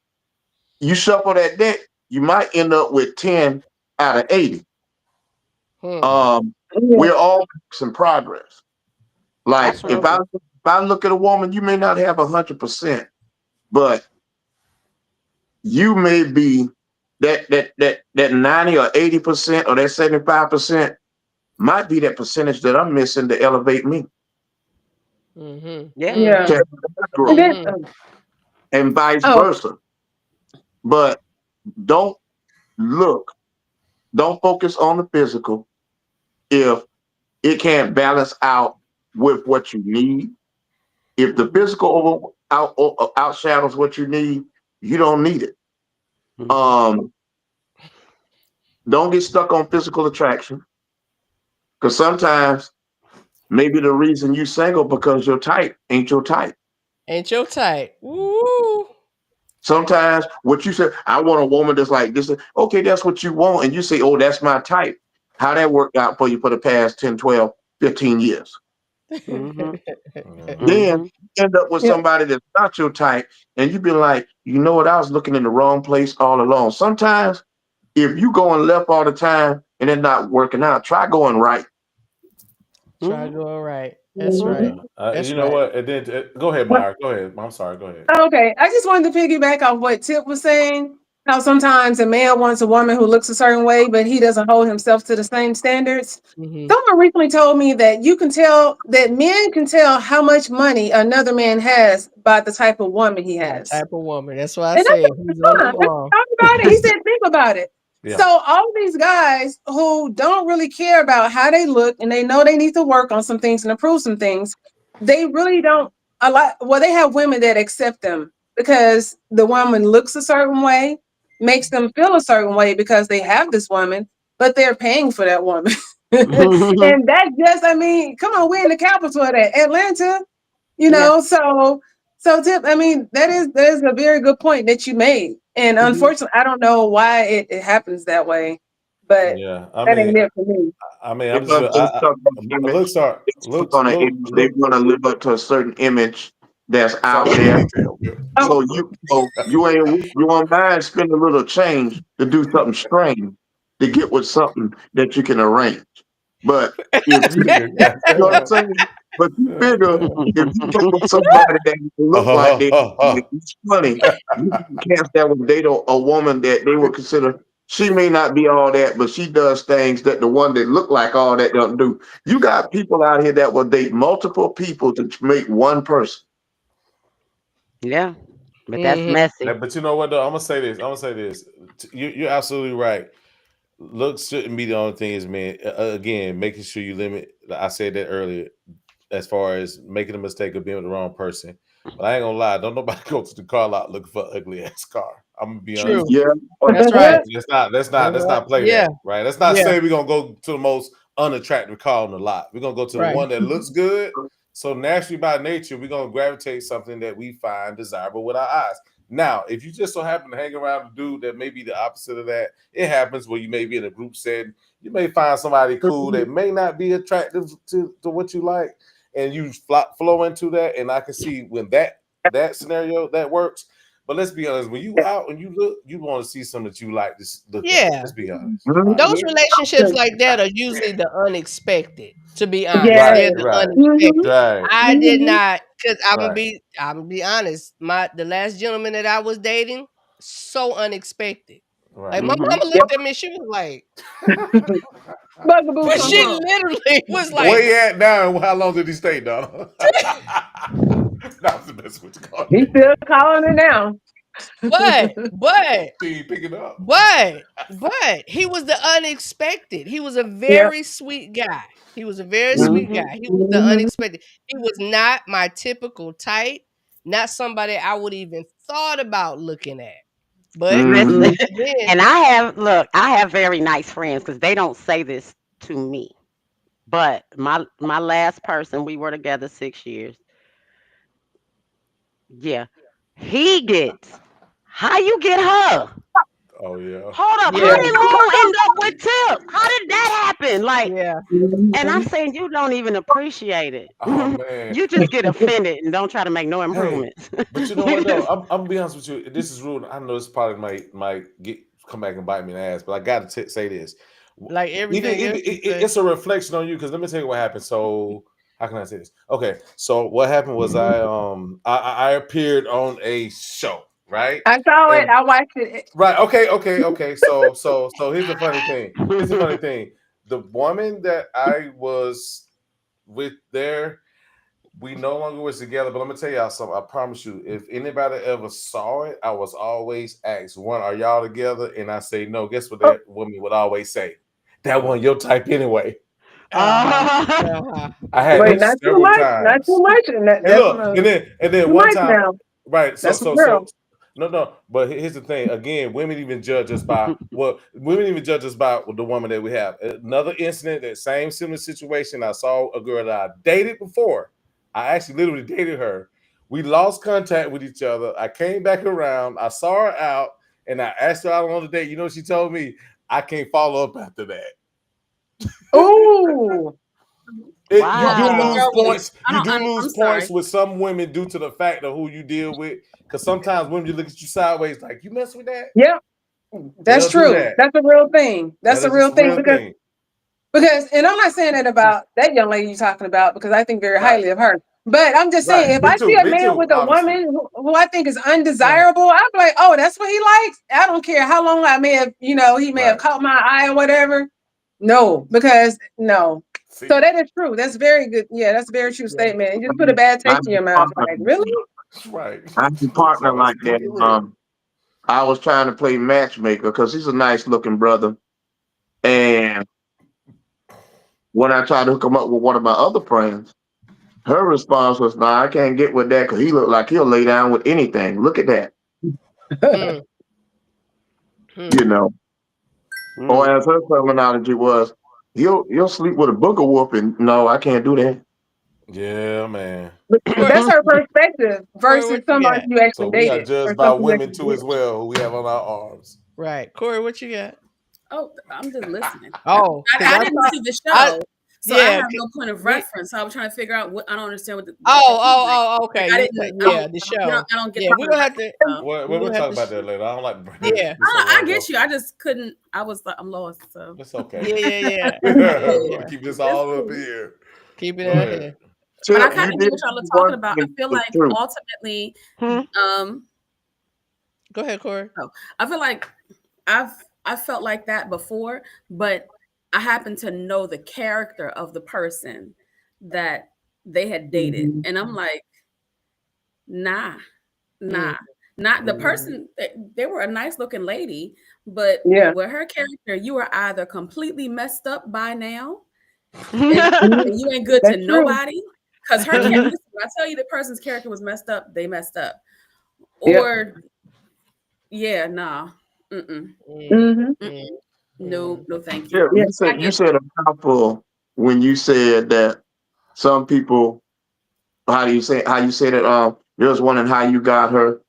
[SPEAKER 6] you shuffle that deck, you might end up with 10 out of 80. We're all in progress. Like if I look at a woman, you may not have 100%, but you may be that 90 or 80% or that 75% might be that percentage that I'm missing to elevate me.
[SPEAKER 10] Yeah.
[SPEAKER 6] And vice versa. But don't focus on the physical if it can't balance out with what you need. If the physical outshadows what you need, you don't need it. Don't get stuck on physical attraction, because sometimes maybe the reason you single because your type ain't your type.
[SPEAKER 1] Ain't your type. Woo.
[SPEAKER 6] Sometimes what you say, I want a woman that's like this. Okay, that's what you want. And you say, oh, that's my type. How that worked out for you for the past 10, 12, 15 years. Then you end up with somebody that's not your type. And you be like, you know what? I was looking in the wrong place all along. Sometimes if you going left all the time and it's not working out, try going right.
[SPEAKER 1] Try going right. That's right. That's
[SPEAKER 9] You know what? And then go ahead, Myra. Go ahead. I'm sorry. Go ahead.
[SPEAKER 3] Okay, I just wanted to piggyback on what Tip was saying. how sometimes a man wants a woman who looks a certain way, but he doesn't hold himself to the same standards. Someone recently told me that you can tell that men can tell how much money another man has by the type of woman he has.
[SPEAKER 1] Type of woman. That's why I
[SPEAKER 3] And
[SPEAKER 1] said
[SPEAKER 3] that's
[SPEAKER 1] he's on the
[SPEAKER 3] fine. Let's
[SPEAKER 1] wall.
[SPEAKER 3] talk about it. He said, think about it.
[SPEAKER 9] Yeah.
[SPEAKER 3] So all these guys who don't really care about how they look and they know they need to work on some things and improve some things, they really don't well, they have women that accept them because the woman looks a certain way, makes them feel a certain way because they have this woman, but they're paying for that woman. And that just, I mean, come on, we're in the capital of that, Atlanta, you know, so Tip, I mean, that is a very good point that you made. And unfortunately, I don't know why it happens that way, but
[SPEAKER 9] yeah,
[SPEAKER 3] that ain't it for me.
[SPEAKER 9] I mean, I'm just
[SPEAKER 6] They're gonna live up to a certain image that's out there. So you won't mind spending a little change to do something strange to get with something that you can arrange. But if you know what I'm saying? But you figure if you get with somebody that look like it's funny, you can't stand with date a woman that they would consider she may not be all that, but she does things that the one that look like all that don't do. You got people out here that will date multiple people to make one person.
[SPEAKER 10] Yeah, but that's messy.
[SPEAKER 9] Yeah, but you know what though? I'm gonna say this. You're absolutely right. Looks shouldn't be the only thing, is man. Again, making sure you limit. I said that earlier, as far as making a mistake of being with the wrong person. But I ain't gonna lie, don't nobody go to the car lot looking for an ugly ass car. I'm gonna be honest.
[SPEAKER 6] Yeah,
[SPEAKER 1] that's right.
[SPEAKER 9] Let's not play that. Right. Let's not say we're gonna go to the most unattractive car on the lot. We're gonna go to the one that looks good. So naturally, by nature, we're gonna gravitate something that we find desirable with our eyes. Now, if you just so happen to hang around a dude that may be the opposite of that, it happens where you may be in a group setting. You may find somebody cool that may not be attractive to what you like, and you flow into that. And I can see when that scenario that works. But let's be honest, when you out and you look, you want to see something that you like. Let's be honest.
[SPEAKER 1] Those relationships like that are usually the unexpected. To be honest,
[SPEAKER 3] Yes.
[SPEAKER 1] they're the unexpected.
[SPEAKER 9] Right.
[SPEAKER 1] I did not, because I'm gonna be honest. The last gentleman that I was dating, so unexpected.
[SPEAKER 9] Right.
[SPEAKER 1] Like my mama looked at me, she was like,
[SPEAKER 3] Bugaboo,
[SPEAKER 1] but she literally was like,
[SPEAKER 9] where you at now? And how long did he stay, Donna? That's the best way to call it.
[SPEAKER 3] He's still calling it now.
[SPEAKER 1] But
[SPEAKER 9] he picking up.
[SPEAKER 1] But he was the unexpected. He was a very sweet guy. He was a very sweet guy. He was the unexpected. He was not my typical type, not somebody I would even thought about looking at. But
[SPEAKER 10] and I have very nice friends because they don't say this to me. But my last person, we were together 6 years. Yeah. He gets, how you get her?
[SPEAKER 9] Oh yeah.
[SPEAKER 10] Hold up. How did Lou end up with Tip? How did that happen? Like, and I'm saying you don't even appreciate it.
[SPEAKER 9] Oh man.
[SPEAKER 10] You just get offended and don't try to make no improvements.
[SPEAKER 9] Hey, but you know what though? I'm gonna be honest with you. This is rude. I know this probably might come back and bite me in the ass, but I gotta say this.
[SPEAKER 1] Like everything,
[SPEAKER 9] it's a reflection on you, because let me tell you what happened. So how can I say this? Okay, so what happened was I appeared on a show, right?
[SPEAKER 3] I saw it. I watched it.
[SPEAKER 9] Right. Okay. So here's the funny thing. The woman that I was with there, we no longer was together. But let me tell y'all something. I promise you, if anybody ever saw it, I was always asked, "One, are y'all together?" And I say no. Guess what that woman would always say? That wasn't your type anyway. I had
[SPEAKER 3] not
[SPEAKER 9] several
[SPEAKER 3] too much,
[SPEAKER 9] times.
[SPEAKER 3] not too much.
[SPEAKER 9] And then one time, right? So no. But here's the thing. Again, women even judge us by the woman that we have. Another incident, that same similar situation. I saw a girl that I dated before. I actually literally dated her. We lost contact with each other. I came back around. I saw her out, and I asked her out on the date. You know what she told me? I can't follow up after that.
[SPEAKER 3] Ooh.
[SPEAKER 9] You do lose points. You do lose points with some women due to the fact of who you deal with. Because sometimes women look at you sideways, like, you mess with that?
[SPEAKER 3] Yeah, that's true. That's a real thing. That's a real thing because, and I'm not saying that about that young lady you're talking about, because I think very highly of her. But I'm just saying, if
[SPEAKER 9] me
[SPEAKER 3] I
[SPEAKER 9] too,
[SPEAKER 3] see a
[SPEAKER 9] me
[SPEAKER 3] man
[SPEAKER 9] too,
[SPEAKER 3] with a
[SPEAKER 9] obviously.
[SPEAKER 3] woman who I think is undesirable, I'm like, oh, that's what he likes. I don't care how long I may have, he may have caught my eye or whatever. No, because no.
[SPEAKER 9] See,
[SPEAKER 3] So that is true. That's very good. Yeah, that's a very true statement. And just put a bad taste in your mouth. Like, really?
[SPEAKER 9] right.
[SPEAKER 6] I have a partner like that. I was trying to play matchmaker because he's a nice looking brother. And when I tried to hook him up with one of my other friends, her response was, "Nah, I can't get with that because he look like he'll lay down with anything. Look at that." You know. Or as her terminology was, you'll sleep with a booger whoop, and no, I can't do that.
[SPEAKER 9] Yeah, man.
[SPEAKER 3] That's her perspective versus somebody you actually
[SPEAKER 9] So we are
[SPEAKER 3] dated.
[SPEAKER 9] judged by women too as well, who we have on our arms.
[SPEAKER 1] Right. Corey, what you got?
[SPEAKER 2] Oh, I'm just listening.
[SPEAKER 1] Oh,
[SPEAKER 2] I didn't see the show. So I have no point of reference. So I was trying to figure out what I don't understand what the
[SPEAKER 1] okay.
[SPEAKER 2] Like,
[SPEAKER 1] the show.
[SPEAKER 2] I don't get
[SPEAKER 1] we're gonna have to
[SPEAKER 9] we'll talk about that later. I don't like
[SPEAKER 2] I get you. I just couldn't. I was like, I'm lost. So
[SPEAKER 9] it's okay.
[SPEAKER 1] Yeah.
[SPEAKER 9] We'll keep this all up here.
[SPEAKER 1] Keep it out here.
[SPEAKER 2] But I kind of get what y'all are talking about. I feel like ultimately,
[SPEAKER 1] go ahead, Corey.
[SPEAKER 2] I feel like I felt like that before, but I happen to know the character of the person that they had dated, and I'm like, nah. Not the person. They were a nice looking lady, but with her character, you were either completely messed up by now, and you ain't good to nobody. Because her character, when I tell you the person's character was messed up, they messed up. Or nah. No, thank you.
[SPEAKER 6] Yeah, you said a mouthful when you said that some people. How you say that? You're just wondering how you got her.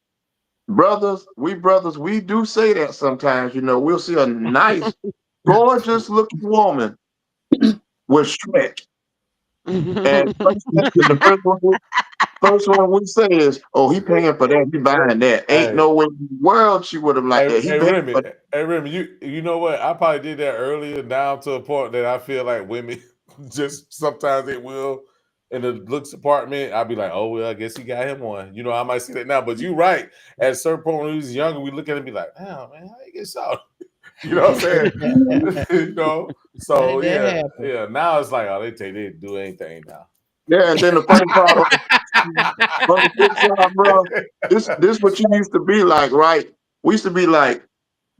[SPEAKER 6] Brothers, we do say that sometimes. We'll see a nice, gorgeous looking woman with Shrek, and the first one we say is, "Oh, he paying for that. He buying that." Ain't no way in the world she would have liked that.
[SPEAKER 9] Remy, you know what? I probably did that earlier. Now to a point that I feel like women just sometimes they will. In the looks department, I'd be like, "Oh well, I guess he got him one." I might see that now, but you're right. At a certain point when he was younger, we look at him and be like, "Oh man, how you get shot?" You know what I'm saying? So yeah. Now it's like, oh, they do anything now.
[SPEAKER 6] Yeah, and then the funny part on the flip side, bro, this what you used to be like, right? We used to be like,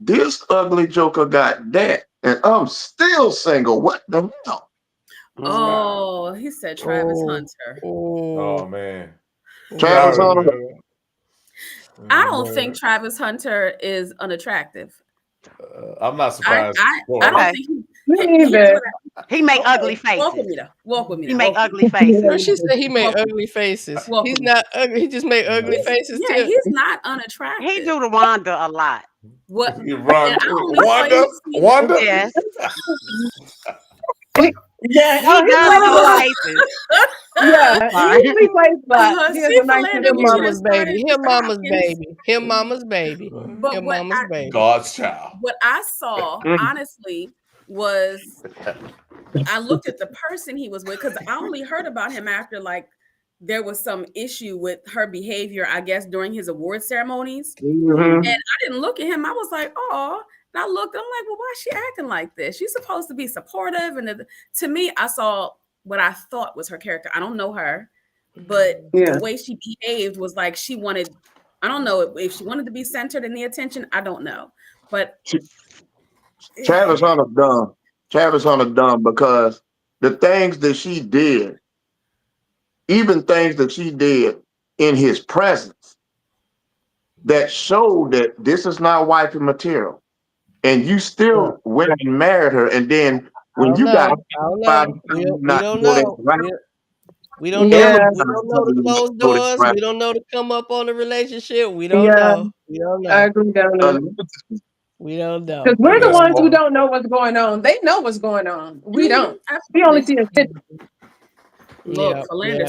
[SPEAKER 6] this ugly joker got that, and I'm still single. What the hell?
[SPEAKER 2] Oh, he said Travis Hunter.
[SPEAKER 9] Oh man,
[SPEAKER 6] Travis Hunter.
[SPEAKER 2] I don't think Travis Hunter is unattractive.
[SPEAKER 9] I'm not surprised.
[SPEAKER 2] I don't think
[SPEAKER 10] he make ugly faces.
[SPEAKER 2] Walk with me.
[SPEAKER 10] He make ugly faces.
[SPEAKER 1] She said he made ugly faces. He's not ugly. He just made ugly faces too.
[SPEAKER 2] He's not unattractive.
[SPEAKER 10] He do the Wanda a lot.
[SPEAKER 2] What?
[SPEAKER 9] Wanda?
[SPEAKER 10] Yes.
[SPEAKER 3] Yeah,
[SPEAKER 10] he does those faces.
[SPEAKER 3] He usually plays black. He has a nice
[SPEAKER 1] Him mama's baby. Him mama's baby.
[SPEAKER 9] God's child.
[SPEAKER 2] What I saw, honestly, was I looked at the person he was with, because I only heard about him after there was some issue with her behavior, I guess, during his award ceremonies. And I didn't look at him. I was like, oh. And I looked, I'm like, well, why is she acting like this? She's supposed to be supportive. And to me, I saw what I thought was her character. I don't know her, but the way she behaved was like she wanted, I don't know if she wanted to be centered in the attention. I don't know. But
[SPEAKER 6] Travis Hunter dumb. Travis Hunter dumb because the things that she did, even things that she did in his presence, that showed that this is not wifey material. And you still went and married her, and then when you got
[SPEAKER 1] we don't know. We don't know the closed doors. We don't know to come up on the relationship. We don't know.
[SPEAKER 3] I agree down there.
[SPEAKER 1] We don't know.
[SPEAKER 3] Because we're the ones who don't know what's going on. They know what's going on. We don't. We only see a tip.
[SPEAKER 2] Look, Philander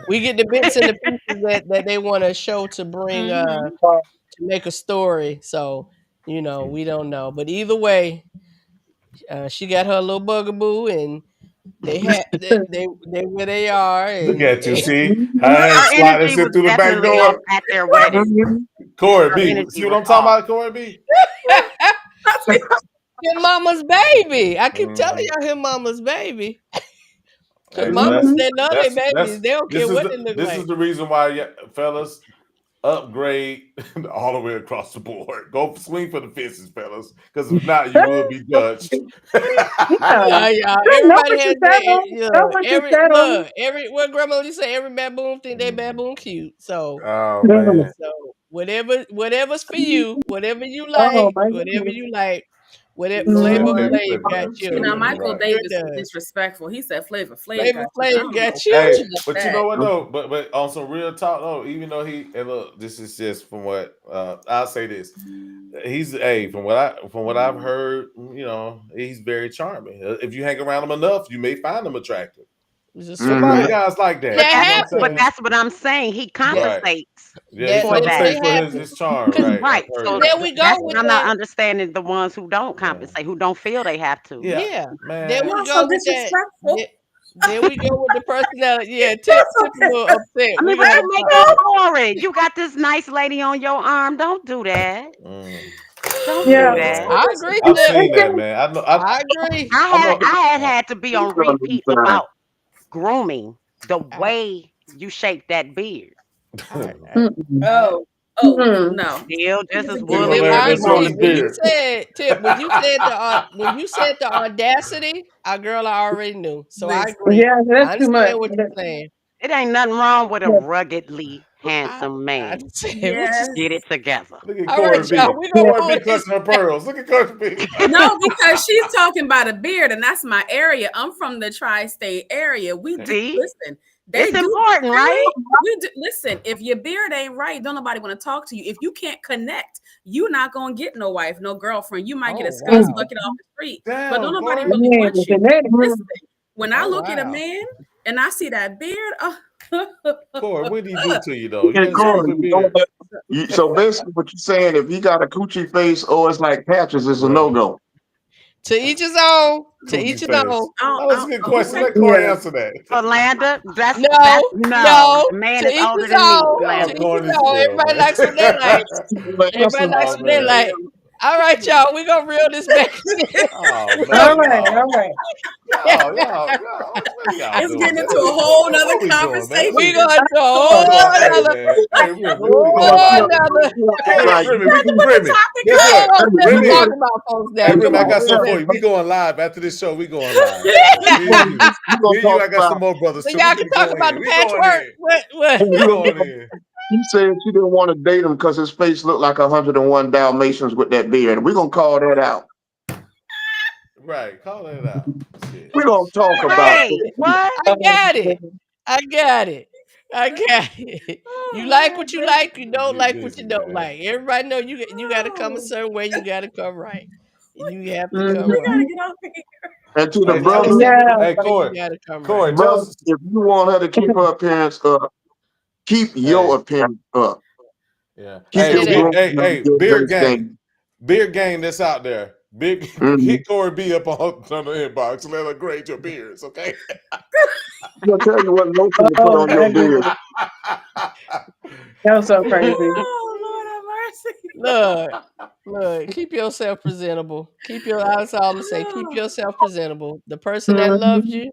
[SPEAKER 1] we get the bits and the pieces that they want to show to bring to make a story. So we don't know. But either way, she got her little bugaboo, and They where they are.
[SPEAKER 9] Look
[SPEAKER 1] And
[SPEAKER 9] at you, see?
[SPEAKER 10] Her
[SPEAKER 9] I slide this
[SPEAKER 10] energy
[SPEAKER 9] shit
[SPEAKER 10] was
[SPEAKER 9] through the back
[SPEAKER 10] definitely off
[SPEAKER 9] door.
[SPEAKER 10] at their wedding.
[SPEAKER 9] Corey
[SPEAKER 10] Her
[SPEAKER 9] B,
[SPEAKER 10] energy
[SPEAKER 9] see what
[SPEAKER 10] was
[SPEAKER 9] I'm talking
[SPEAKER 10] off.
[SPEAKER 9] about, Corey B?
[SPEAKER 1] Your mama's baby. I keep telling
[SPEAKER 9] Mhm.
[SPEAKER 1] y'all, him mama's baby. Cause
[SPEAKER 9] Hey, so
[SPEAKER 1] mamas, they love their
[SPEAKER 9] that's
[SPEAKER 1] babies. They don't care what they look
[SPEAKER 9] this
[SPEAKER 1] like.
[SPEAKER 9] is the reason why, fellas, upgrade all the way across the board. Go swing for the fences, fellas, because if not, you will be judged.
[SPEAKER 1] Yeah, y'all. Everybody has every what grandma used to say, every baboon think they baboon cute. So,
[SPEAKER 9] Oh man.
[SPEAKER 1] so whatever's for you, whatever you
[SPEAKER 3] Oh
[SPEAKER 1] like,
[SPEAKER 3] my
[SPEAKER 1] whatever
[SPEAKER 3] goodness.
[SPEAKER 1] you like, whatever
[SPEAKER 3] Mhm.
[SPEAKER 1] Flavor
[SPEAKER 9] Flavor
[SPEAKER 1] Flav
[SPEAKER 9] Flav
[SPEAKER 1] got
[SPEAKER 9] got
[SPEAKER 2] See, now
[SPEAKER 1] you.
[SPEAKER 9] you,
[SPEAKER 2] Michael
[SPEAKER 9] right.
[SPEAKER 2] Davis
[SPEAKER 1] Sure
[SPEAKER 2] is
[SPEAKER 1] does.
[SPEAKER 2] disrespectful. He said Flavor Flav
[SPEAKER 1] Flavor
[SPEAKER 2] got you. I
[SPEAKER 1] Flav
[SPEAKER 2] don't
[SPEAKER 1] got
[SPEAKER 2] know
[SPEAKER 1] you.
[SPEAKER 9] Hey,
[SPEAKER 2] about
[SPEAKER 9] but you
[SPEAKER 2] that.
[SPEAKER 9] know what though? But on some real talk though, even though and look, this is just from what I'll say this. From what I've heard, he's very charming. If you hang around him enough, you may find him attractive. There's a lot of guys like that.
[SPEAKER 10] But that's what I'm saying. He compensates
[SPEAKER 9] Yeah, he
[SPEAKER 10] for that.
[SPEAKER 9] compensates for his charm, right?
[SPEAKER 10] Right. So
[SPEAKER 1] there we go
[SPEAKER 10] that's
[SPEAKER 1] with
[SPEAKER 10] what I'm not
[SPEAKER 1] that.
[SPEAKER 10] understanding the ones who don't compensate, who don't feel they have to.
[SPEAKER 1] Yeah,
[SPEAKER 9] man.
[SPEAKER 1] there we
[SPEAKER 2] Y'all
[SPEAKER 1] go
[SPEAKER 2] so
[SPEAKER 1] with that.
[SPEAKER 2] disrespectful.
[SPEAKER 1] There we go with the personality. Yeah, Tip a little upset.
[SPEAKER 10] I mean, but make it boring. You got this nice lady on your arm. Don't do that. Don't
[SPEAKER 3] Yeah.
[SPEAKER 10] do that.
[SPEAKER 1] I agree.
[SPEAKER 9] I've seen that, man.
[SPEAKER 1] I agree.
[SPEAKER 10] I had to be on repeat about grooming the way you shape that beard.
[SPEAKER 2] Oh, no.
[SPEAKER 10] Still just as
[SPEAKER 1] Tip,
[SPEAKER 10] woolly
[SPEAKER 1] I
[SPEAKER 10] as you want
[SPEAKER 1] agree.
[SPEAKER 10] to
[SPEAKER 1] When
[SPEAKER 10] be.
[SPEAKER 1] you said Tip, when you said the audacity, our girl, I already knew. So I agree.
[SPEAKER 3] Yeah, that's
[SPEAKER 1] I
[SPEAKER 3] too much.
[SPEAKER 1] understand what you're saying.
[SPEAKER 10] It ain't nothing wrong with a
[SPEAKER 3] Yeah.
[SPEAKER 10] ruggedly handsome man.
[SPEAKER 2] Yes.
[SPEAKER 10] Get it together.
[SPEAKER 9] Look at
[SPEAKER 1] All
[SPEAKER 9] Corey
[SPEAKER 1] right,
[SPEAKER 9] B.
[SPEAKER 1] y'all. We gonna
[SPEAKER 9] Corey B
[SPEAKER 1] move
[SPEAKER 9] clutching her pearls. Look at Corey B.
[SPEAKER 2] No, because she's talking about a beard, and that's my area. I'm from the tri-state area. We do
[SPEAKER 10] See?
[SPEAKER 2] listen.
[SPEAKER 10] It's important, right?
[SPEAKER 2] We do, listen. If your beard ain't right, don't nobody want to talk to you. If you can't connect, you're not gonna get no wife, no girlfriend. You might get a scuzz bucket off the street, but don't nobody
[SPEAKER 9] Corey.
[SPEAKER 2] really want you. Listen, when I
[SPEAKER 1] Oh,
[SPEAKER 2] look at a
[SPEAKER 1] wow.
[SPEAKER 2] man and I see that beard,
[SPEAKER 9] Corey, what did he do to you though?
[SPEAKER 6] Yeah, Corey, so basically what you're saying, if he got a coochie face or it's like patches, it's a no-go.
[SPEAKER 1] To each his own. To each his own.
[SPEAKER 9] That was a good question. Let Corey answer that.
[SPEAKER 10] Orlando, that's
[SPEAKER 1] No.
[SPEAKER 10] the man
[SPEAKER 1] To
[SPEAKER 10] is
[SPEAKER 1] each
[SPEAKER 10] older
[SPEAKER 1] his
[SPEAKER 10] than me.
[SPEAKER 1] own.
[SPEAKER 10] Orlando.
[SPEAKER 1] To each his own. Everybody likes what they like. Everybody likes what they like. All right, y'all. We're gonna reel this back.
[SPEAKER 3] All right.
[SPEAKER 2] it's getting into a whole nother conversation.
[SPEAKER 1] We going to a whole nother.
[SPEAKER 9] Remy, I got something for you. We going live after this show. We going live. I got some more brothers.
[SPEAKER 1] So
[SPEAKER 9] too.
[SPEAKER 1] y'all can talk about the patchwork. What?
[SPEAKER 6] He said she didn't want to date him because his face looked like 101 Dalmatians with that beard. We're gonna call that out.
[SPEAKER 9] Right, call that out.
[SPEAKER 6] We're gonna talk about it.
[SPEAKER 10] What?
[SPEAKER 1] I got it. You like what you like. You don't like what you don't like. Everybody know you got to come a certain way. You got to come right. You have to come
[SPEAKER 2] We
[SPEAKER 1] right.
[SPEAKER 2] gotta get off here.
[SPEAKER 6] And to the
[SPEAKER 1] Hey,
[SPEAKER 6] brothers,
[SPEAKER 9] hey Corey,
[SPEAKER 6] brothers, if you want her to keep her appearance up, keep your appearance up.
[SPEAKER 9] Yeah.
[SPEAKER 6] Keep
[SPEAKER 9] Hey, beard gang that's out there. Hit Corey B up on the inbox and let her grade your beards, okay?
[SPEAKER 6] I'll tell you what lotion to put on your beard.
[SPEAKER 3] That was so crazy.
[SPEAKER 1] Look, keep yourself presentable. That's all I'm gonna say. Keep yourself presentable. The person that loves you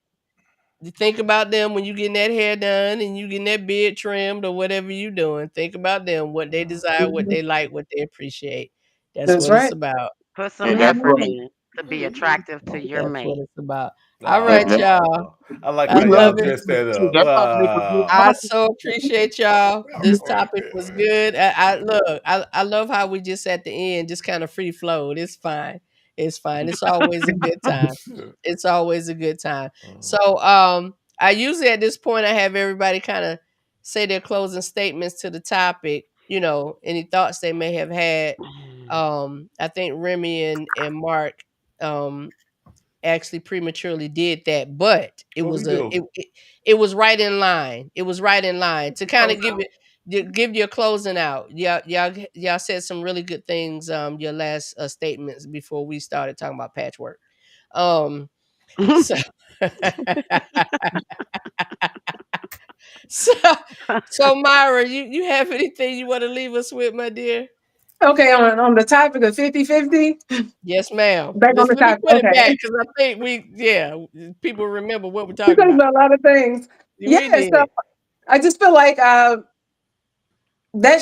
[SPEAKER 1] think about them when you getting that hair done and you getting that beard trimmed or whatever you doing. Think about them, what they desire, what they like, what they appreciate. That's what it's about.
[SPEAKER 10] Put some effort in to be attractive to your
[SPEAKER 1] That's
[SPEAKER 10] mate.
[SPEAKER 1] what it's about. All right, y'all.
[SPEAKER 9] I like
[SPEAKER 1] I
[SPEAKER 9] how
[SPEAKER 1] love
[SPEAKER 9] y'all
[SPEAKER 1] it.
[SPEAKER 9] dressed that up.
[SPEAKER 1] I so appreciate y'all. This topic was good. I love how we just at the end just kind of free flowed. It's fine. It's fine. It's always a good time. It's always a good time. So I usually at this point I have everybody kind of say their closing statements to the topic, any thoughts they may have had. I think Remy and Mark actually prematurely did that, but it was it was right in line. It was right in line to kind of give you a closing out. Y'all said some really good things. Your last statements before we started talking about patchwork. So So Myra, you have anything you want to leave us with, my dear?
[SPEAKER 3] Okay, on the topic of 50-50.
[SPEAKER 1] Yes, ma'am.
[SPEAKER 3] Back on the
[SPEAKER 1] Let me
[SPEAKER 3] topic.
[SPEAKER 1] put it back
[SPEAKER 3] Okay.
[SPEAKER 1] because I think people remember what we're
[SPEAKER 3] We
[SPEAKER 1] talking
[SPEAKER 3] talked
[SPEAKER 1] about.
[SPEAKER 3] about a lot of things.
[SPEAKER 1] We did.
[SPEAKER 3] So I just feel like that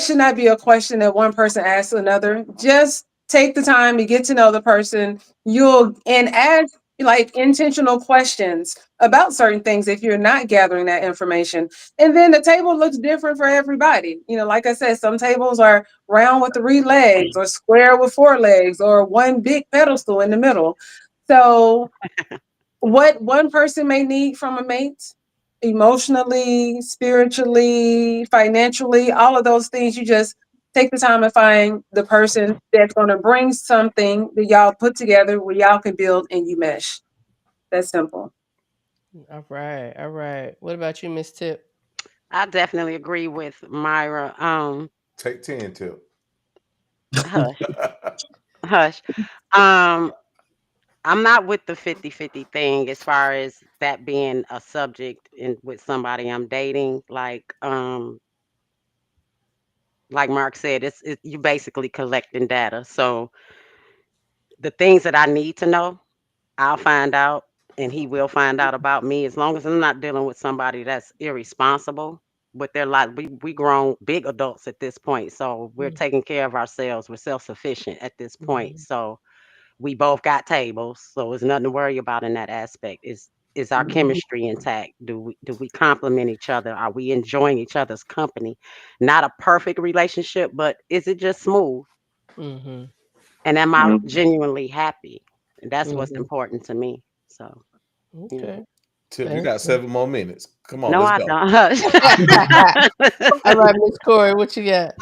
[SPEAKER 3] should not be a question that one person asks another. Just take the time to get to know the person. And ask like intentional questions about certain things if you're not gathering that information. And then the table looks different for everybody. Like I said, some tables are round with 3 legs or square with 4 legs or one big pedestal in the middle. So what one person may need from a mate, emotionally, spiritually, financially, all of those things, you just take the time and find the person that's going to bring something that y'all put together where y'all can build and you mesh. That's simple.
[SPEAKER 1] All right. All right. What about you, Miss Tip?
[SPEAKER 10] I definitely agree with Myra.
[SPEAKER 9] Take 10, Tip.
[SPEAKER 10] Hush. Hush. Um, I'm not with the 50-50 thing as far as that being a subject with somebody I'm dating. Like Mark said, you basically collecting data. So the things that I need to know, I'll find out, and he will find out about me. As long as I'm not dealing with somebody that's irresponsible with their life. We grown big adults at this point, so we're taking care of ourselves. We're self-sufficient at this point. So we both got tables, so there's nothing to worry about in that aspect. Is our chemistry intact? Do we complement each other? Are we enjoying each other's company? Not a perfect relationship, but is it just smooth?
[SPEAKER 1] Mm-hmm.
[SPEAKER 10] And am I genuinely happy? And that's what's
[SPEAKER 1] Mm-hmm.
[SPEAKER 10] important to me. So
[SPEAKER 1] Okay.
[SPEAKER 9] Tip, you got 7 more minutes. Come on,
[SPEAKER 10] no,
[SPEAKER 9] let's
[SPEAKER 10] I
[SPEAKER 9] go.
[SPEAKER 10] don't.
[SPEAKER 1] All right, Miss Corey, what you got?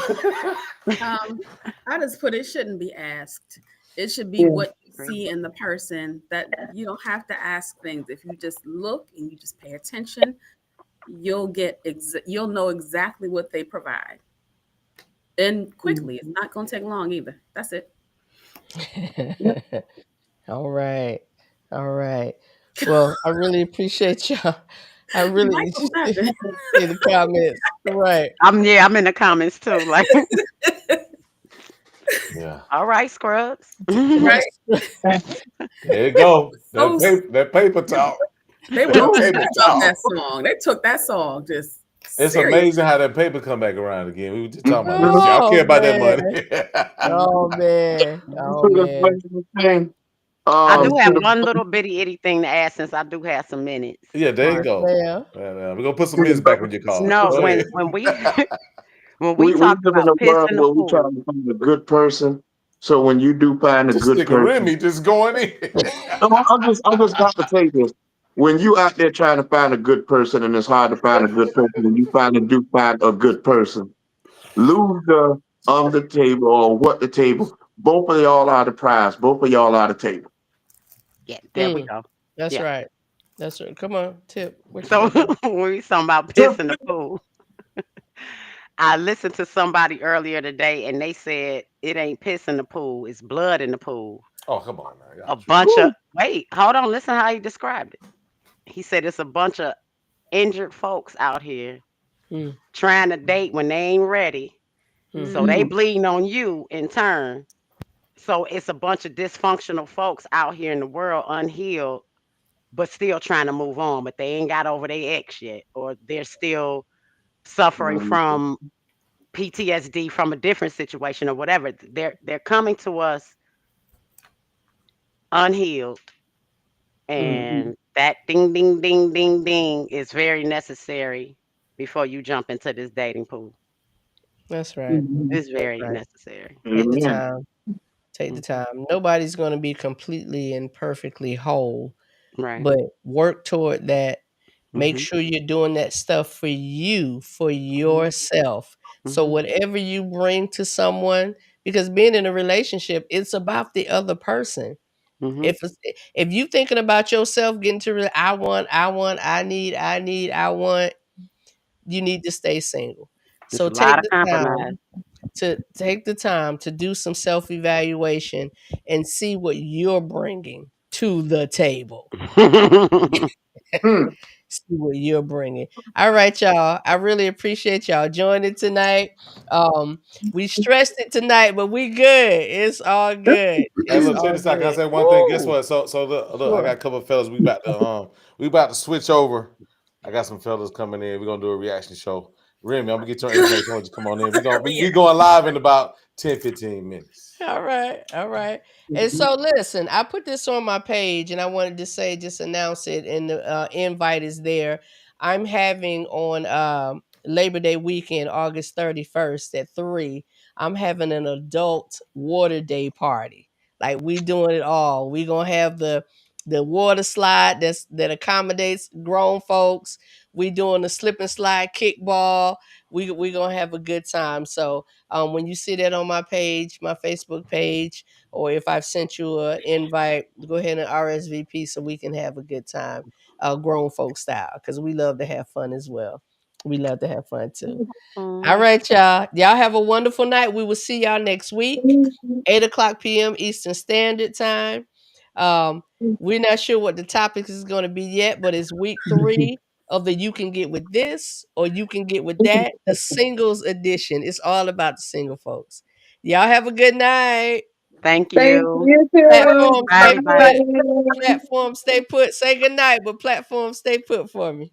[SPEAKER 2] I just put it shouldn't be asked. It should be what you see in the person, that you don't have to ask things. If you just look and you just pay attention, you'll know exactly what they provide. And quickly. It's not going to take long either. That's it.
[SPEAKER 1] All right. All right. Well, I really appreciate y'all. I really
[SPEAKER 2] Michael's laughing.
[SPEAKER 1] in the comments. Right.
[SPEAKER 10] I'm in the comments too. Like,
[SPEAKER 9] Yeah.
[SPEAKER 10] all right, Scrubs.
[SPEAKER 2] Right.
[SPEAKER 9] There you go.
[SPEAKER 2] So
[SPEAKER 9] That paper talk.
[SPEAKER 2] they
[SPEAKER 9] That
[SPEAKER 2] were
[SPEAKER 9] paper
[SPEAKER 2] obsessed
[SPEAKER 9] talk.
[SPEAKER 2] about that song. They took that song just
[SPEAKER 9] It's
[SPEAKER 2] serious.
[SPEAKER 9] amazing how that paper come back around again. We were just talking about this.
[SPEAKER 1] Oh,
[SPEAKER 9] Y'all care about that
[SPEAKER 1] man.
[SPEAKER 9] money.
[SPEAKER 1] Oh man. Oh man.
[SPEAKER 10] I do have
[SPEAKER 6] To
[SPEAKER 10] one little bitty itty thing to add since I do have some minutes.
[SPEAKER 9] Yeah, there you
[SPEAKER 1] Yes,
[SPEAKER 9] go.
[SPEAKER 1] ma'am.
[SPEAKER 9] We're gonna put some minutes back on your card.
[SPEAKER 10] No,
[SPEAKER 9] Go
[SPEAKER 10] when
[SPEAKER 9] ahead.
[SPEAKER 10] when we when
[SPEAKER 6] we
[SPEAKER 10] we talked
[SPEAKER 6] live in
[SPEAKER 10] about
[SPEAKER 6] a
[SPEAKER 10] piss
[SPEAKER 6] world
[SPEAKER 10] in the
[SPEAKER 6] where we try
[SPEAKER 10] pool,
[SPEAKER 6] to find a good person. So when you do find a
[SPEAKER 9] This
[SPEAKER 6] good
[SPEAKER 9] nigga
[SPEAKER 6] person,
[SPEAKER 9] Remy just going in.
[SPEAKER 6] I'm just about to say this. When you out there trying to find a good person and it's hard to find a good person, when you finally do find a good person, lose the on the table or what the table. Both of y'all are the prize. Both of y'all are the table.
[SPEAKER 10] yeah, there we
[SPEAKER 1] Mm,
[SPEAKER 10] go.
[SPEAKER 1] that's
[SPEAKER 10] Yeah.
[SPEAKER 1] right. That's right. Come on, Tip. What you
[SPEAKER 10] So
[SPEAKER 1] got going?
[SPEAKER 10] when we talking about piss in the pool, I listened to somebody earlier today and they said it ain't piss in the pool, it's blood in the pool.
[SPEAKER 9] Oh, come on now.
[SPEAKER 10] A
[SPEAKER 9] Y'all
[SPEAKER 10] bunch of wait, hold on, listen how he described it. He said it's a bunch of injured folks out here
[SPEAKER 1] Hmm.
[SPEAKER 10] trying to date when they ain't ready. So they bleeding on you in turn. So it's a bunch of dysfunctional folks out here in the world unhealed, but still trying to move on, but they ain't got over their ex yet, or they're still suffering from PTSD from a different situation or whatever. They're coming to us unhealed, and that ding ding ding ding ding is very necessary before you jump into this dating pool.
[SPEAKER 1] That's right.
[SPEAKER 10] It's
[SPEAKER 1] That's
[SPEAKER 10] very
[SPEAKER 1] right.
[SPEAKER 10] necessary.
[SPEAKER 1] Take the
[SPEAKER 6] Amen.
[SPEAKER 1] time. Take the
[SPEAKER 10] Mm,
[SPEAKER 1] time. Nobody's going to be completely and perfectly whole,
[SPEAKER 10] right.
[SPEAKER 1] but work toward that. Make
[SPEAKER 10] Mhm.
[SPEAKER 1] sure you're doing that stuff for you, for yourself. So
[SPEAKER 10] Mhm.
[SPEAKER 1] whatever you bring to someone, because being in a relationship, it's about the other person.
[SPEAKER 10] Mhm.
[SPEAKER 1] If you thinking about yourself getting to I want, I want, you need to stay single.
[SPEAKER 10] It's
[SPEAKER 1] So
[SPEAKER 10] a lot
[SPEAKER 1] take
[SPEAKER 10] of
[SPEAKER 1] the
[SPEAKER 10] compromise.
[SPEAKER 1] time to do some self-evaluation and see what you're bringing to the table.
[SPEAKER 6] Hmm.
[SPEAKER 1] See what you're bringing. All right, y'all. I really appreciate y'all joining tonight. We stressed it tonight, but we good. It's all good.
[SPEAKER 9] Hey,
[SPEAKER 1] It's
[SPEAKER 9] look, check
[SPEAKER 1] all
[SPEAKER 9] this out. Can I
[SPEAKER 1] good.
[SPEAKER 9] say one thing? Guess
[SPEAKER 1] Woo!
[SPEAKER 9] what? So look, I got
[SPEAKER 1] Sure.
[SPEAKER 9] a couple of fellas. We about to switch over. I got some fellas coming in. We're gonna do a reaction show. Remy, I'm gonna get your information. I want you to come on in. We going live in about 10-15 minutes.
[SPEAKER 1] All right, all right. And so listen, I put this on my page and I wanted to say, just announce it, and the invite is there. I'm having on Labor Day weekend, August 31st at 3, I'm having an adult water day party. Like, we doing it all. We gonna have the water slide that accommodates grown folks. We doing the slip and slide kickball. We gonna have a good time. So when you see that on my page, my Facebook page, or if I've sent you an invite, go ahead and RSVP so we can have a good time, grown folk style, because we love to have fun as well. We love to have fun too. All right, y'all. Y'all have a wonderful night. We will see y'all next week, 8:00 p.m. Eastern Standard Time. We're not sure what the topic is going to be yet, but it's week 3 of the You Can Get With This or You Can Get With That, the singles edition. It's all about the single folks. Y'all have a good night.
[SPEAKER 10] Thank
[SPEAKER 3] Thank
[SPEAKER 10] you.
[SPEAKER 3] you too.
[SPEAKER 1] Platform,
[SPEAKER 10] Bye,
[SPEAKER 1] stay
[SPEAKER 10] everybody.
[SPEAKER 1] put. Platform, stay put. Say good night, but platform, stay put for me.